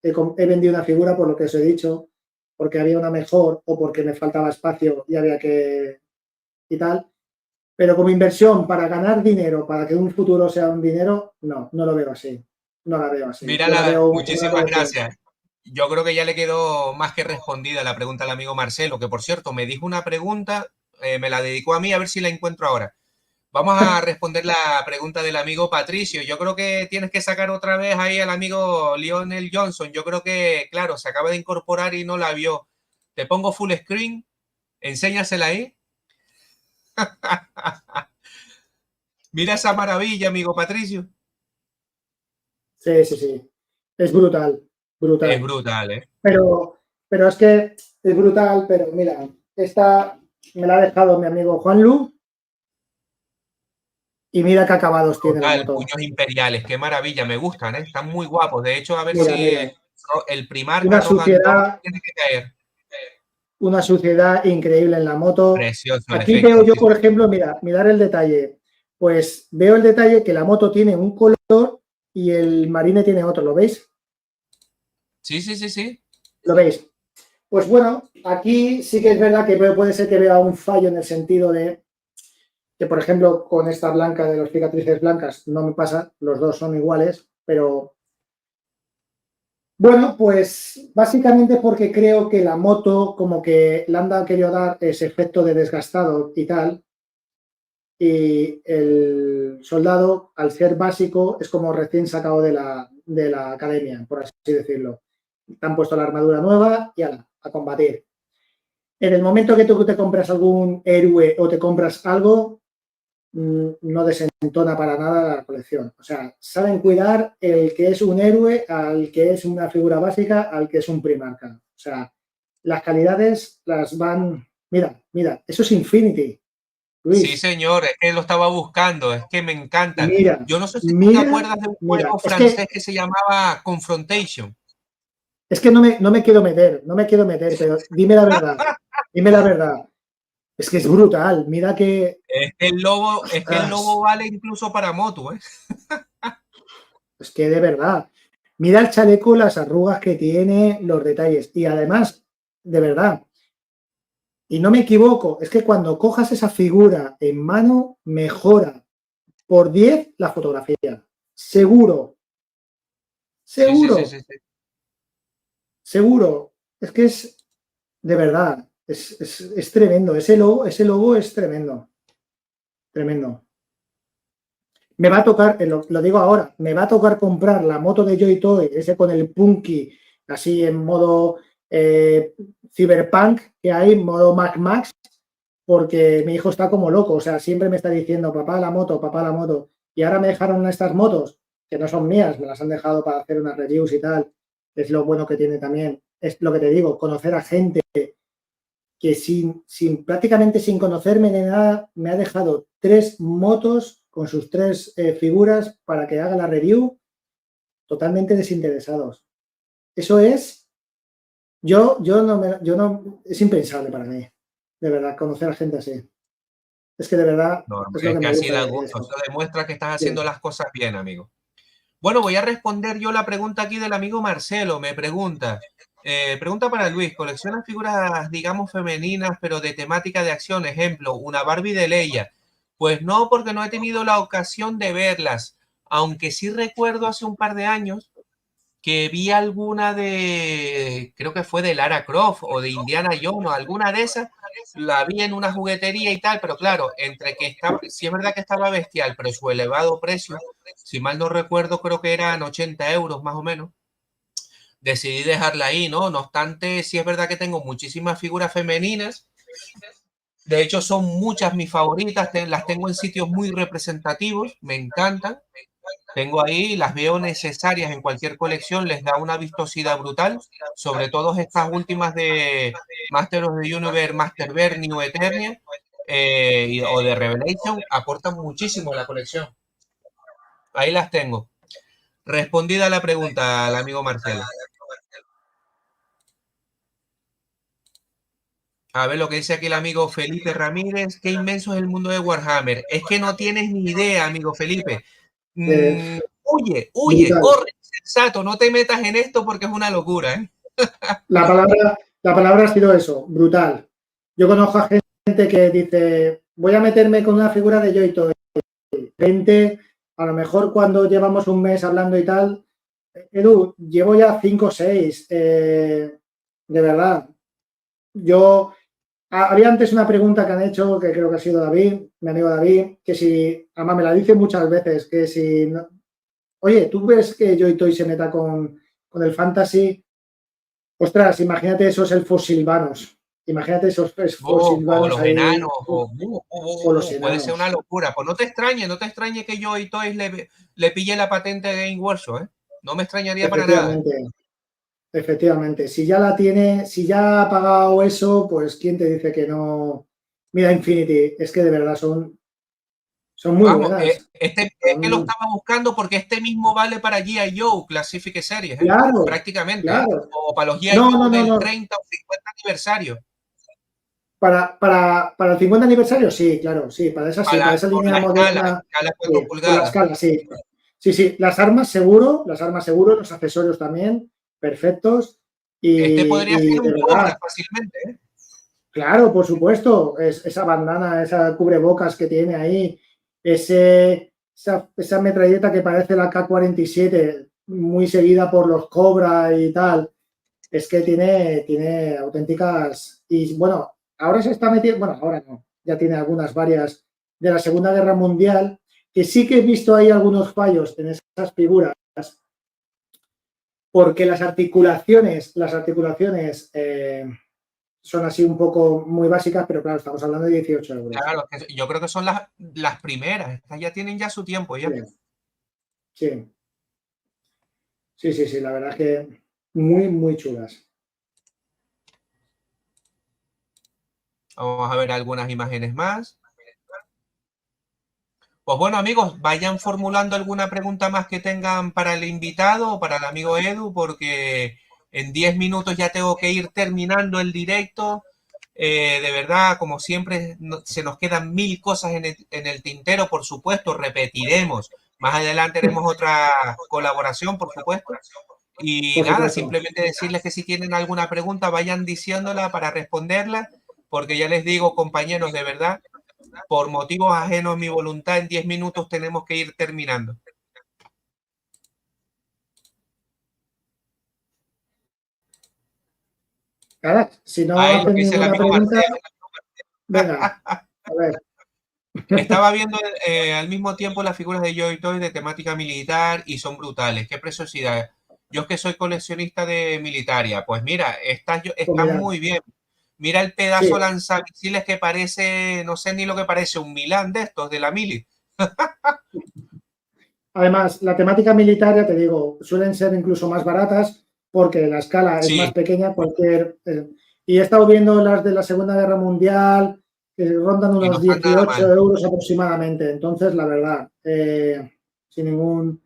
Speaker 2: He vendido una figura por lo que os he dicho, porque había una mejor o porque me faltaba espacio y había que y tal. Pero como inversión para ganar dinero, para que un futuro sea un dinero, no, no lo veo así. No la veo así. Yo la
Speaker 1: Mira,
Speaker 2: veo una
Speaker 1: muchísimas
Speaker 2: colección.
Speaker 1: gracias. Yo creo que ya le quedó más que respondida la pregunta al amigo Marcelo, que por cierto me dijo una pregunta, me la dedicó a mí, a ver si la encuentro ahora. Vamos a responder la pregunta del amigo Patricio. Yo creo que tienes que sacar otra vez ahí al amigo Lionel Johnson. Yo creo que, claro, se acaba de incorporar y no la vio. Te pongo full screen, enséñasela ahí. Mira esa maravilla, amigo Patricio.
Speaker 2: Sí, sí, sí. Es brutal,
Speaker 1: Es
Speaker 2: brutal.
Speaker 1: brutal, ¿eh?
Speaker 2: Pero es que es brutal, pero mira, esta me la ha dejado mi amigo Juan Lu y mira qué acabados tiene la
Speaker 1: Total,
Speaker 2: moto.
Speaker 1: puños imperiales, qué maravilla, me gustan, ¿eh? Están muy guapos. De hecho, a ver
Speaker 2: Mira,
Speaker 1: si
Speaker 2: mira,
Speaker 1: el Primarca
Speaker 2: una
Speaker 1: Rogan 2
Speaker 2: suciedad,
Speaker 1: tiene que caer.
Speaker 2: una suciedad increíble en la moto.
Speaker 1: Precioso el
Speaker 2: Aquí veo
Speaker 1: efecto,
Speaker 2: yo,
Speaker 1: sí,
Speaker 2: por
Speaker 1: sí.
Speaker 2: ejemplo, mira, mirar el detalle. Pues veo el detalle que la moto tiene un color y el Marine tiene otro, ¿lo veis?
Speaker 1: Sí, sí, sí, sí.
Speaker 2: ¿Lo veis? Pues bueno, aquí sí que es verdad que puede ser que vea un fallo en el sentido de que, por ejemplo, con esta blanca de las cicatrices blancas no me pasa, los dos son iguales, pero bueno, pues básicamente porque creo que la moto como que le han querido dar ese efecto de desgastado y tal, y el soldado, al ser básico, es como recién sacado de la academia, por así decirlo. Te han puesto la armadura nueva y ala, a combatir. En el momento que tú te compras algún héroe o te compras algo, no desentona para nada la colección. O sea, saben cuidar el que es un héroe, al que es una figura básica, al que es un primarca. O sea, las calidades las van. Mira, mira, eso es Infinity,
Speaker 1: Sí,
Speaker 2: Luis.
Speaker 1: señor, es que lo estaba buscando, es que me encantan.
Speaker 2: Mira,
Speaker 1: Yo no sé si tú te
Speaker 2: mira,
Speaker 1: acuerdas de un
Speaker 2: mira.
Speaker 1: juego francés que se llamaba Confrontation.
Speaker 2: Es que no me quiero meter, no me quiero meter, pero dime la verdad, dime la verdad. Es que es brutal, mira que,
Speaker 1: Es que el
Speaker 2: ostras,
Speaker 1: lobo vale incluso para moto, ¿eh?
Speaker 2: es que de verdad, mira el chaleco, las arrugas que tiene, los detalles. Y además, de verdad, y no me equivoco, es que cuando cojas esa figura en mano, mejora por 10 la fotografía. Seguro,
Speaker 1: Sí, sí, sí,
Speaker 2: seguro,
Speaker 1: sí, sí.
Speaker 2: seguro. Es que es, de verdad, es tremendo. Ese logo es tremendo, tremendo. Me va a tocar, lo digo ahora, me va a tocar comprar la moto de Joy Toy, ese con el Punky, así en modo Cyberpunk que hay, en modo Mac Max, porque mi hijo está como loco, o sea, siempre me está diciendo, papá la moto, y ahora me dejaron estas motos, que no son mías, me las han dejado para hacer unas reviews y tal, es lo bueno que tiene también, es lo que te digo, conocer a gente que prácticamente sin conocerme de nada, me ha dejado 3 motos con sus 3 figuras para que haga la review totalmente desinteresados. Eso es, yo no, es impensable para mí, de verdad, conocer a gente así. Es que de verdad
Speaker 1: No,
Speaker 2: es lo
Speaker 1: es
Speaker 2: que
Speaker 1: que
Speaker 2: me
Speaker 1: así
Speaker 2: gusta
Speaker 1: da
Speaker 2: de
Speaker 1: gusto,
Speaker 2: eso.
Speaker 1: eso demuestra que estás haciendo
Speaker 2: Sí.
Speaker 1: las cosas bien, amigo. Bueno, voy a responder yo la pregunta aquí del amigo Marcelo. Me pregunta, pregunta para Luis, ¿coleccionas figuras, digamos, femeninas, pero de temática de acción? Ejemplo, una Barbie de Leia. Pues no, porque no he tenido la ocasión de verlas, aunque sí recuerdo hace un par de años que vi alguna de, creo que fue de Lara Croft o de Indiana Jones o alguna de esas, la vi en una juguetería y tal, pero claro, entre que está, sí es verdad que estaba bestial, pero su elevado precio, si mal no recuerdo, creo que eran 80 euros más o menos, decidí dejarla ahí, ¿no? No obstante, sí es verdad que tengo muchísimas figuras femeninas. De hecho, son muchas mis favoritas, las tengo en sitios muy representativos, me encantan. Tengo ahí, las veo necesarias en cualquier colección, les da una vistosidad brutal, sobre todo estas últimas de Master of the Universe, Masterverse, New Eternia o de Revelation, aportan muchísimo a la colección. Ahí las tengo. Respondida la pregunta al amigo Marcelo. A ver lo que dice aquí el amigo Felipe Ramírez. Qué inmenso es el mundo de Warhammer. Es que no tienes ni idea, amigo Felipe.
Speaker 2: Eh,
Speaker 1: Huye,
Speaker 2: brutal.
Speaker 1: corre, sensato, no te metas en esto porque es una locura, ¿eh?
Speaker 2: La palabra ha sido eso, brutal. Yo conozco a gente que dice, voy a meterme con una figura de Joy Toy. Gente, a lo mejor cuando llevamos un mes hablando y tal, Edu, llevo ya 5 o 6. De verdad. Yo, había antes una pregunta que han hecho, que creo que ha sido David, mi amigo David, que si, además me la dice muchas veces, que si, oye, ¿tú ves que Joy Toy se meta con el fantasy? Ostras, imagínate esos elfos silvanos. Imagínate esos elfos
Speaker 1: O
Speaker 2: silvanos
Speaker 1: los
Speaker 2: ahí,
Speaker 1: enanos,
Speaker 2: o los
Speaker 1: puede ser una
Speaker 2: enanos.
Speaker 1: locura. Pues no te extrañe que yo y Toys le pille la patente de Game Workshop, ¿eh? No me extrañaría para nada.
Speaker 2: Efectivamente, efectivamente. Si ya la tiene, si ya ha pagado eso, pues ¿quién te dice que no? Mira, Infinity, es que de verdad son muy
Speaker 1: Vamos,
Speaker 2: buenas.
Speaker 1: es que lo
Speaker 2: Son-
Speaker 1: estaba buscando porque este mismo vale para G.I. Joe Classific Series, ¿eh?
Speaker 2: claro,
Speaker 1: Prácticamente, ¿eh?
Speaker 2: claro.
Speaker 1: O para los G.I.
Speaker 2: No, no,
Speaker 1: Joe
Speaker 2: no,
Speaker 1: del
Speaker 2: no.
Speaker 1: 30 o 50 aniversario.
Speaker 2: Para el 50 aniversario, sí, claro, sí, para esa
Speaker 1: Por
Speaker 2: línea
Speaker 1: la
Speaker 2: moderna,
Speaker 1: escala 4
Speaker 2: sí, por la
Speaker 1: pulgadas.
Speaker 2: escala, sí. Sí, sí, las armas seguro, los accesorios también, perfectos.
Speaker 1: Este podría
Speaker 2: Y
Speaker 1: ser
Speaker 2: de
Speaker 1: un
Speaker 2: verdad,
Speaker 1: Cobra fácilmente, ¿eh?
Speaker 2: claro, por supuesto, esa bandana, esa cubrebocas que tiene ahí, esa metralleta que parece la K-47, muy seguida por los Cobra y tal, es que tiene auténticas. Y bueno, ahora se está metiendo, bueno, ahora no, ya tiene algunas varias de la Segunda Guerra Mundial, que sí que he visto ahí algunos fallos en esas figuras, porque las articulaciones son así un poco muy básicas, pero claro, estamos hablando de 18 euros.
Speaker 1: Claro, yo creo que son las primeras. Estas ya tienen ya su tiempo ya.
Speaker 2: Bien, sí, sí, sí, sí, la verdad es que muy, muy chulas.
Speaker 1: Vamos a ver algunas imágenes más. Pues bueno, amigos, vayan formulando alguna pregunta más que tengan para el invitado o para el amigo Edu, porque en 10 minutos ya tengo que ir terminando el directo. De verdad, como siempre, se nos quedan mil cosas en el tintero, por supuesto, repetiremos. Más adelante haremos otra colaboración, por supuesto. Y
Speaker 2: Por
Speaker 1: nada,
Speaker 2: supuesto.
Speaker 1: simplemente decirles que si tienen alguna pregunta, vayan diciéndola para responderla, porque ya les digo, compañeros, de verdad, por motivos ajenos a mi voluntad, en 10 minutos tenemos que ir terminando.
Speaker 2: Ahora, si no
Speaker 1: Ahí lo
Speaker 2: hacen
Speaker 1: que dice el
Speaker 2: ninguna
Speaker 1: amigo
Speaker 2: pregunta,
Speaker 1: Marcelo.
Speaker 2: venga, a ver.
Speaker 1: Estaba viendo al mismo tiempo las figuras de Joy Toy de temática militar y son brutales. Qué preciosidad. Yo es que soy coleccionista de militaria. Pues mira,
Speaker 2: Pues
Speaker 1: están
Speaker 2: mirad,
Speaker 1: muy bien. Mira el pedazo
Speaker 2: sí.
Speaker 1: lanzamisiles que parece, no sé ni lo que parece, un Milán de estos, de la mili.
Speaker 2: Además, la temática militar, ya te digo, suelen ser incluso más baratas porque la escala es más
Speaker 1: Sí,
Speaker 2: pequeña. Y he estado viendo las de la Segunda Guerra Mundial, que rondan
Speaker 1: y no
Speaker 2: unos
Speaker 1: están nada
Speaker 2: 18
Speaker 1: mal.
Speaker 2: euros aproximadamente. Entonces, la verdad, sin ningún.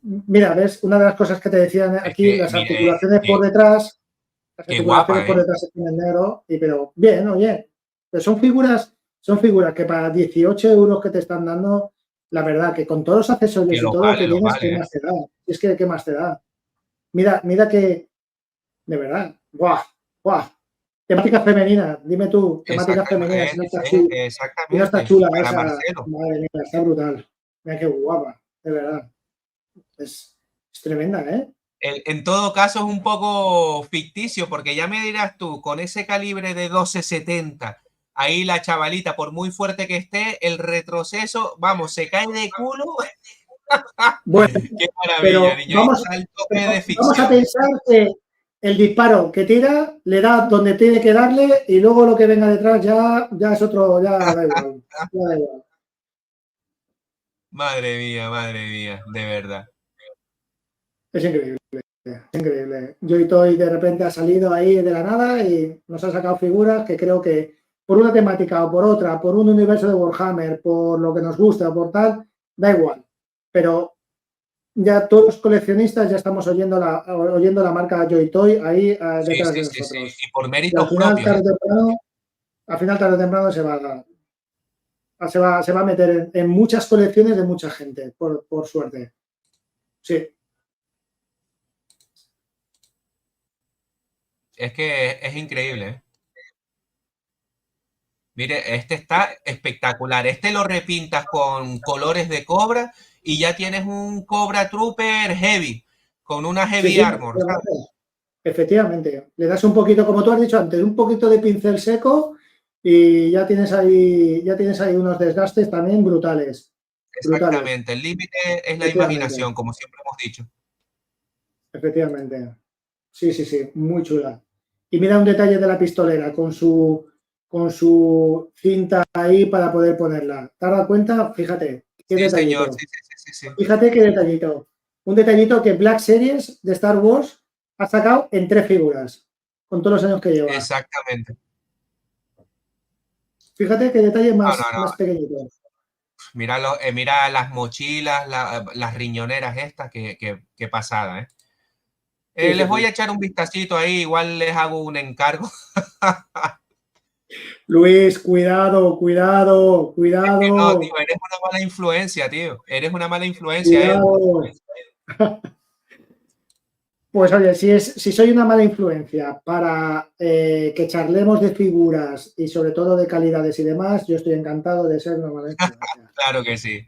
Speaker 2: Mira, ves, una de las cosas que te decían
Speaker 1: Es
Speaker 2: aquí,
Speaker 1: que,
Speaker 2: las
Speaker 1: mire,
Speaker 2: articulaciones por detrás,
Speaker 1: qué guapa, ¿eh?
Speaker 2: se tienen negro, pero bien, oye, pero son figuras que para 18 euros que te están dando, la verdad, que con todos los
Speaker 1: Que
Speaker 2: accesorios y todo lo que
Speaker 1: los
Speaker 2: tienes, ¿qué
Speaker 1: vale, ¿eh?
Speaker 2: más te da? Es que, ¿qué más te da? Mira que, de verdad, ¡guau! ¡Guau! Temática femenina, dime tú, temática femenina, si no está chula, si no está
Speaker 1: Exactamente,
Speaker 2: chula
Speaker 1: para
Speaker 2: esa,
Speaker 1: Marcelo.
Speaker 2: madre mía, está brutal. Mira qué guapa, de verdad. Es tremenda, ¿eh?
Speaker 1: En todo caso es un poco ficticio, porque ya me dirás tú, con ese calibre de 12,70, ahí la chavalita, por muy fuerte que esté, el retroceso, vamos, se cae de culo.
Speaker 2: Bueno,
Speaker 1: Qué maravilla,
Speaker 2: pero
Speaker 1: niño. Ahí está el toque de
Speaker 2: vamos a
Speaker 1: ficción.
Speaker 2: pensar que el disparo que tira le da donde tiene que darle y luego lo que venga detrás ya es otro, ya da igual. Ya da igual.
Speaker 1: Madre mía, de verdad.
Speaker 2: Es increíble, es increíble. Joy Toy de repente ha salido ahí de la nada y nos ha sacado figuras que creo que por una temática o por otra, por un universo de Warhammer, por lo que nos gusta o por tal, da igual. Pero ya todos los coleccionistas ya estamos oyendo la marca Joy Toy ahí
Speaker 1: Sí,
Speaker 2: detrás
Speaker 1: sí,
Speaker 2: de
Speaker 1: sí, sí.
Speaker 2: nosotros.
Speaker 1: Y por
Speaker 2: Y al
Speaker 1: méritos
Speaker 2: final,
Speaker 1: propios, ¿eh?
Speaker 2: tarde o temprano se va a meter en muchas colecciones de mucha gente, por suerte. Sí,
Speaker 1: Es que es increíble, ¿eh? Mire, este está espectacular. Este lo repintas con colores de Cobra y ya tienes un Cobra Trooper heavy, con una
Speaker 2: sí,
Speaker 1: heavy
Speaker 2: sí,
Speaker 1: armor, ¿sabes?
Speaker 2: efectivamente. Le das un poquito, como tú has dicho antes, un poquito de pincel seco y ya tienes ahí unos desgastes también brutales. Brutales,
Speaker 1: Exactamente. El límite es la
Speaker 2: efectivamente,
Speaker 1: imaginación, como siempre hemos dicho.
Speaker 2: efectivamente. Sí, sí, sí, muy chula. Y mira un detalle de la pistolera con su cinta ahí para poder ponerla. ¿Te has dado cuenta? Fíjate, qué
Speaker 1: Sí, señor.
Speaker 2: detallito.
Speaker 1: Sí, sí, sí, sí, sí.
Speaker 2: Fíjate qué detallito. Un detallito que Black Series de Star Wars ha sacado en 3 figuras, con todos los años que lleva.
Speaker 1: Exactamente.
Speaker 2: Fíjate qué detalle
Speaker 1: No, no, no.
Speaker 2: más pequeñito.
Speaker 1: Mira, mira las mochilas, las riñoneras estas, qué pasada, ¿eh?
Speaker 2: Sí, sí,
Speaker 1: Les voy
Speaker 2: sí.
Speaker 1: a echar un vistacito ahí, igual les hago un encargo.
Speaker 2: Luis, cuidado, cuidado,
Speaker 1: No, tío,
Speaker 2: cuidado,
Speaker 1: eres una mala influencia, tío. Eres una mala influencia, Edu.
Speaker 2: cuidado. Pues oye, si soy una mala influencia para que charlemos de figuras y sobre todo de calidades y demás, yo estoy encantado de ser una mala influencia.
Speaker 1: Claro que sí.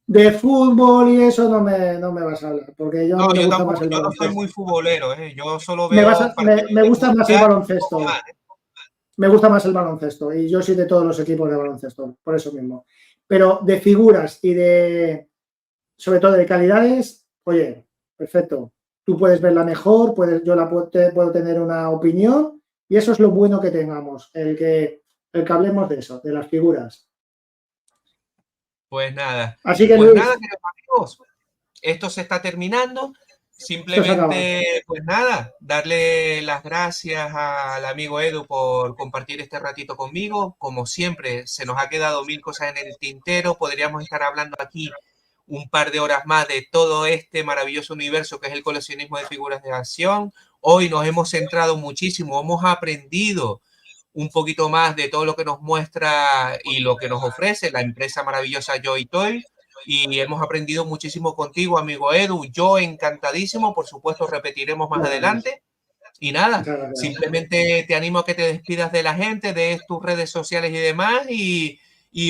Speaker 2: De fútbol y eso no me vas a hablar, porque yo a
Speaker 1: No,
Speaker 2: mí me
Speaker 1: yo
Speaker 2: gusta más
Speaker 1: tampoco,
Speaker 2: el
Speaker 1: yo no soy
Speaker 2: baloncesto.
Speaker 1: muy futbolero, ¿eh? Yo solo veo
Speaker 2: Me
Speaker 1: partidos del
Speaker 2: gusta más el
Speaker 1: Mundial y poco
Speaker 2: baloncesto.
Speaker 1: más, ¿eh?
Speaker 2: Me gusta más el baloncesto y yo soy de todos los equipos de baloncesto, por eso mismo. Pero de figuras y sobre todo de calidades, oye, perfecto. Tú puedes verla mejor, puedo tener una opinión y eso es lo bueno que tengamos, el que hablemos de eso, de las figuras.
Speaker 1: Pues nada.
Speaker 2: Así que
Speaker 1: Pues nada,
Speaker 2: Luis,
Speaker 1: queridos amigos, esto se está terminando.
Speaker 2: esto se acaba.
Speaker 1: Simplemente, pues nada, darle las gracias al amigo Edu por compartir este ratito conmigo. Como siempre, se nos ha quedado mil cosas en el tintero. Podríamos estar hablando aquí un par de horas más de todo este maravilloso universo que es el coleccionismo de figuras de acción. Hoy nos hemos centrado muchísimo, hemos aprendido un poquito más de todo lo que nos muestra y lo que nos ofrece la empresa maravillosa Joy Toy. Y hemos aprendido muchísimo contigo, amigo Edu. Yo encantadísimo, por supuesto, repetiremos más
Speaker 2: Gracias,
Speaker 1: adelante. Y nada,
Speaker 2: muchas gracias.
Speaker 1: simplemente te animo a que te despidas de la gente, de tus redes sociales y demás, y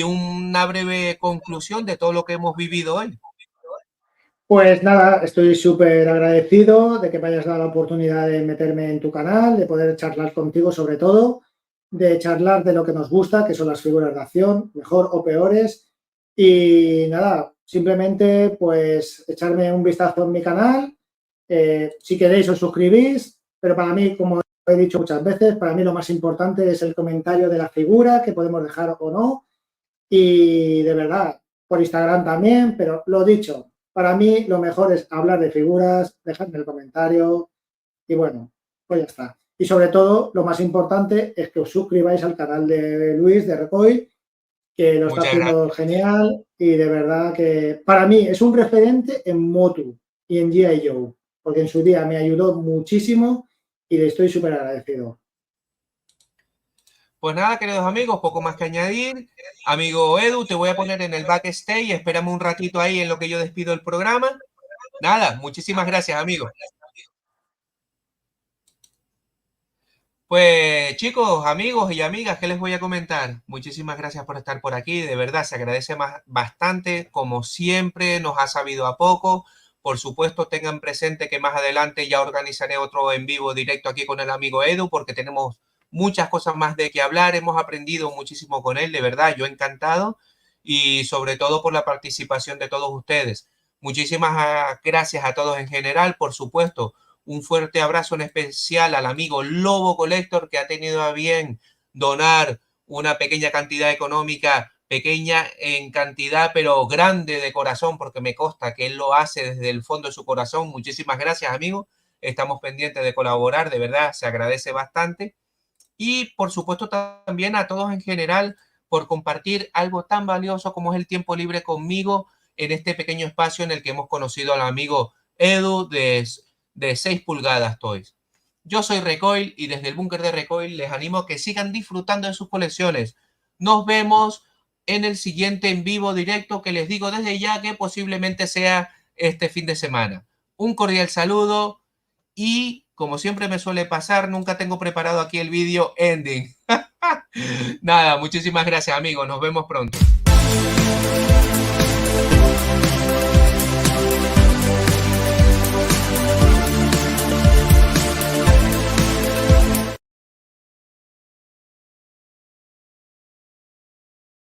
Speaker 1: una breve conclusión de todo lo que hemos vivido hoy.
Speaker 2: Pues nada, estoy súper agradecido de que me hayas dado la oportunidad de meterme en tu canal, de poder charlar contigo sobre todo, de charlar de lo que nos gusta, que son las figuras de acción, mejor o peores. Y nada, simplemente pues echarme un vistazo en mi canal. Si queréis os suscribís, pero para mí, como he dicho muchas veces, para mí lo más importante es el comentario de la figura que podemos dejar o no. Y de verdad, por Instagram también, pero lo dicho, para mí lo mejor es hablar de figuras, dejadme el comentario y bueno, pues ya está. Y sobre todo, lo más importante es que os suscribáis al canal de Luis, de Recoil, que lo está
Speaker 1: Muchas gracias.
Speaker 2: haciendo genial y de verdad que para mí es un referente en Motu y en G.I. Joe, porque en su día me ayudó muchísimo y le estoy súper agradecido.
Speaker 1: Pues nada, queridos amigos, poco más que añadir. Amigo Edu, te voy a poner en el backstage. Espérame un ratito ahí en lo que yo despido el programa. Nada, muchísimas gracias, amigo. Pues chicos, amigos y amigas, ¿qué les voy a comentar? Muchísimas gracias por estar por aquí, de verdad se agradece bastante, como siempre nos ha sabido a poco. Por supuesto, tengan presente que más adelante ya organizaré otro en vivo directo aquí con el amigo Edu, porque tenemos muchas cosas más de que hablar, hemos aprendido muchísimo con él, de verdad, yo encantado, y sobre todo por la participación de todos ustedes. Muchísimas gracias a todos en general, por supuesto. Un fuerte abrazo en especial al amigo Lobo Collector, que ha tenido a bien donar una pequeña cantidad económica, pequeña en cantidad, pero grande de corazón, porque me consta que él lo hace desde el fondo de su corazón. Muchísimas gracias, amigo. Estamos pendientes de colaborar, de verdad, se agradece bastante. Y por supuesto también a todos en general por compartir algo tan valioso como es el tiempo libre conmigo en este pequeño espacio en el que hemos conocido al amigo Edu de 6 pulgadas Toys. Yo soy Recoil y desde el búnker de Recoil les animo a que sigan disfrutando de sus colecciones. Nos vemos en el siguiente en vivo directo que les digo desde ya que posiblemente sea este fin de semana. Un cordial saludo y como siempre me suele pasar, nunca tengo preparado aquí el vídeo ending. Nada, muchísimas gracias amigos, nos vemos pronto.